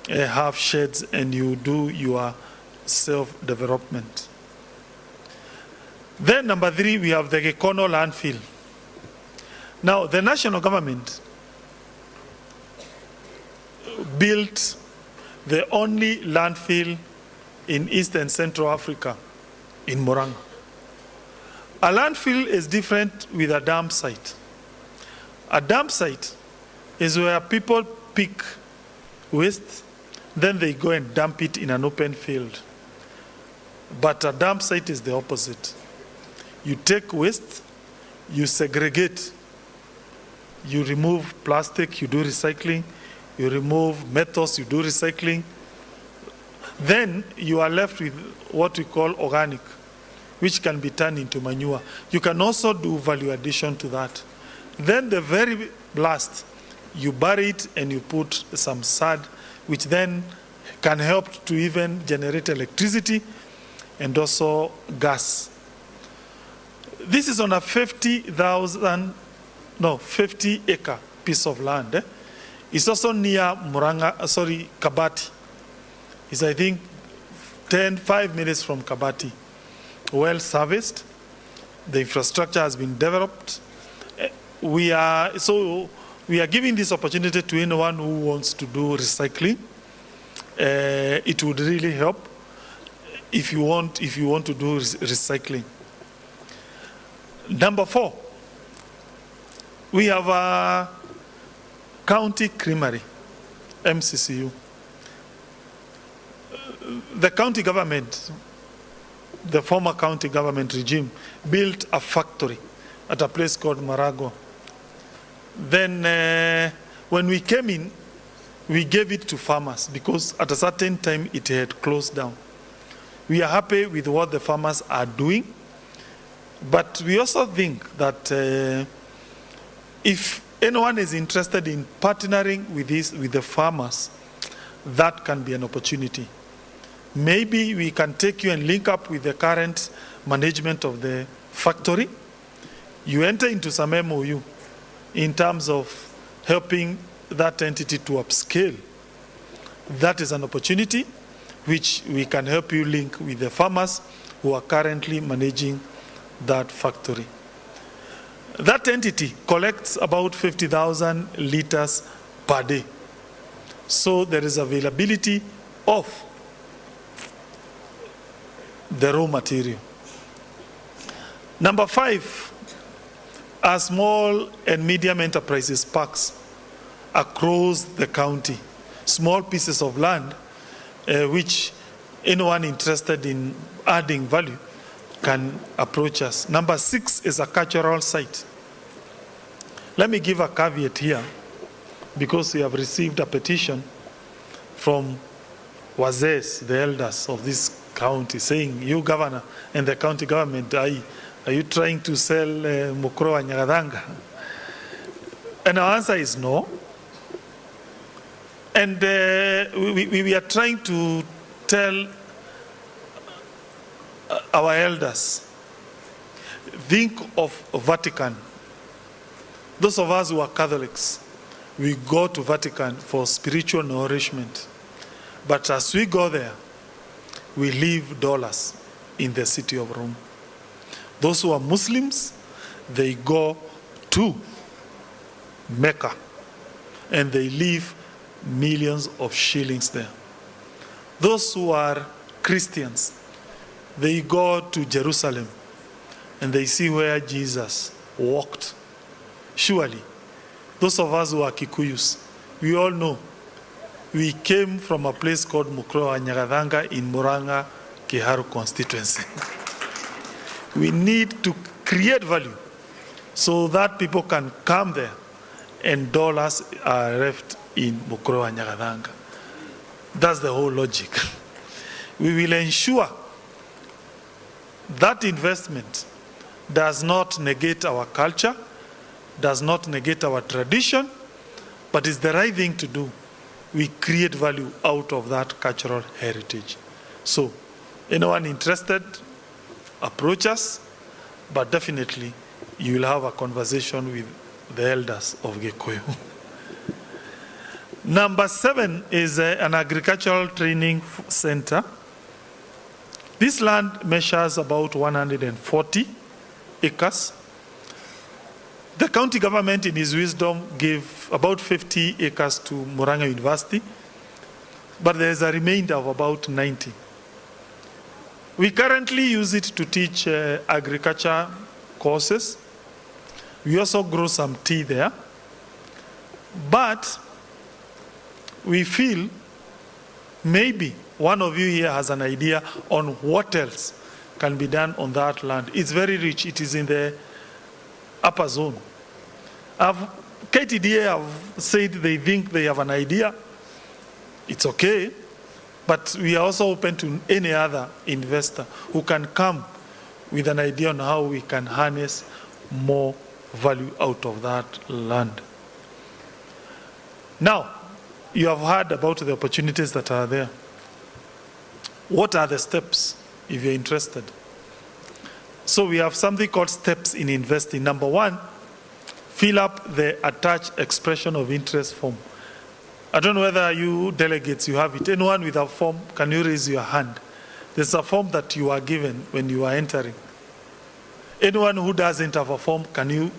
have sheds, and you do your self-development. Then number 3, we have the Gekono landfill. Now, the national government built the only landfill in East and Central Africa, in MURANG'A. A landfill is different with a dump site. A dump site is where people pick waste, then they go and dump it in an open field. But a dump site is the opposite. You take waste, you segregate, you remove plastic, you do recycling, you remove metals, you do recycling. Then you are left with what we call organic, which can be turned into manure. You can also do value addition to that. Then the very last, you bury it and you put some sod, which then can help to even generate electricity and also gas. This is on a 50-acre piece of land. It's also near Kabati. It's, I think, 5 minutes from Kabati. Well serviced. The infrastructure has been developed. We are giving this opportunity to anyone who wants to do recycling. It would really help if you want to do recycling. Number 4, we have a county creamery, MCCU. The county government, the former county government regime, built a factory at a place called MIRANGO. Then when we came in, we gave it to farmers because at a certain time it had closed down. We are happy with what the farmers are doing, but we also think that if anyone is interested in partnering with the farmers, that can be an opportunity. Maybe we can take you and link up with the current management of the factory. You enter into some MOU in terms of helping that entity to upscale. That is an opportunity which we can help you link with the farmers who are currently managing that factory. That entity collects about 50,000 liters per day. So there is availability of the raw material. Number 5, are small and medium enterprises parks across the county. Small pieces of land which anyone interested in adding value can approach us. Number 6 is a cultural site. Let me give a caveat here, because we have received a petition from Wazes, the elders of this county, saying, you governor and the county government, are you trying to sell Mukro and Nyagadanga? And our answer is no. And we are trying to tell our elders, think of Vatican. Those of us who are Catholics, we go to Vatican for spiritual nourishment. But as we go there, we leave dollars in the city of Rome. Those who are Muslims, they go to Mecca and they leave millions of shillings there. Those who are Christians, they go to Jerusalem and they see where Jesus walked. Surely, those of us who are Kikuyus, we all know we came from a place called Nyagadanga in MURANG'A, Kiharu constituency. We need to create value so that people can come there and dollars are left in Nyagadanga. That's the whole logic. We will ensure that investment does not negate our culture, does not negate our tradition, but is the right thing to do. We create value out of that cultural heritage. So, anyone interested, approach us, but definitely you will have a conversation with the elders of Gikuyu. Number 7 is an agricultural training center. This land measures about 140 acres. The county government, in its wisdom, gave about 50 acres to MURANG'A University, but there is a remainder of about 90. We currently use it to teach agriculture courses. We also grow some tea there, but we feel maybe one of you here has an idea on what else can be done on that land. It's very rich. It is in the upper zone. KTDA have said they think they have an idea. It's okay, but we are also open to any other investor who can come with an idea on how we can harness more value out of that land. Now, you have heard about the opportunities that are there. What are the steps if you're interested? So we have something called steps in investing. Number 1, fill up the attached expression of interest form. I don't know whether you delegates, you have it. Anyone with a form, can you raise your hand? There's a form that you are given when you are entering. Anyone who doesn't have a form, can you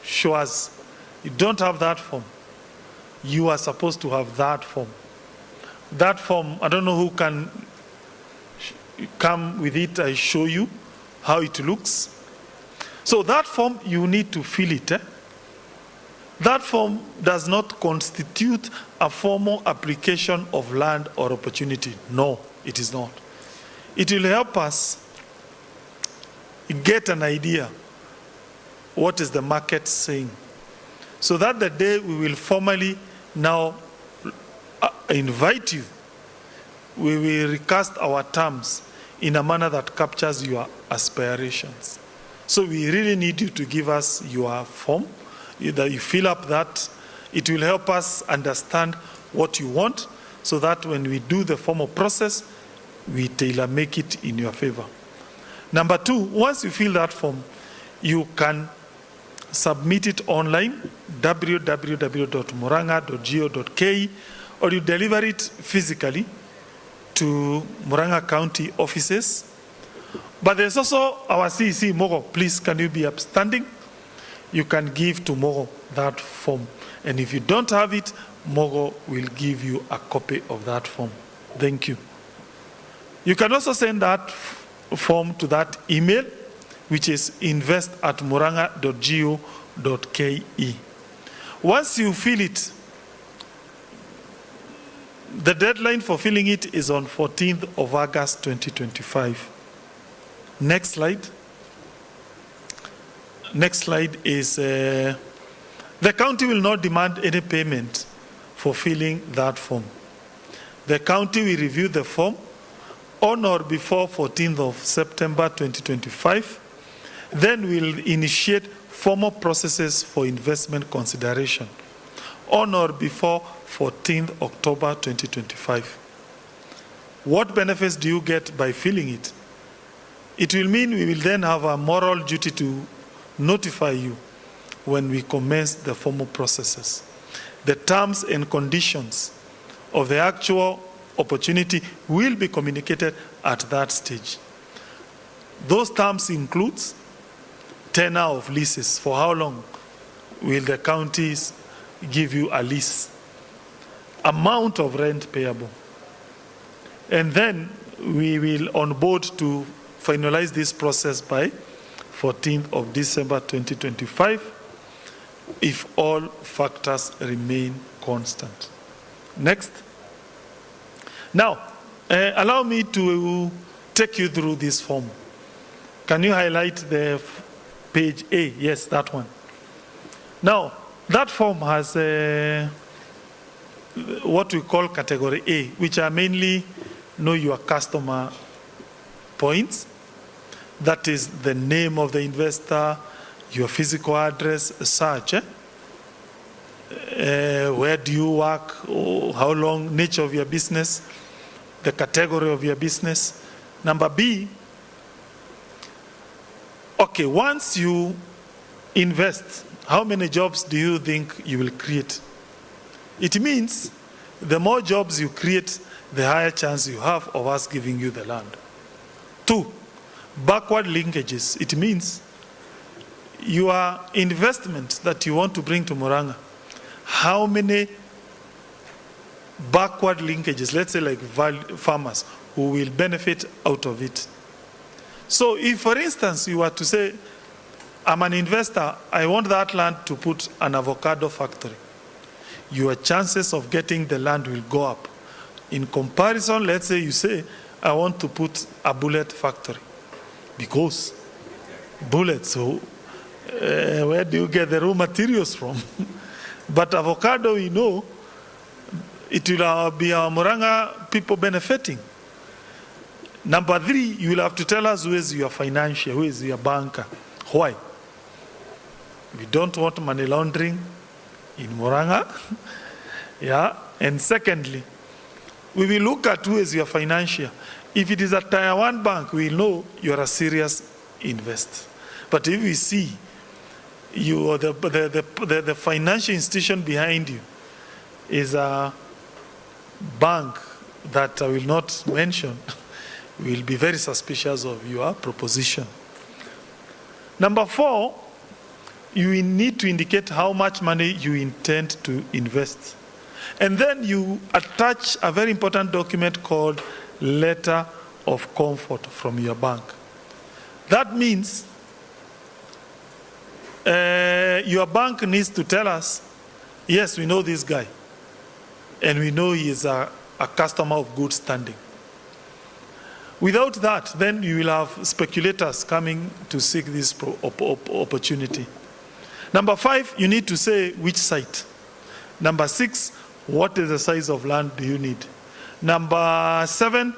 show us? You don't have that form. You are supposed to have that form. That form, I don't know who can come with it. I show you how it looks. So that form, you need to fill it. That form does not constitute a formal application of land or opportunity. No, it is not. It will help us get an idea what is the market saying, so that the day we will formally now invite you, we will recast our terms in a manner that captures your aspirations. So we really need you to give us your form, that you fill up that. It will help us understand what you want, so that when we do the formal process, we tailor make it in your favor. Number 2, once you fill that form, you can submit it online, www.murang'a.go.ke, or you deliver it physically to MURANG'A County offices. But there's also our CEC, Mogo. Please, can you be upstanding? You can give to Mogo that form. And if you don't have it, Mogo will give you a copy of that form. Thank you. You can also send that form to that email, which is invest@murang'a.go.ke. Once you fill it, the deadline for filling it is on 14th of August 2025. Next slide. Next slide is, the county will not demand any payment for filling that form. The county will review the form on or before 14th of September 2025. Then we'll initiate formal processes for investment consideration on or before 14th October 2025. What benefits do you get by filling it? It will mean we will then have a moral duty to notify you when we commence the formal processes. The terms and conditions of the actual opportunity will be communicated at that stage. Those terms include tenure of leases. For how long will the counties give you a lease? Amount of rent payable. And then we will onboard to finalize this process by 14th of December 2025 if all factors remain constant. Next. Now, allow me to take you through this form. Can you highlight the page A? Yes, that one. Now, that form has what we call category A, which are mainly know your customer points. That is the name of the investor, your physical address, such. Where do you work? How long, nature of your business, the category of your business. Number B, okay, once you invest, how many jobs do you think you will create? It means the more jobs you create, the higher chance you have of us giving you the land. 2, backward linkages. It means your investment that you want to bring to MURANG'A, how many backward linkages, let's say like farmers, who will benefit out of it. So if, for instance, you were to say, I'm an investor, I want that land to put an avocado factory, your chances of getting the land will go up. In comparison, let's say you say, I want to put a bullet factory, because bullets, so where do you get the raw materials from? But avocado, we know, it will be our MURANG'A people benefiting. Number 3, you will have to tell us who is your financier, who is your banker. Why? We don't want money laundering in MURANG'A. Yeah. And secondly, we will look at who is your financier. If it is a Tier 1 bank, we know you're a serious investor. But if we see you or the financial institution behind you is a bank that I will not mention, we will be very suspicious of your proposition. Number 4, you need to indicate how much money you intend to invest. And then you attach a very important document called letter of comfort from your bank. That means your bank needs to tell us, yes, we know this guy, and we know he is a customer of good standing. Without that, then you will have speculators coming to seek this opportunity. Number 5, you need to say which site. Number 6, what is the size of land do you need? Number 7,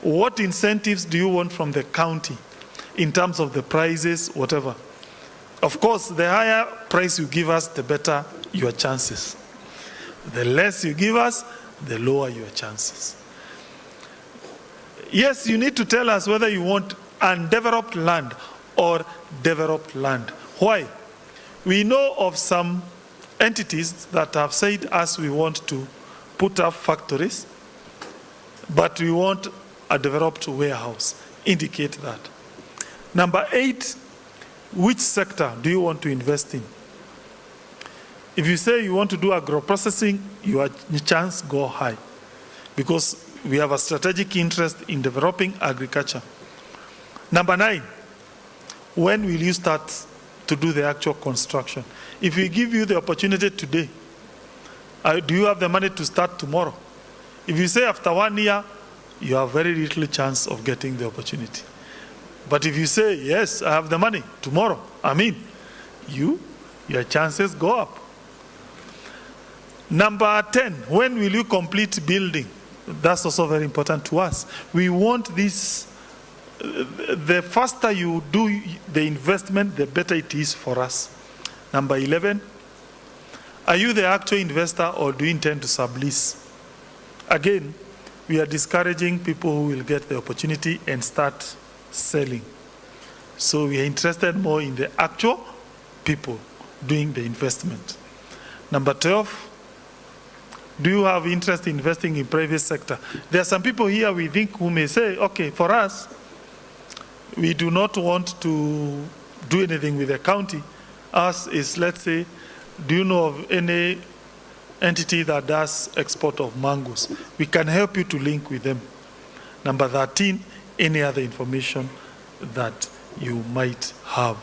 what incentives do you want from the county in terms of the prices, whatever. Of course, the higher price you give us, the better your chances. The less you give us, the lower your chances. Yes, you need to tell us whether you want undeveloped land or developed land. Why? We know of some entities that have said us we want to put up factories, but we want a developed warehouse. Indicate that. Number 8, which sector do you want to invest in? If you say you want to do agro-processing, your chance go high, because we have a strategic interest in developing agriculture. Number 9, when will you start to do the actual construction? If we give you the opportunity today, do you have the money to start tomorrow? If you say after 1 year, you have very little chance of getting the opportunity. But if you say, yes, I have the money tomorrow, your chances go up. Number 10, when will you complete building? That's also very important to us. We want this, the faster you do the investment, the better it is for us. Number 11, are you the actual investor or do you intend to sublease? Again, we are discouraging people who will get the opportunity and start selling. So we are interested more in the actual people doing the investment. Number 12, Do you have interest in investing in private sector? There are some people here we think who may say, okay, for us, we do not want to do anything with the county. Us is, let's say, do you know of any entity that does export of mangoes? We can help you to link with them. Number 13, any other information that you might have.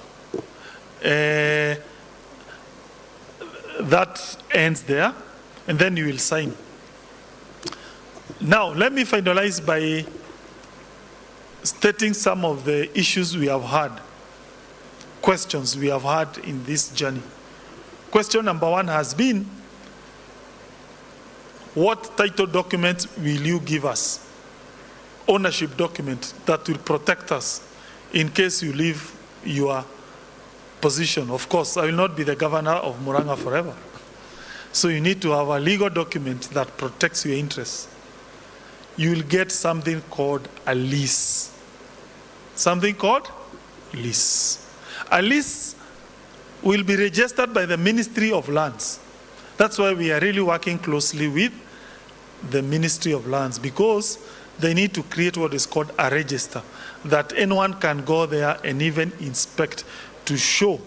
That ends there, and then you will sign. Now, let me finalize by stating some of the issues we have had, questions we have had in this journey. Question number 1 has been, what title document will you give us? Ownership document that will protect us in case you leave your position. Of course, I will not be the governor of MURANG'A forever. So you need to have a legal document that protects your interests. You will get something called a lease. Something called lease. A lease will be registered by the Ministry of Lands. That's why we are really working closely with the Ministry of Lands, because they need to create what is called a register that anyone can go there and even inspect to show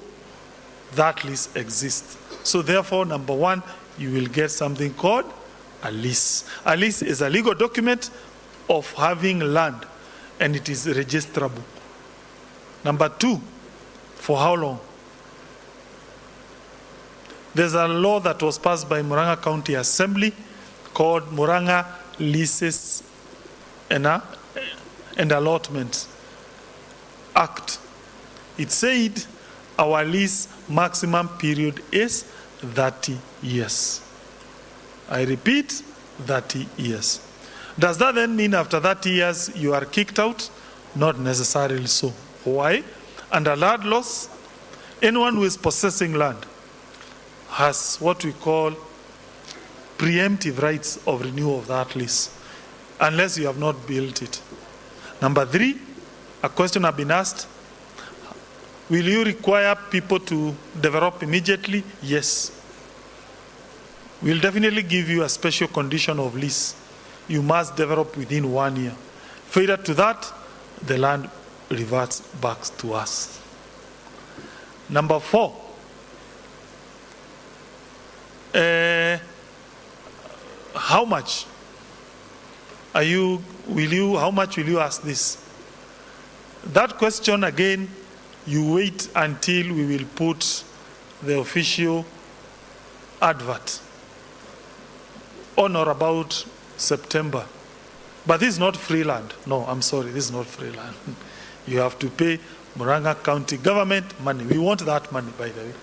that lease exists. So therefore, number 1, you will get something called a lease. A lease is a legal document of having land, and it is registrable. Number 2, for how long? There's a law that was passed by MURANG'A County Assembly called MURANG'A Leases and Allotment Act. It said our lease maximum period is 30 years. I repeat, 30 years. Does that then mean after 30 years you are kicked out? Not necessarily so. Why? Under land laws, anyone who is possessing land has what we call preemptive rights of renewal of that lease, unless you have not built it. Number 3, a question has been asked, will you require people to develop immediately? Yes. We'll definitely give you a special condition of lease. You must develop within 1 year. Failure to that, the land reverts back to us. Number 4, how much will you ask this? That question again, you wait until we will put the official advert on or about September. But this is not free land. No, I'm sorry, this is not free land. You have to pay MURANG'A County government money. We want that money, by the way.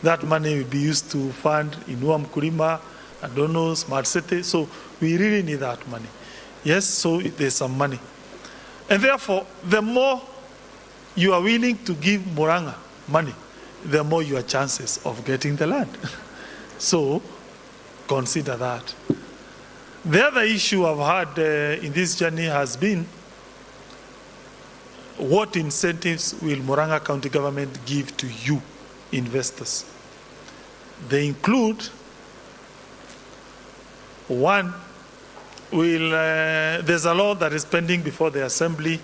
That money will be used to fund Inua Mkulima, I don't know, Smart City. So we really need that money. Yes, so there's some money. And therefore, the more you are willing to give MURANG'A money, the more your chances of getting the land. So consider that. The other issue I've had in this journey has been, what incentives will MURANG'A County government give to you, investors? They include, 1, there's a law that is pending before the Assembly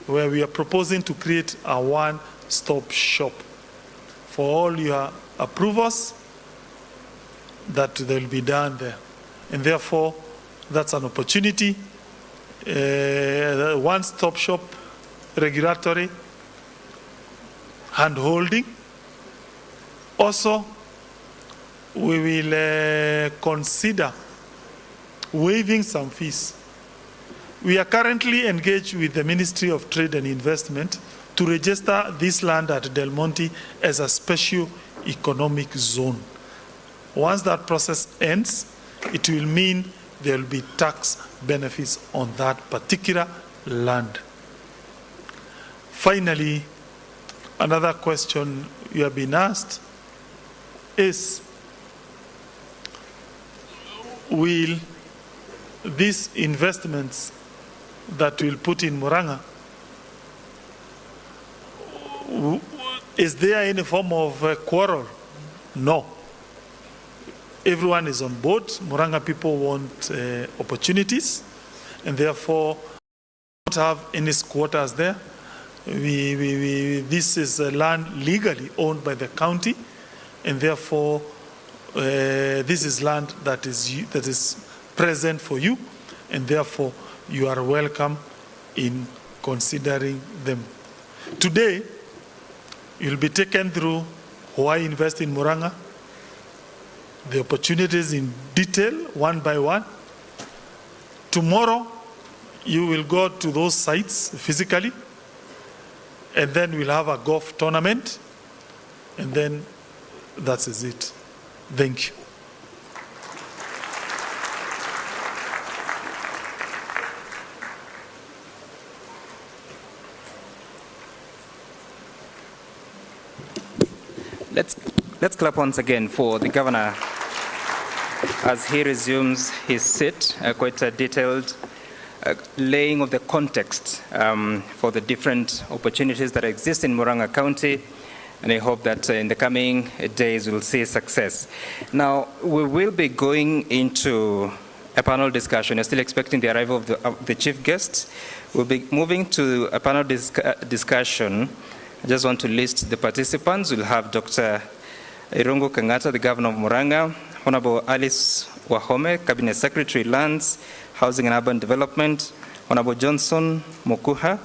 where we are proposing to create a one-stop shop for all your approvals that they'll be done there. And therefore, that's an opportunity. One-stop shop, regulatory, hand-holding. Also, we will consider waiving some fees. We are currently engaged with the Ministry of Trade and Investment to register this land at Del Monte as a special economic zone. Once that process ends, it will mean there will be tax benefits on that particular land. Finally, another question you have been asked is, will these investments that we'll put in MURANG'A, is there any form of quarrel? No. everyone is on board. Murang'a people want opportunities, and therefore don't have any squatters there. This is land legally owned by the county, and therefore this is land that is present for you, and therefore you are welcome in considering them. Today, you'll be taken through why invest in Murang'a, the opportunities in detail, one by one. Tomorrow, you will go to those sites physically, and then we'll have a golf tournament, and then that is it. Thank you. Let's clap once again for the governor as he resumes his seat, quite a detailed laying of the context for the different opportunities that exist in Murang'a County, and I hope that in the coming days we'll see success. Now, we will be going into a panel discussion. We're still expecting the arrival of the chief guest. We'll be moving to a panel discussion. I just want to list the participants. We'll have Dr. Irungu Kangata, the Governor of Murang'a, Honorable Alice Wahome, Cabinet Secretary, Lands, Housing and Urban Development, Honorable Johnson Mokuha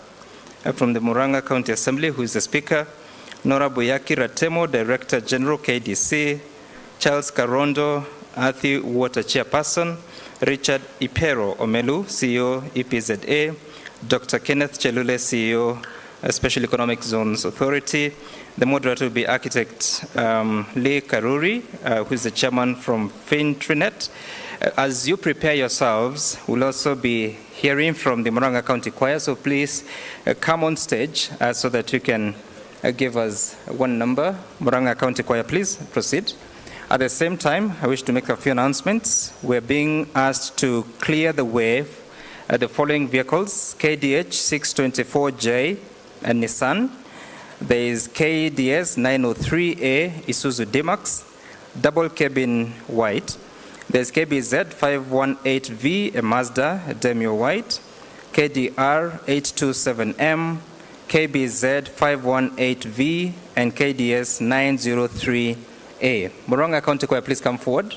from the Murang'a County Assembly, who is the Speaker, Nora Boyaki Ratemo, Director General, KDC, Charles Karondo, Athi Water Chairperson, Richard Ipero Omelu, CEO, EPZA, Dr. Kenneth Chelule, CEO, Special Economic Zones Authority. The moderator will be Architect Lee Karuri, who is the chairman from Fintrinet. As you prepare yourselves, we'll also be hearing from the Murang'a County Choir, so please come on stage so that you can give us one number. Murang'a County Choir, please proceed. At the same time, I wish to make a few announcements. We're being asked to clear the way the following vehicles: KDH 624J and Nissan. There is KDS 903A Isuzu D-Max, double cabin white. There's KBZ 518V, a Mazda, a Demio white, KDR 827M, KBZ 518V, and KDS 903A. Murang'a County Choir, please come forward.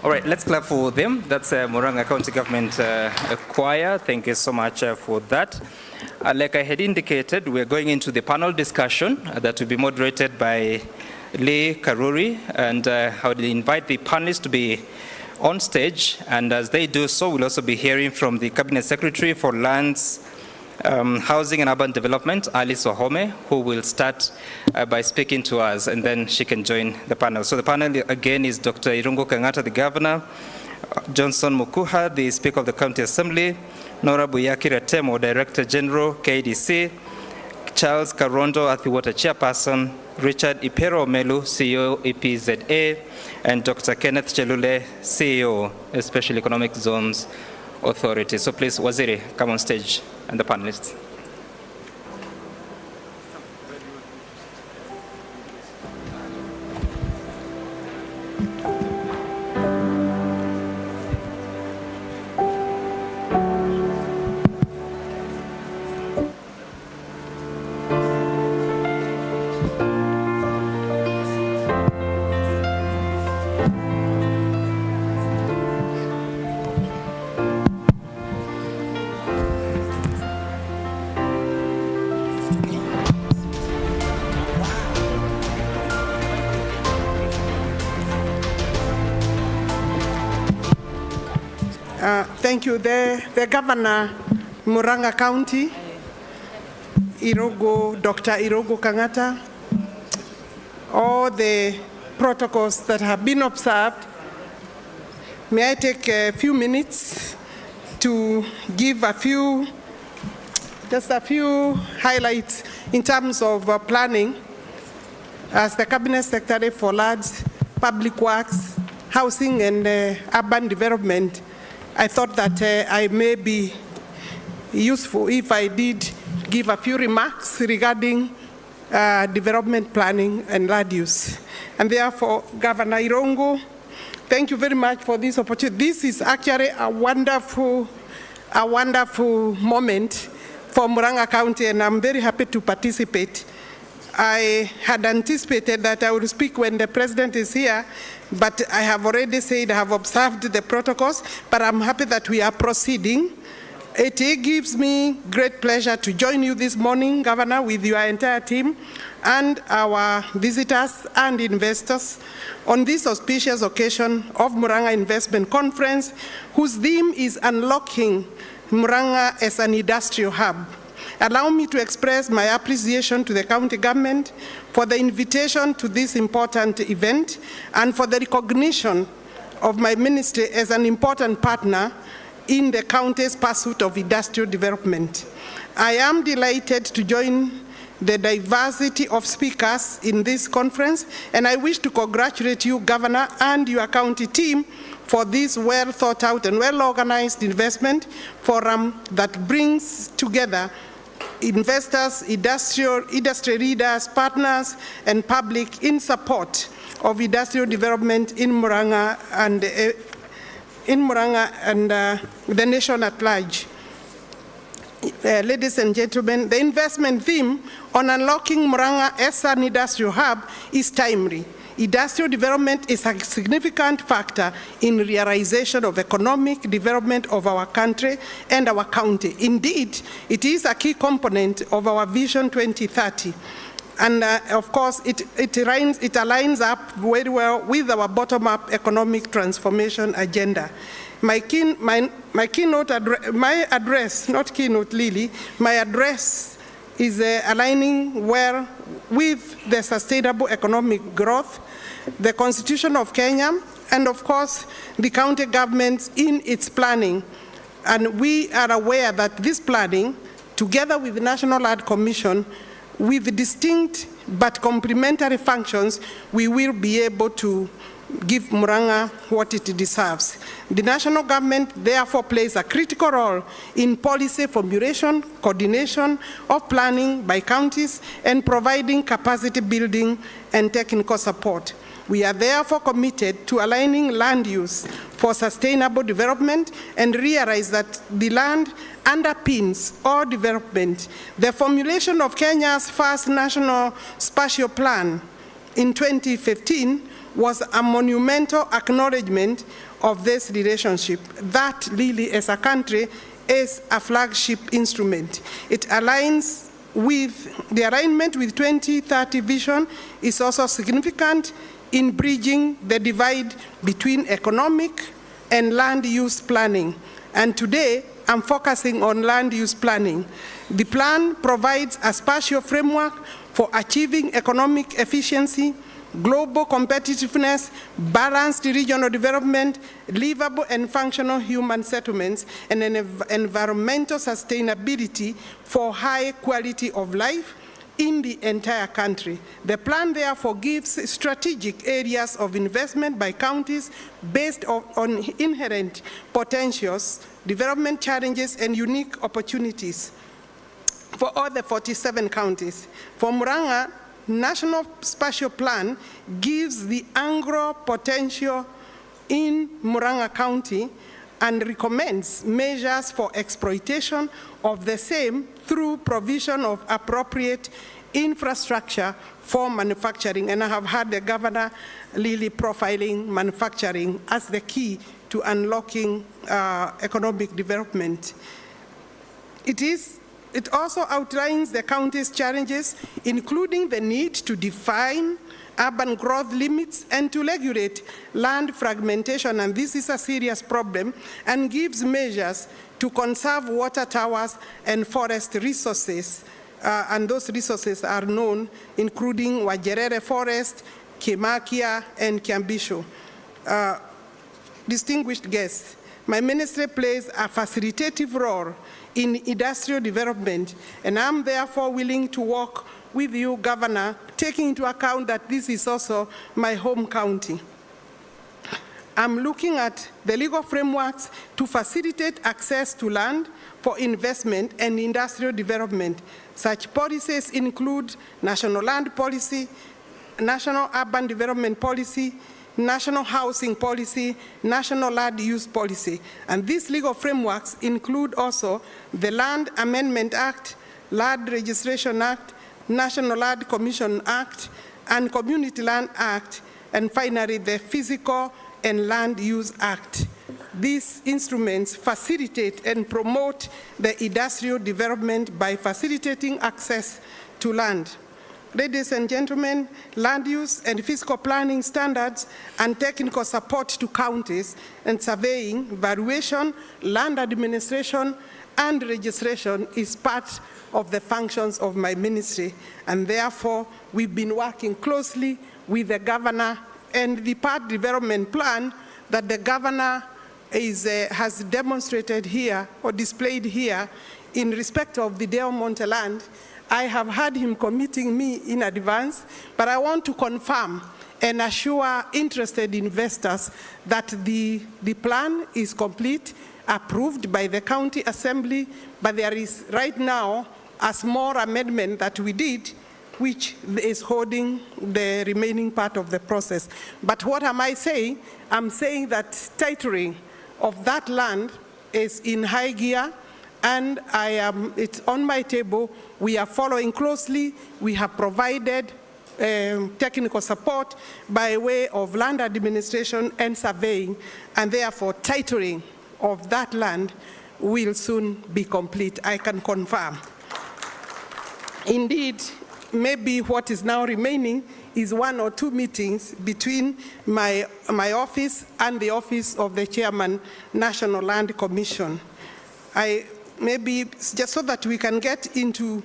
All right, let's clap for them. That's MURANG'A County Government Choir. Thank you so much for that. Like I had indicated, we're going into the panel discussion that will be moderated by Lee Karuri, and I would invite the panelists to be on stage, and as they do so, we'll also be hearing from the Cabinet Secretary for Lands, Housing and Urban Development, Alice Wahome, who will start by speaking to us, and then she can join the panel. So the panel again is Dr. Irungu Kangata, the Governor, Johnson Mukuha, the Speaker of the County Assembly, Nora Buyaki Ratemo, Director General, KDC, Charles Karondo, Athi Water Chairperson, Richard Ipero Melu, CEO, EPZA, and Dr. Kenneth Chelule, CEO, Special Economic Zones Authority. So please, Waziri, come on stage, and the panelists. Thank you. The Governor, MURANG'A County, Dr. Irungu Kangata, all the protocols that have been observed. May I take a few minutes to give just a few highlights in terms of planning. As the Cabinet Secretary for Lands, Public Works, Housing and Urban Development, I thought that I may be useful if I did give a few remarks regarding development planning and land use. And therefore, Governor Irungu, thank you very much for this opportunity. This is actually a wonderful moment for MURANG'A County, and I'm very happy to participate. I had anticipated that I would speak when the President is here, but I have already said I have observed the protocols, but I'm happy that we are proceeding. It gives me great pleasure to join you this morning, Governor, with your entire team and our visitors and investors on this auspicious occasion of MURANG'A Investment Conference, whose theme is Unlocking MURANG'A as an Industrial Hub. Allow me to express my appreciation to the county government for the invitation to this important event and for the recognition of my ministry as an important partner in the county's pursuit of industrial development. I am delighted to join the diversity of speakers in this conference, and I wish to congratulate you, Governor, and your county team for this well thought out and well organized investment forum that brings together investors, industry leaders, partners, and public in support of industrial development in MURANG'A and the nation at large. Ladies and gentlemen, the investment theme on unlocking MURANG'A as an industrial hub is timely. Industrial development is a significant factor in realization of economic development of our country and our county. Indeed, it is a key component of our Vision 2030. And of course, it aligns up very well with our bottom-up economic transformation agenda. My address is aligning well with the sustainable economic growth, the Constitution of Kenya, and of course, the county governments in its planning. And we are aware that this planning, together with the National Land Commission, with distinct but complementary functions, we will be able to give MURANG'A what it deserves. The national government therefore plays a critical role in policy formulation, coordination of planning by counties, and providing capacity building and technical support. We are therefore committed to aligning land use for sustainable development and realize that the land underpins all development. The formulation of Kenya's first national spatial plan in 2015 was a monumental acknowledgement of this relationship that really, as a country, is a flagship instrument. It aligns with, the alignment with 2030 vision is also significant in bridging the divide between economic and land use planning. And today, I'm focusing on land use planning. The plan provides a spatial framework for achieving economic efficiency, global competitiveness, balanced regional development, livable and functional human settlements, and an environmental sustainability for high quality of life in the entire country. The plan therefore gives strategic areas of investment by counties based on inherent potentials, development challenges, and unique opportunities for all the 47 counties. For MURANG'A, National Spatial Plan gives the angro potential in MURANG'A County and recommends measures for exploitation of the same through provision of appropriate infrastructure for manufacturing. And I have heard the governor really profiling manufacturing as the key to unlocking economic development. It also outlines the county's challenges, including the need to define urban growth limits and to regulate land fragmentation, and this is a serious problem, and gives measures to conserve water towers and forest resources, and those resources are known, including Wajerere Forest, Kimakia, and Kiambisho. Distinguished guests, my ministry plays a facilitative role in industrial development, and I'm therefore willing to work with you, Governor, taking into account that this is also my home county. I'm looking at the legal frameworks to facilitate access to land for investment and industrial development. Such policies include national land policy, national urban development policy, national housing policy, national land use policy. And these legal frameworks include also the Land Amendment Act, Land Registration Act, National Land Commission Act, and Community Land Act, and finally the Physical and Land Use Act. These instruments facilitate and promote the industrial development by facilitating access to land. Ladies and gentlemen, land use and fiscal planning standards and technical support to counties and surveying, valuation, land administration, and registration is part of the functions of my ministry, and therefore we've been working closely with the governor, and the part development plan that the governor has demonstrated here or displayed here in respect of the Del Monte land. I have had him committing me in advance, but I want to confirm and assure interested investors that the plan is complete, approved by the county assembly, but there is right now a small amendment that we did, which is holding the remaining part of the process. But what am I saying? I'm saying that titling of that land is in high gear, and it's on my table. We are following closely. We have provided technical support by way of land administration and surveying, and therefore titling of that land will soon be complete. I can confirm. Indeed, maybe what is now remaining is 1 or 2 meetings between my office and the office of the Chairman, National Land Commission. Maybe just so that we can get into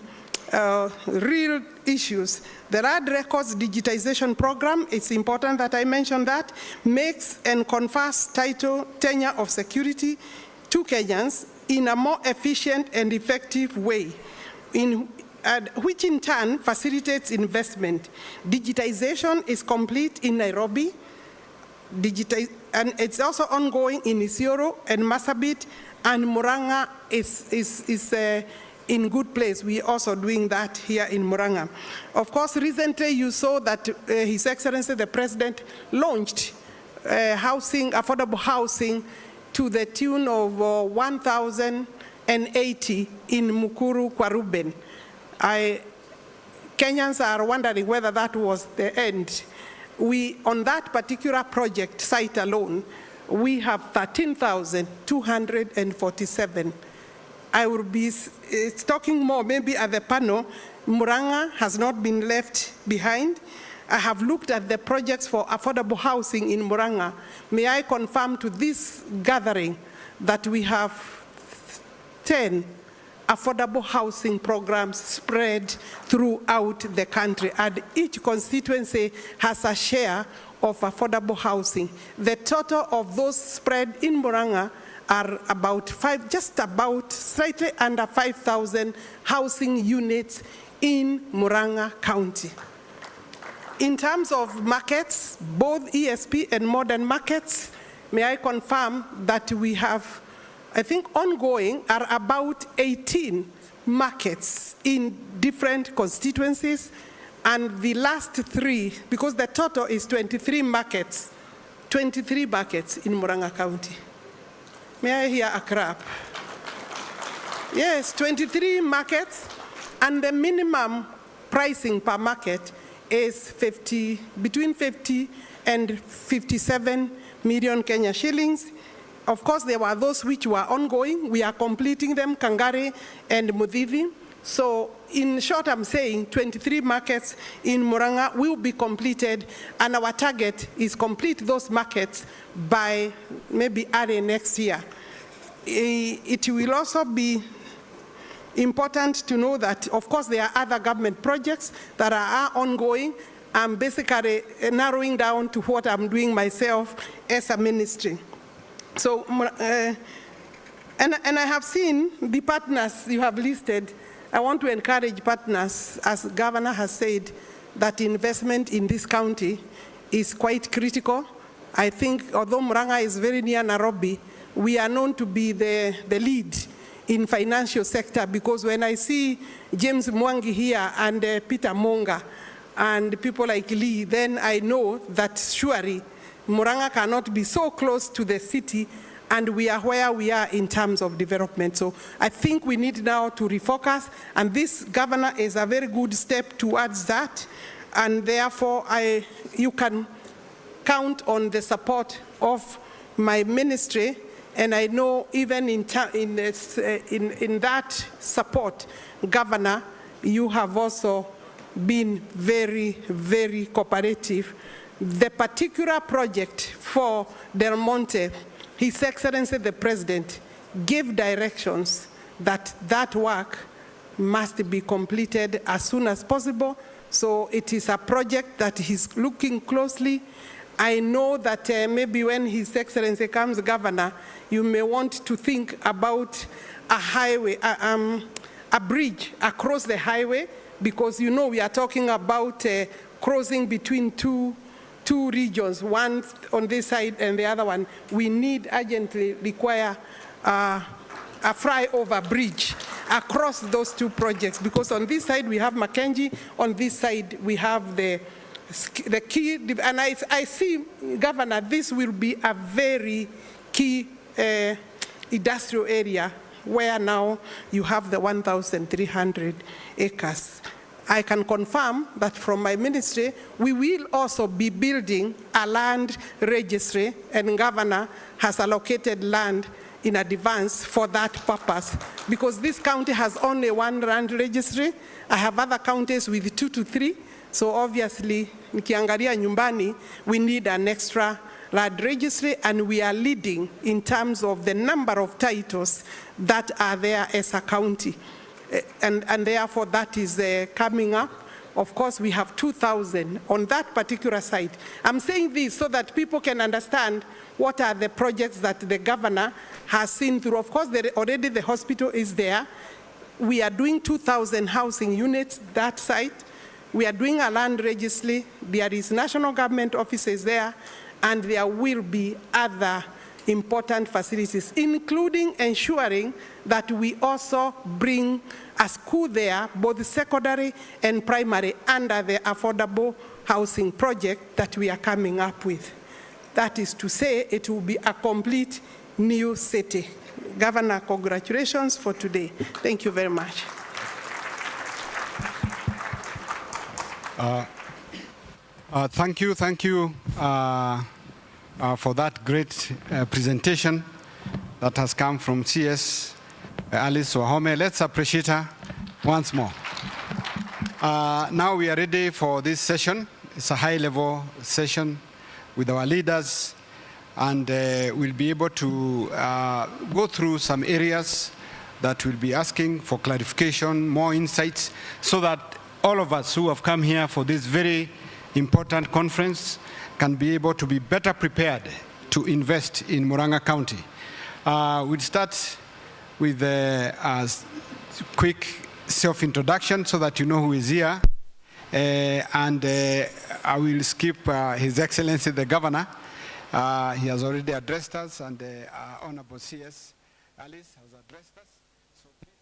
real issues. The Land Records Digitization Program, it's important that I mention that, makes and confers tenure of security to Kenyans in a more efficient and effective way, which in turn facilitates investment. Digitization is complete in Nairobi, and it's also ongoing in Isiolo and Marsabit, and MURANG'A is in good place. We are also doing that here in MURANG'A. Of course, recently you saw that His Excellency the President launched affordable housing to the tune of 1,080 in Mukuru, Kwaruben. Kenyans are wondering whether that was the end. on that particular project site alone, we have 13,247. I will be talking more maybe at the panel. MURANG'A has not been left behind. I have looked at the projects for affordable housing in MURANG'A. May I confirm to this gathering that we have 10 affordable housing programs spread throughout the country, and each constituency has a share of affordable housing. The total of those spread in MURANG'A are about slightly under 5,000 housing units in MURANG'A County. In terms of markets, both ESP and modern markets, may I confirm that we have, I think ongoing are about 18 markets in different constituencies, and the last 3, because the total is 23 markets in MURANG'A County. May I hear a clap? Yes, 23 markets, and the minimum pricing per market is between 50 and 57 million Kenya shillings. Of course, there were those which were ongoing. We are completing them, Kangari and Muthithi. So in short, I'm saying 23 markets in MURANG'A will be completed, and our target is complete those markets by maybe early next year. It will also be important to know that, of course, there are other government projects that are ongoing. I'm basically narrowing down to what I'm doing myself as a ministry. So, and I have seen the partners you have listed. I want to encourage partners, as the Governor has said, that investment in this county is quite critical. I think, although MURANG'A is very near Nairobi, we are known to be the lead in financial sector, because when I see James Mwangi here and Peter Monga and people like Lee, then I know that surely MURANG'A cannot be so close to the city, and we are where we are in terms of development. So I think we need now to refocus, and this governor is a very good step towards that, and therefore you can count on the support of my ministry. And I know even in that support, Governor, you have also been very, very cooperative. The particular project for Del Monte, His Excellency the President gave directions that that work must be completed as soon as possible. So it is a project that he's looking closely. I know that maybe when His Excellency comes Governor, you may want to think about a highway, a bridge across the highway, because you know we are talking about crossing between two regions, one on this side and the other one. We need urgently require a flyover bridge across those two projects, because on this side we have Mackenzie, on this side we have the key, and I see, Governor, this will be a very key industrial area where now you have the 1,300 acres. I can confirm that from my ministry, we will also be building a land registry, and Governor has allocated land in advance for that purpose, because this county has only one land registry. I have other counties with 2 to 3. So obviously, nikiangalia nyumbani, we need an extra land registry, and we are leading in terms of the number of titles that are there as a county. And therefore, that is coming up. Of course, we have 2,000 on that particular site. I'm saying this so that people can understand what are the projects that the Governor has seen through. Of course, already the hospital is there. We are doing 2,000 housing units, that site. We are doing a land registry. There is national government offices there, and there will be other important facilities, including ensuring that we also bring a school there, both secondary and primary, under the affordable housing project that we are coming up with. That is to say, it will be a complete new city. Governor, congratulations for today. Thank you very much. Thank you for that great presentation that has come from CS Alice Wahome. Let's appreciate her once more. Now we are ready for this session. It's a high-level session with our leaders, and we'll be able to go through some areas that we'll be asking for clarification, more insights, so that all of us who have come here for this very important conference can be able to be better prepared to invest in MURANG'A County. We'll start with a quick self-introduction so that you know who is here. I will skip His Excellency the Governor. He has already addressed us, and Honorable CS Alice has addressed us. So please.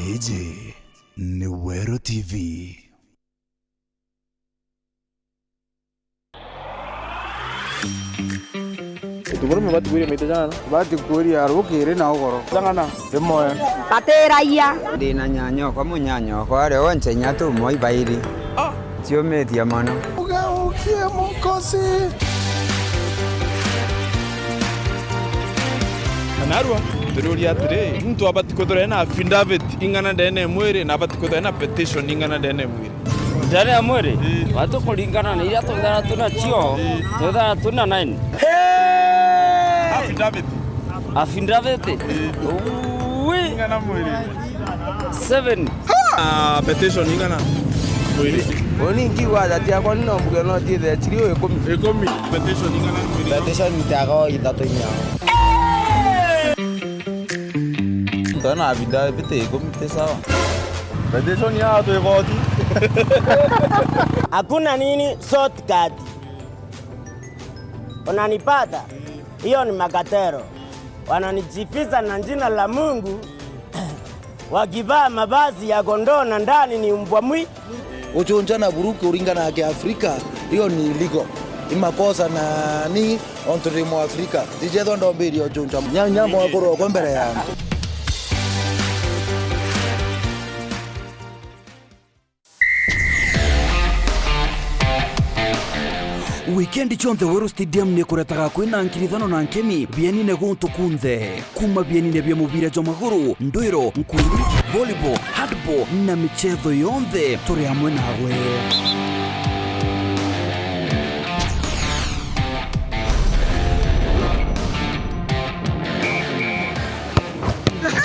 Gigi ni Wero TV. Tuguru me bati kwiri jana. Bati kwiri arukire na ugoro. Jangana. Demoye. Ateraya. Dina nyanyo kwa munyanyo kwa leo nchenya tu moi bairi. Sio media mano. Ukie mukosi. Narua. Tururia atire. Mtu abati kodore na affidavit ingana ndene mwere na abati kodore na petition ingana ndene mwere. Ndene ya mwere. Watu kulingana na ile tondana tunachio. Tondana tuna 9. Affidavit. Affidavit. Oui. Ingana mwere. 7. Petition ingana mwere. Oni ngiwa dati yako no mbuge no tithe chirio ekomi petition ingana mwere. Petition ntago itatu nyao. Ndona affidavit ekomi sawa. Petition ya watu igoti. Hakuna nini shortcut. Unanipata? Hiyo ni makatero. Wananijifiza na jina la Mungu. Wakivaa mavazi ya kondoo na ndani ni mbwa mwi. Uchonjana buruke uringana ya Afrika, hiyo ni illegal. Imakosa na ni ontorimo Afrika. Dijedo ndo mbiri ochonja. Nyambo wakoro kwa mbele yangu. Weekend chonde Wero Stadium ni kuretaga kwina nkirithano na nkemi bienine guntu kunthe kuma bienine bya mubira jwa maguru ndwiro nkuru volleyball handball na michezo yonthe turi hamwe nawe.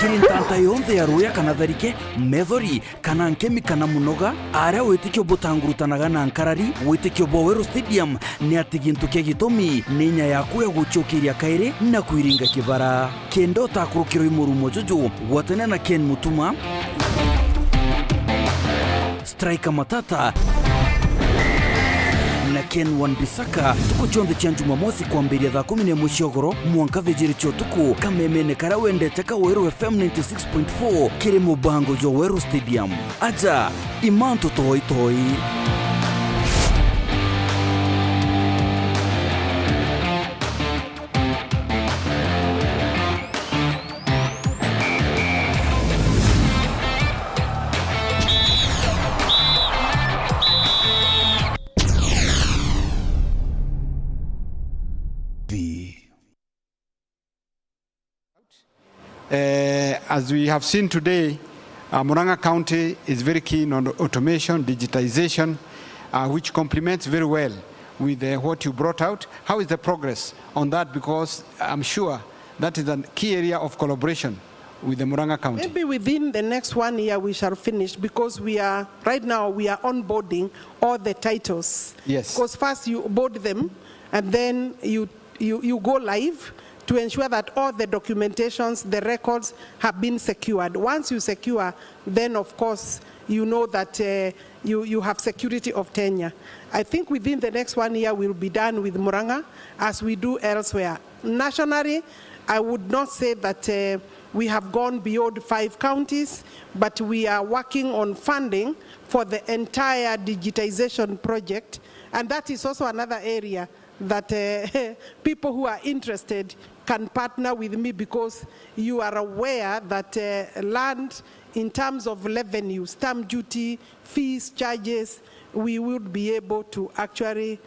Kirintanta yonthe ya ruya kana tharike methori kana nkemi kana munoga aria witikio butangurutanaga na nkarari witikio bo Wero Stadium ni ati gintu kia gitomi ni nya yaku ya guchokiria kairi na kuiringa kibara kendo takurukiro imurumo jojo watene na Ken Mutuma Striker Matata na Ken Wan-Bissaka tuko chonde cha Jumamosi kwa mbili ya 11 shogoro mwanka vejiri chotuku kamemene kara wendete ka Wero FM 96.4 kiri mubango jo Wero Stadium aja imanto toi toi. As we have seen today, Murang'a County is very keen on automation, digitization, which complements very well with what you brought out. How is the progress on that? Because I'm sure that is a key area of collaboration with the Murang'a County. Maybe within the next 1 year we shall finish, because right now we are onboarding all the titles. Yes. Because first you board them and then you go live to ensure that all the documentations, the records have been secured. Once you secure, then of course you know that you have security of tenure. I think within the next 1 year we'll be done with Murang'a as we do elsewhere. Nationally, I would not say that we have gone beyond 5 counties, but we are working on funding for the entire digitization project. And that is also another area that people who are interested can partner with me, because you are aware that land in terms of revenue, stamp duty, fees, charges, we would be able to actually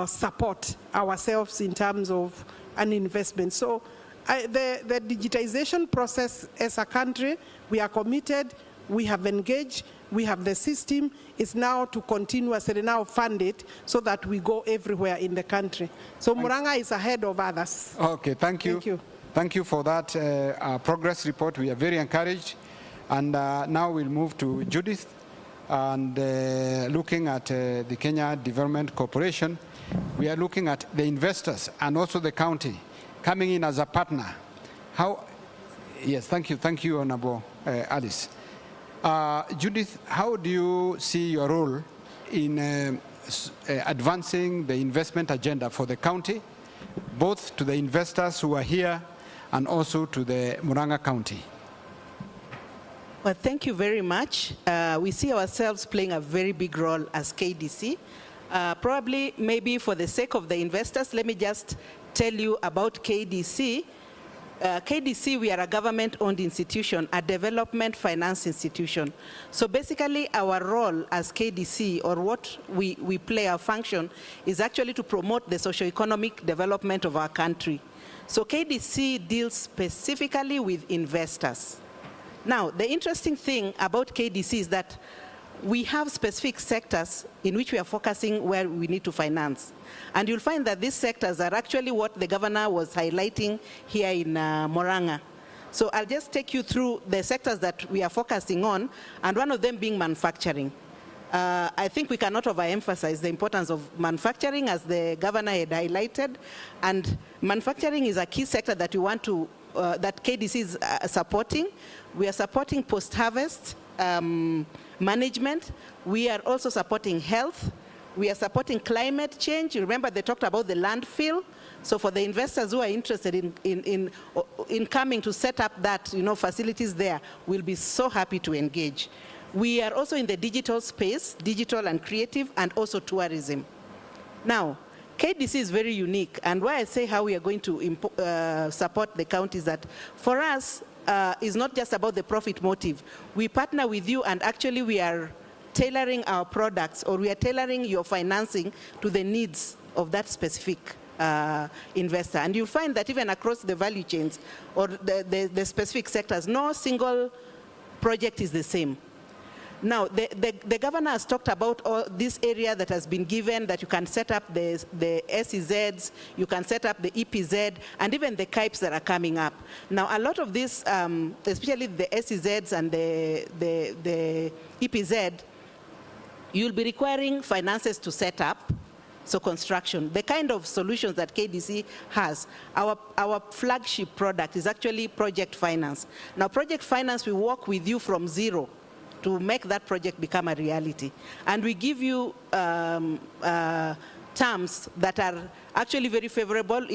support ourselves in terms of an investment. So the digitization process as a country, we are committed, we have engaged, we have the system. It's now to continuously now fund it so that we go everywhere in the country. So Murang'a is ahead of others. Okay, thank you. Thank you. Thank you for that progress report. We are very encouraged. And now we'll move to Judith. And looking at the Kenya Development Corporation, we are looking at the investors and also the county coming in as a partner. Yes, thank you, Honorable Alice. Judith, how do you see your role in advancing the investment agenda for the county, both to the investors who are here and also to the Murang'a County? Well, thank you very much. We see ourselves playing a very big role as KDC. Probably, maybe for the sake of the investors, let me just tell you about KDC. KDC, we are a government-owned institution, a development finance institution. So basically, our role as KDC, or what we play, our function, is actually to promote the socio-economic development of our country. So KDC deals specifically with investors. Now, the interesting thing about KDC is that we have specific sectors in which we are focusing where we need to finance. And you'll find that these sectors are actually what the governor was highlighting here in MURANG'A. So I'll just take you through the sectors that we are focusing on, and one of them being manufacturing. I think we cannot overemphasize the importance of manufacturing, as the governor had highlighted. And manufacturing is a key sector that we want to, that KDC is supporting. We are supporting post-harvest management. We are also supporting health. We are supporting climate change. You remember they talked about the landfill. So for the investors who are interested in coming to set up that, facilities there, we'll be so happy to engage. We are also in the digital space, digital and creative, and also tourism. Now, KDC is very unique, and why I say how we are going to support the county is that for us, it's not just about the profit motive. We partner with you, and actually we are tailoring our products, or we are tailoring your financing to the needs of that specific investor. And you'll find that even across the value chains or the specific sectors, no single project is the same. Now, the governor has talked about all this area that has been given, that you can set up the SEZs, you can set up the EPZ, and even the KIPES that are coming up. Now, a lot of this, especially the SEZs and the EPZ, you'll be requiring finances to set up, so construction. The kind of solutions that KDC has, our flagship product is actually project finance. Now, project finance, we work with you from zero to make that project become a reality. And we give you terms that are actually very favorable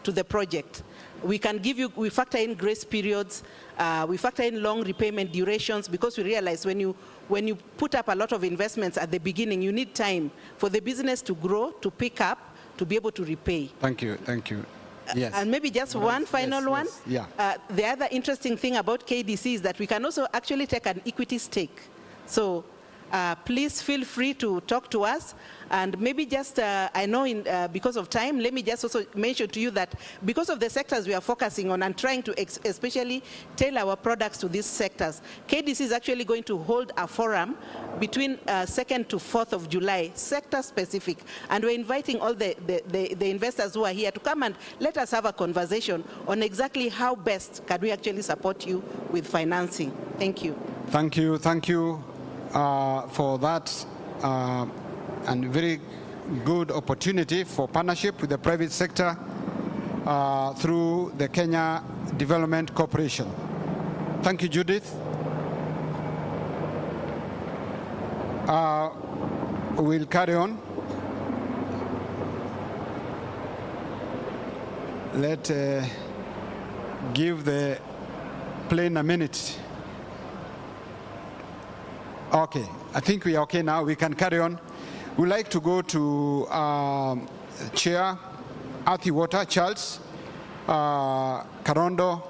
to the project. We can give you, we factor in grace periods, we factor in long repayment durations, because we realize when you put up a lot of investments at the beginning, you need time for the business to grow, to pick up, to be able to repay. Thank you, thank you. Yes. And maybe just one final one. Yes. Yeah. The other interesting thing about KDC is that we can also actually take an equity stake. So please feel free to talk to us. And maybe just, I know because of time, let me just also mention to you that because of the sectors we are focusing on and trying to especially tailor our products to these sectors, KDC is actually going to hold a forum between 2nd to 4th of July, sector specific. And we're inviting all the investors who are here to come and let us have a conversation on exactly how best can we actually support you with financing. Thank you. Thank you. Thank you for that. And very good opportunity for partnership with the private sector through the Kenya Development Corporation. Thank you, Judith. We'll carry on. Let's give the plane a minute. Okay, I think we are okay now. We can carry on. We'd like to go to Chair, Earthy Water, Charles Karondo.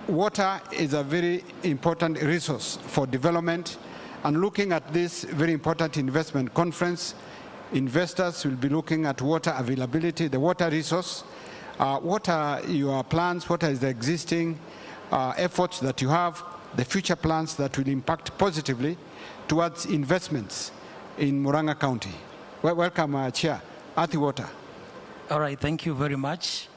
Water is a very important resource for development, and looking at this very important investment conference, investors will be looking at water availability, the water resource. What are your plans? What is the existing efforts that you have, the future plans that will impact positively towards investments in MURANG'A County? Welcome, Chair. Earthy Water. All right, thank you very much.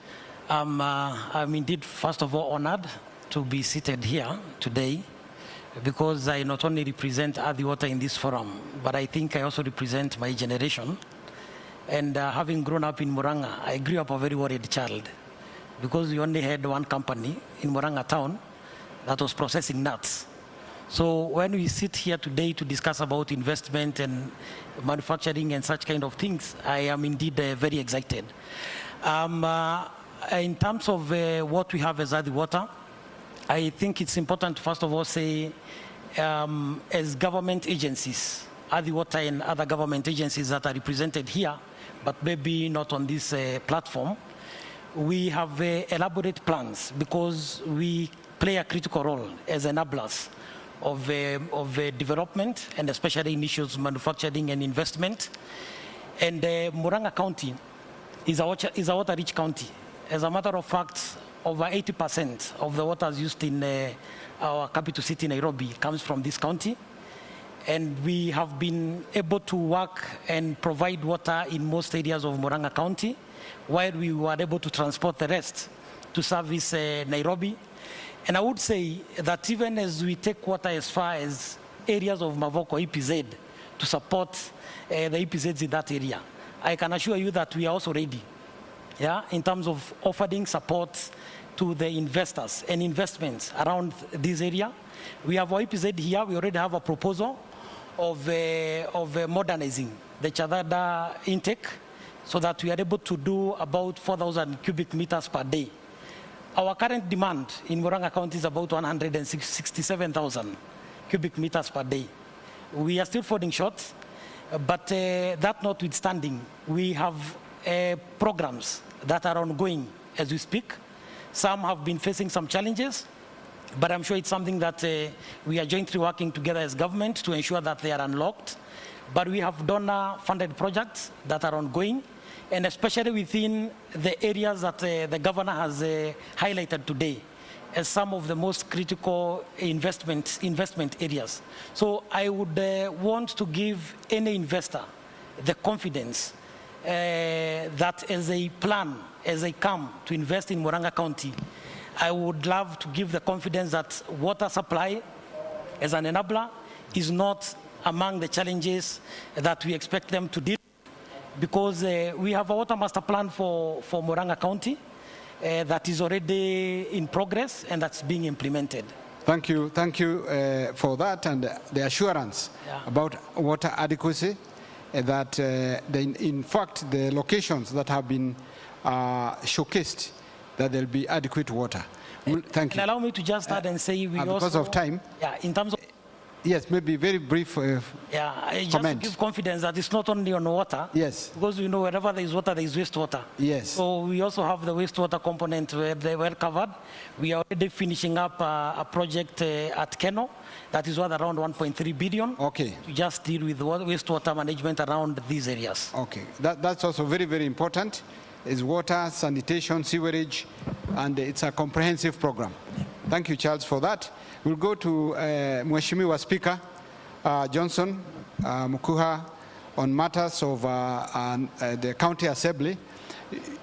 I'm indeed, first of all, honored to be seated here today, because I not only represent Earthy Water in this forum, but I think I also represent my generation. And having grown up in MURANG'A, I grew up a very worried child, because we only had one company in MURANG'A town that was processing nuts. So when we sit here today to discuss about investment and manufacturing and such kind of things, I am indeed very excited. In terms of what we have as Earthy Water, I think it's important, first of all, say, as government agencies, Water and other government agencies that are represented here, but maybe not on this platform, we have elaborate plans because we play a critical role as enablers of development, and especially in issues manufacturing and investment. And MURANG'A County is a water-rich county. As a matter of fact, over 80% of the water used in our capital city, Nairobi, comes from this county. And we have been able to work and provide water in most areas of MURANG'A County, while we were able to transport the rest to service Nairobi. And I would say that even as we take water as far as areas of Mavoko EPZ to support the EPZs in that area, I can assure you that we are also ready, in terms of offering support to the investors and investments around this area. We have our EPZ here. We already have a proposal of modernizing the Chadada intake so that we are able to do about 4,000 cubic meters per day. Our current demand in MURANG'A County is about 167,000 cubic meters per day. We are still falling short, but that notwithstanding, we have programs that are ongoing as we speak. Some have been facing some challenges, but I'm sure it's something that we are jointly working together as government to ensure that they are unlocked. But we have donor-funded projects that are ongoing, and especially within the areas that the governor has highlighted today as some of the most critical investment areas. So I would want to give any investor the confidence that as they plan, as they come to invest in MURANG'A County, I would love to give the confidence that water supply as an enabler is not among the challenges that we expect them to deal with, because we have a water master plan for MURANG'A County that is already in progress and that's being implemented. Thank you for that and the assurance about water adequacy, that in fact the locations that have been showcased, that there'll be adequate water. Thank you. And allow me to just add and say we also... Because of time. In terms of... Yes, maybe very brief just comment. to give confidence that it's not only on water. Yes. Because we know wherever there is water, there is wastewater. Yes. So we also have the wastewater component where they were covered. We are already finishing up a project at Keno that is worth around 1.3 billion. Okay. To just deal with wastewater management around these areas. Okay. That's also very, very important. Is water, sanitation, sewerage, and it's a comprehensive program. Thank you, Charles, for that. We'll go to Mheshimiwa Speaker Johnson Mukuha on matters of the County Assembly.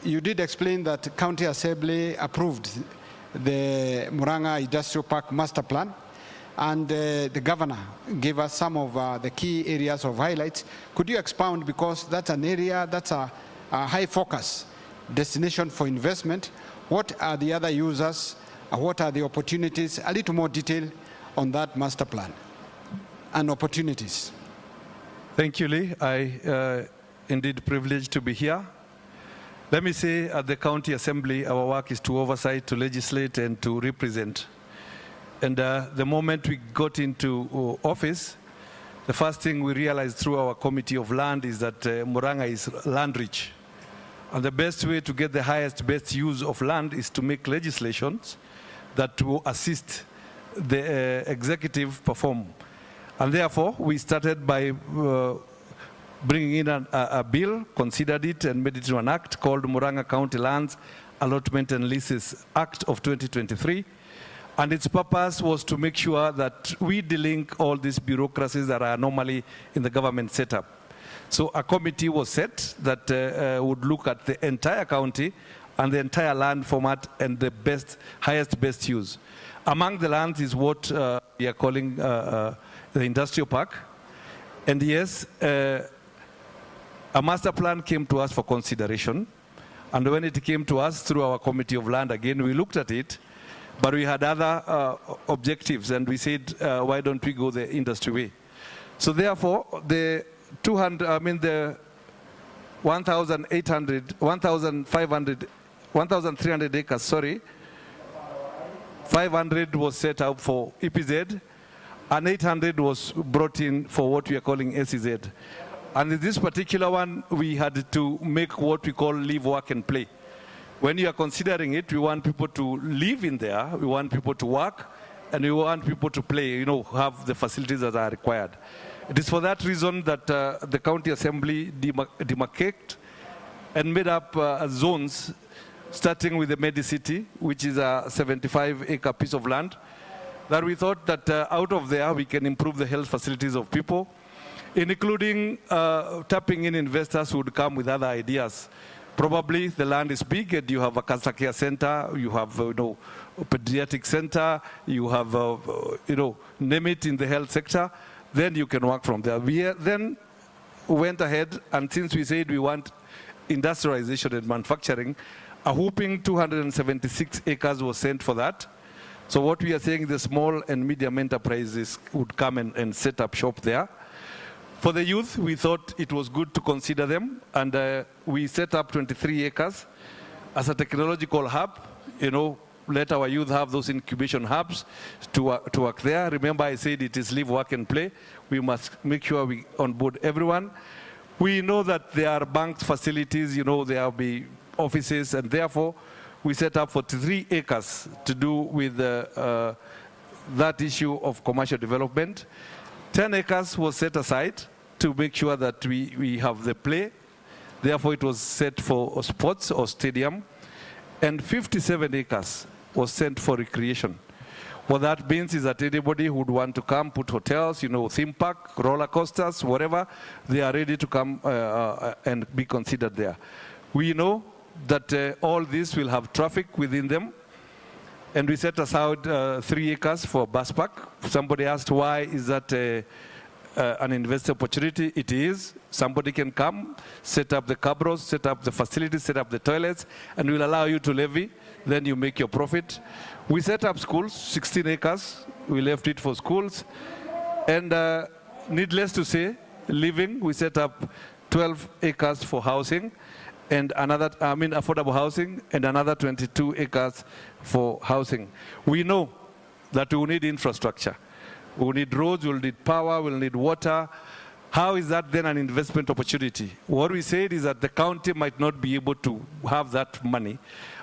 You did explain that County Assembly approved the MURANG'A Industrial Park Master Plan, and the Governor gave us some of the key areas of highlights. Could you expound, because that's an area that's a high focus destination for investment? What are the other users? What are the opportunities? A little more detail on that master plan and opportunities. Thank you, Lee. I indeed privileged to be here. Let me say at the County Assembly, our work is to oversight, to legislate, and to represent. And the moment we got into office, the first thing we realized through our Committee of Land is that MURANG'A is land rich. And the best way to get the highest, best use of land is to make legislations that will assist the executive perform. And therefore, we started by bringing in a bill, considered it, and made it into an act called MURANG'A County Lands Allotment and Leases Act of 2023. And its purpose was to make sure that we delink all these bureaucracies that are normally in the government setup. So a committee was set that would look at the entire county and the entire land format and the highest best use. Among the lands is what we are calling the industrial park. And yes, a master plan came to us for consideration. And when it came to us through our Committee of Land, again, we looked at it, but we had other objectives, and we said, why don't we go the industry way? So therefore, the 1,300 acres, 500 was set up for EPZ, and 800 was brought in for what we are calling SEZ. And in this particular one, we had to make what we call live, work, and play. When you are considering it, we want people to live in there, we want people to work, and we want people to play, have the facilities that are required. It is for that reason that the County Assembly demarcated and made up zones, starting with the Medicity, which is a 75-acre piece of land, that we thought that out of there we can improve the health facilities of people, including tapping in investors who would come with other ideas. Probably the land is big and you have a cancer care center, you have a pediatric center, you have, name it in the health sector, then you can work from there. We then went ahead, and since we said we want industrialization and manufacturing, a whooping 276 acres was sent for that. So what we are saying, the small and medium enterprises would come and set up shop there. For the youth, we thought it was good to consider them, and we set up 23 acres as a technological hub, let our youth have those incubation hubs to work there. Remember, I said it is live, work, and play. We must make sure we onboard everyone. We know that there are bank facilities, there will be offices, and therefore we set up 43 acres to do with that issue of commercial development. 10 acres was set aside to make sure that we have the play. Therefore, it was set for sports or stadium. And 57 acres was sent for recreation. What that means is that anybody who would want to come, put hotels, theme park, roller coasters, whatever, they are ready to come and be considered there. We know that all this will have traffic within them. And we set aside 3 acres for bus park. Somebody asked, why is that an investor opportunity? It is. Somebody can come, set up the cabros, set up the facilities, set up the toilets, and will allow you to levy. Then you make your profit. We set up schools, 16 acres. We left it for schools. And needless to say, living, we set up 12 acres for housing, and another, affordable housing, and another 22 acres for housing. We know that we will need infrastructure. We will need roads, we will need power, we will need water. How is that then an investment opportunity? What we said is that the county might not be able to have that money,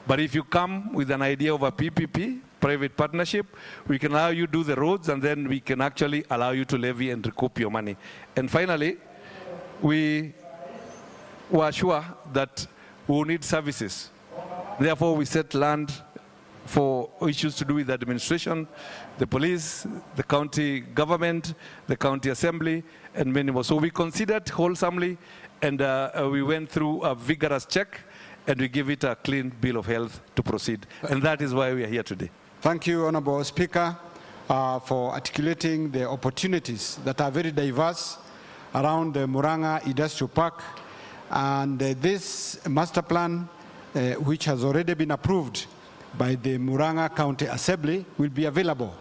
but if you come with an idea of a PPP, private partnership, we can allow you to do the roads, and then we can actually allow you to levy and recoup your money. And finally, we were sure that we will need services. Therefore, we set land for issues to do with the administration, the police, the county government, the county assembly, and many more. So we considered wholesomely, and we went through a vigorous check, and we give it a clean bill of health to proceed. And that is why we are here today. Thank you, Honorable Speaker, for articulating the opportunities that are very diverse around the MURANG'A Industrial Park. And this master plan, which has already been approved by the MURANG'A County Assembly, will be available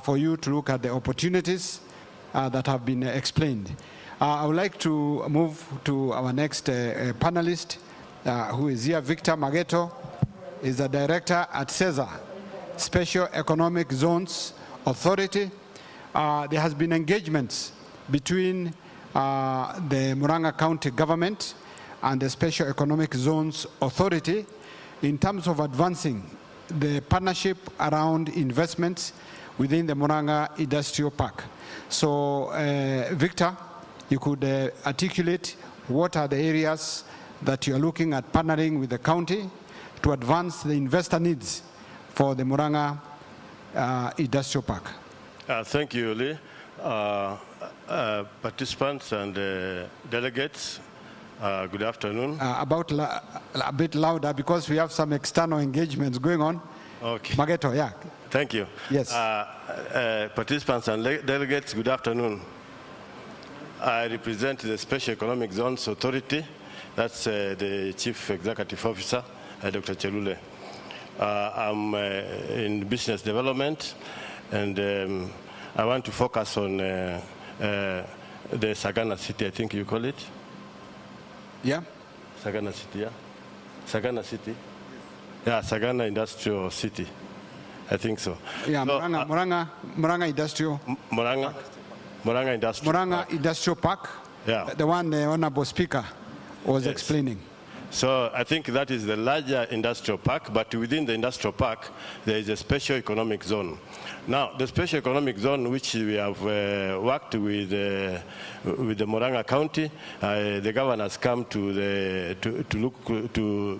for you to look at the opportunities that have been explained. I would like to move to our next panelist, who is here. Victor Mageto is the director at CESA, Special Economic Zones Authority. There has been engagements between the MURANG'A County government and the Special Economic Zones Authority in terms of advancing the partnership around investments within the MURANG'A Industrial Park. So, Victor, you could articulate what are the areas that you are looking at partnering with the county to advance the investor needs for the MURANG'A Industrial Park. Thank you, Lee. Participants and delegates, good afternoon. A bit louder because we have some external engagements going on. Okay. Mageto, yeah. Thank you. Yes. Participants and delegates, good afternoon. I represent the Special Economic Zones Authority. That's the Chief Executive Officer, Dr. Chelule. I'm in business development, and I want to focus on the Sagana City, I think you call it. Yeah. Sagana City, yeah. Sagana City. Yeah, Sagana Industrial City. I think so. Yeah, So, Murang'a Industrial. Murang'a Industrial Murang'a Industrial Park. Yeah. The one the Honorable Speaker was explaining. So I think that is the larger industrial park, but within the industrial park, there is a special economic zone. Now, the special economic zone, which we have worked with the MURANG'A County, the governor has come to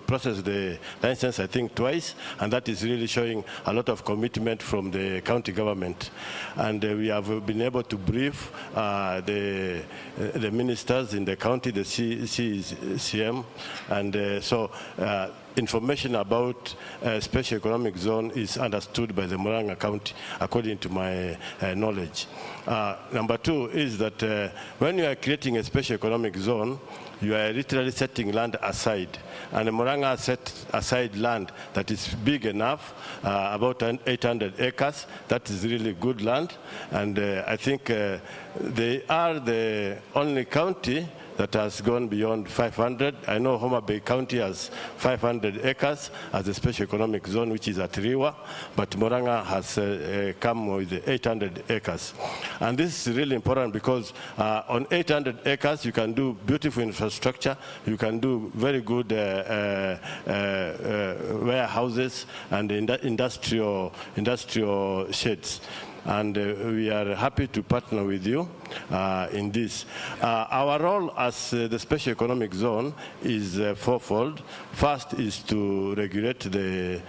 process the license, I think, twice, and that is really showing a lot of commitment from the county government. And we have been able to brief the ministers in the county, the CM, and so information about special economic zone is understood by the MURANG'A County, according to my knowledge. Number two is that when you are creating a special economic zone, you are literally setting land aside. And MURANG'A set aside land that is big enough, about 800 acres. That is really good land. And I think they are the only county that has gone beyond 500. I know Wahome Bay County has 500 acres as a special economic zone, which is at Riwa, but MURANG'A has come with 800 acres. And this is really important because on 800 acres, you can do beautiful infrastructure, you can do very good warehouses and industrial sheds. And we are happy to partner with you in this. Our role as the special economic zone is fourfold. First is to regulate the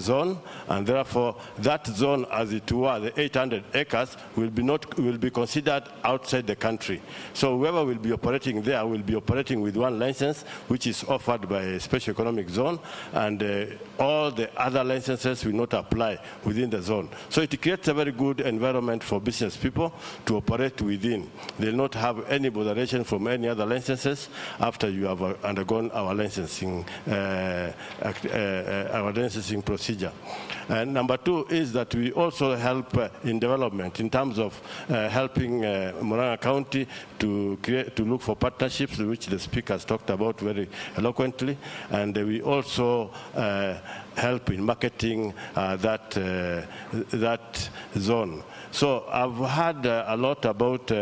zone, and therefore that zone, as it were, the 800 acres, will be considered outside the country. So whoever will be operating there will be operating with one license, which is offered by a special economic zone, and all the other licenses will not apply within the zone. So it creates a very good environment for business people to operate within. They'll not have any botheration from any other licenses after you have undergone our licensing procedure. And number two is that we also help in development in terms of helping MURANG'A County to look for partnerships, which the speaker has talked about very eloquently, and we also help in marketing that zone. So I've heard a lot about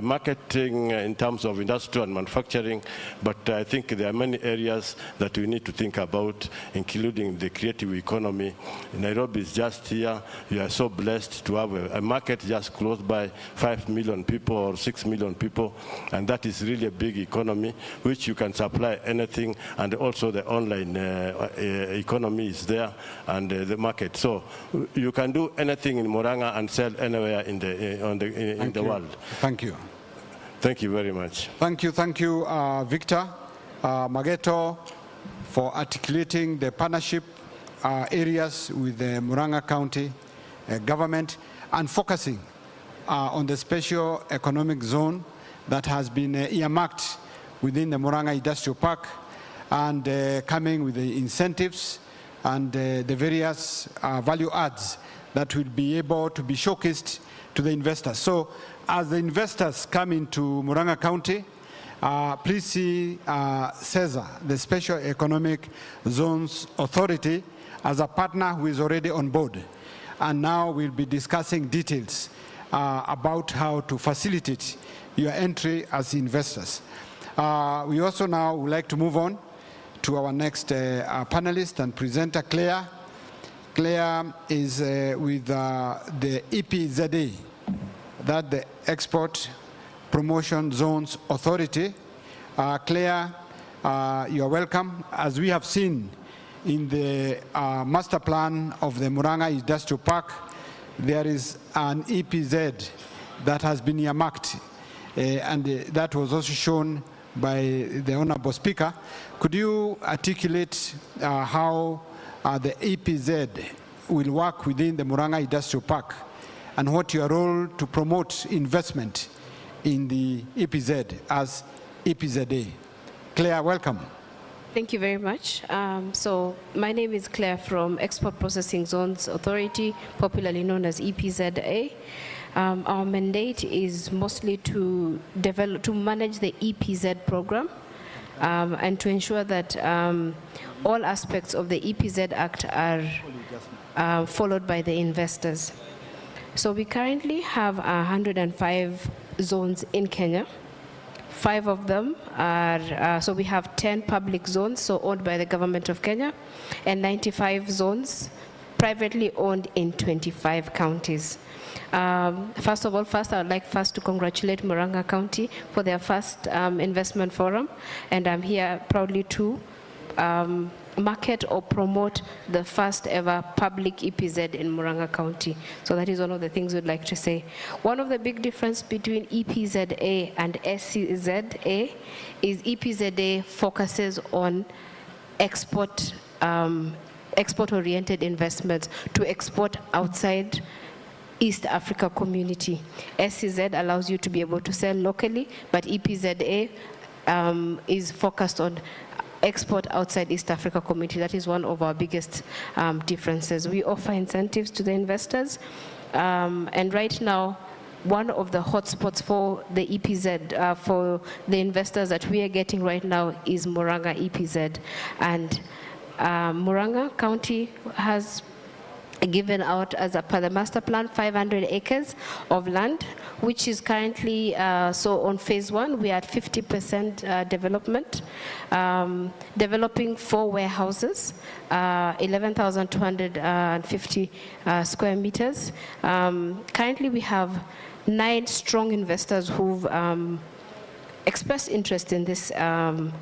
marketing in terms of industrial and manufacturing, but I think there are many areas that we need to think about, including the creative economy. Nairobi is just here. We are so blessed to have a market just close by 5 million people or 6 million people, and that is really a big economy, which you can supply anything, and also the online economy is there, and the market. So you can do anything in MURANG'A and sell anywhere in the world. Thank you. Thank you very much. Thank you, Victor Mageto, for articulating the partnership areas with the MURANG'A County government and focusing on the special economic zone that has been earmarked within the MURANG'A Industrial Park, and coming with the incentives and the various value adds that will be able to be showcased to the investors. So as the investors come into MURANG'A County, please see CESA, the Special Economic Zones Authority, as a partner who is already on board. And now we'll be discussing details about how to facilitate your entry as investors. We also now would like to move on to our next panelist and presenter, Claire. Claire is with the EPZA, that the Export Promotion Zones Authority. Claire, you are welcome. As we have seen in the master plan of the MURANG'A Industrial Park, there is an EPZ that has been earmarked, and that was also shown by the Honorable Speaker. Could you articulate how the EPZ will work within the MURANG'A Industrial Park, and what your role to promote investment in the EPZ as EPZA? Claire, welcome. Thank you very much. So my name is Claire from Export Processing Zones Authority, popularly known as EPZA. Our mandate is mostly to manage the EPZ program. and to ensure that all aspects of the EPZ Act are followed by the investors. So we currently have 105 zones in Kenya. 5 of them are, so we have 10 public zones, so owned by the government of Kenya, and 95 zones privately owned in 25 counties. First of all, I would like to congratulate MURANG'A County for their first investment forum, and I'm here proudly to market or promote the first ever public EPZ in MURANG'A County. So that is one of the things we'd like to say. One of the big difference between EPZA and SCZA is EPZA focuses on export-oriented investments to export outside East Africa community. SCZ allows you to be able to sell locally, but EPZA is focused on export outside East Africa community. That is one of our biggest differences. We offer incentives to the investors, and right now, one of the hotspots for the EPZ, for the investors that we are getting right now is MURANG'A EPZ. And MURANG'A County has given out, as per the master plan, 500 acres of land, which is currently, so on phase 1, we are at 50% development, developing 4 warehouses, 11,250 square meters. Currently we have 9 strong investors who've expressed interest in this,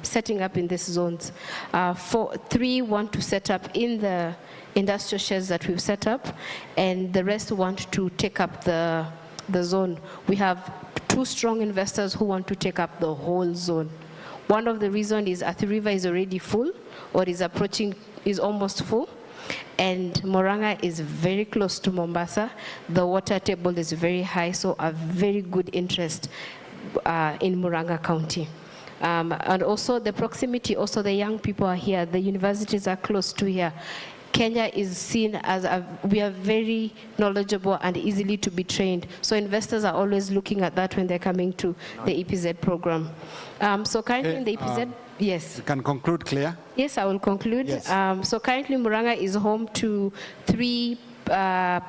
setting up in these zones. 3 want to set up in the industrial sheds that we've set up, and the rest want to take up the zone. We have 2 strong investors who want to take up the whole zone. One of the reasons is Athi River is already full, or is almost full, and MURANG'A is very close to Mombasa. The water table is very high, so a very good interest in MURANG'A County. And also the proximity, also the young people are here, the universities are close to here. Kenya is seen as we are very knowledgeable and easily to be trained. So investors are always looking at that when they're coming to the EPZ program. So currently in the EPZ, yes. You can conclude, Claire. Yes, I will conclude. Yes. So currently MURANG'A is home to 3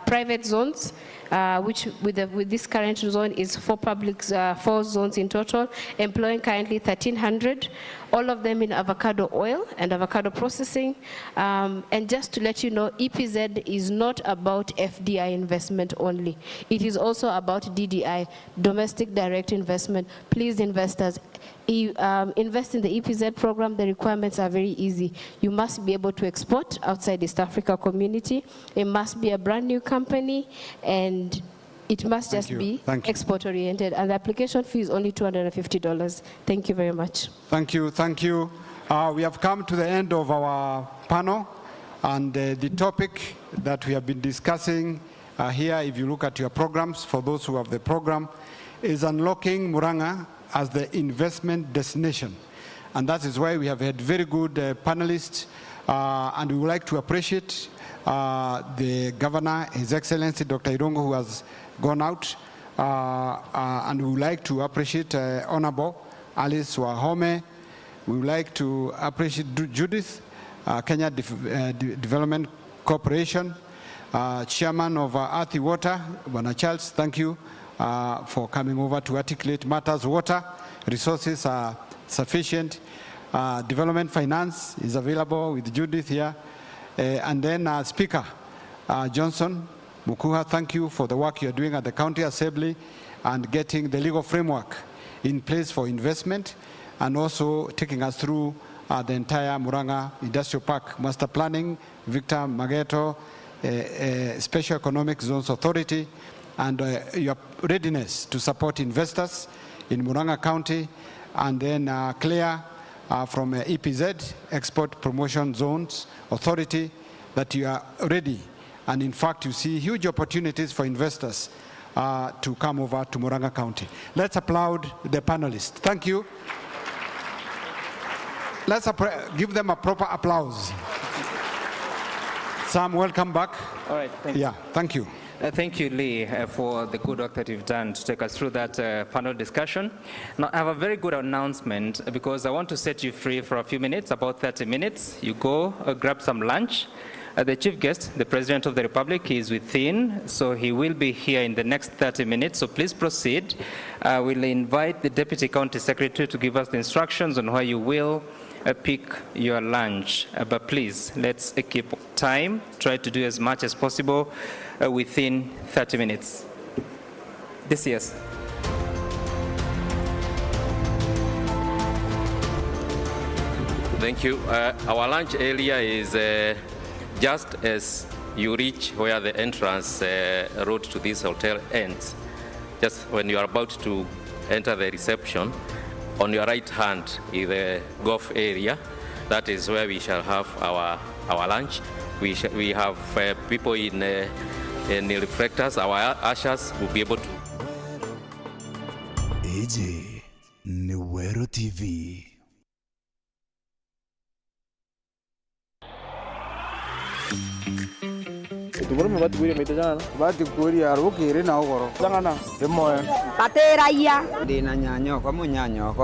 private zones, which with this current zone is 4 public, 4 zones in total, employing currently 1,300, all of them in avocado oil and avocado processing. And just to let you know, EPZ is not about FDI investment only. It is also about DDI, domestic direct investment. Please, investors, invest in the EPZ program. The requirements are very easy. You must be able to export outside East Africa community. It must be a brand new company, and it must just be export oriented. And the application fee is only $250. Thank you very much. Thank you. Thank you. We have come to the end of our panel, and the topic that we have been discussing here, if you look at your programs, for those who have the program, is unlocking MURANG'A as the investment destination. And that is why we have had very good panelists, and we would like to appreciate the Governor, His Excellency Dr. Irungu, who has gone out, and we would like to appreciate Honorable Alice Wahome. We would like to appreciate Judith, Kenya Development Corporation, Chairman of Earthy Water, Bwana Charles, thank you for coming over to articulate matters. Water resources are sufficient. Development finance is available with Judith here. And then Speaker Johnson Mukuha, thank you for the work you're doing at the County Assembly and getting the legal framework in place for investment, and also taking us through the entire MURANG'A Industrial Park Master Planning, Victor Mageto, Special Economic Zones Authority, and your readiness to support investors in MURANG'A County, and then Claire from EPZ, Export Promotion Zones Authority, that you are ready. And in fact, you see huge opportunities for investors to come over to MURANG'A County. Let's applaud the panelists. Thank you. Let's give them a proper applause. Sam, welcome back. All right, thank you. Yeah, thank you. Thank you, Lee, for the good work that you've done to take us through that panel discussion. Now, I have a very good announcement because I want to set you free for a few minutes, about 30 minutes. You go grab some lunch. The chief guest, the President of the Republic, is within, so he will be here in the next 30 minutes, so please proceed. We'll invite the Deputy County Secretary to give us the instructions on where you will pick your lunch. But please, let's keep time, try to do as much as possible within 30 minutes. This yes. Thank you. Our lunch area is just as you reach where the entrance road to this hotel ends. Just when you are about to enter the reception, on your right hand is the golf area. That is where we shall have our lunch. We have people in the reflectors. Our ushers will be able to. AJ Newero TV. Tuguruma batuguri mitajana batukuri arukire na ogoro. Zangana demoya. Patera iya. Dina nyanyo kwa munyanyoko.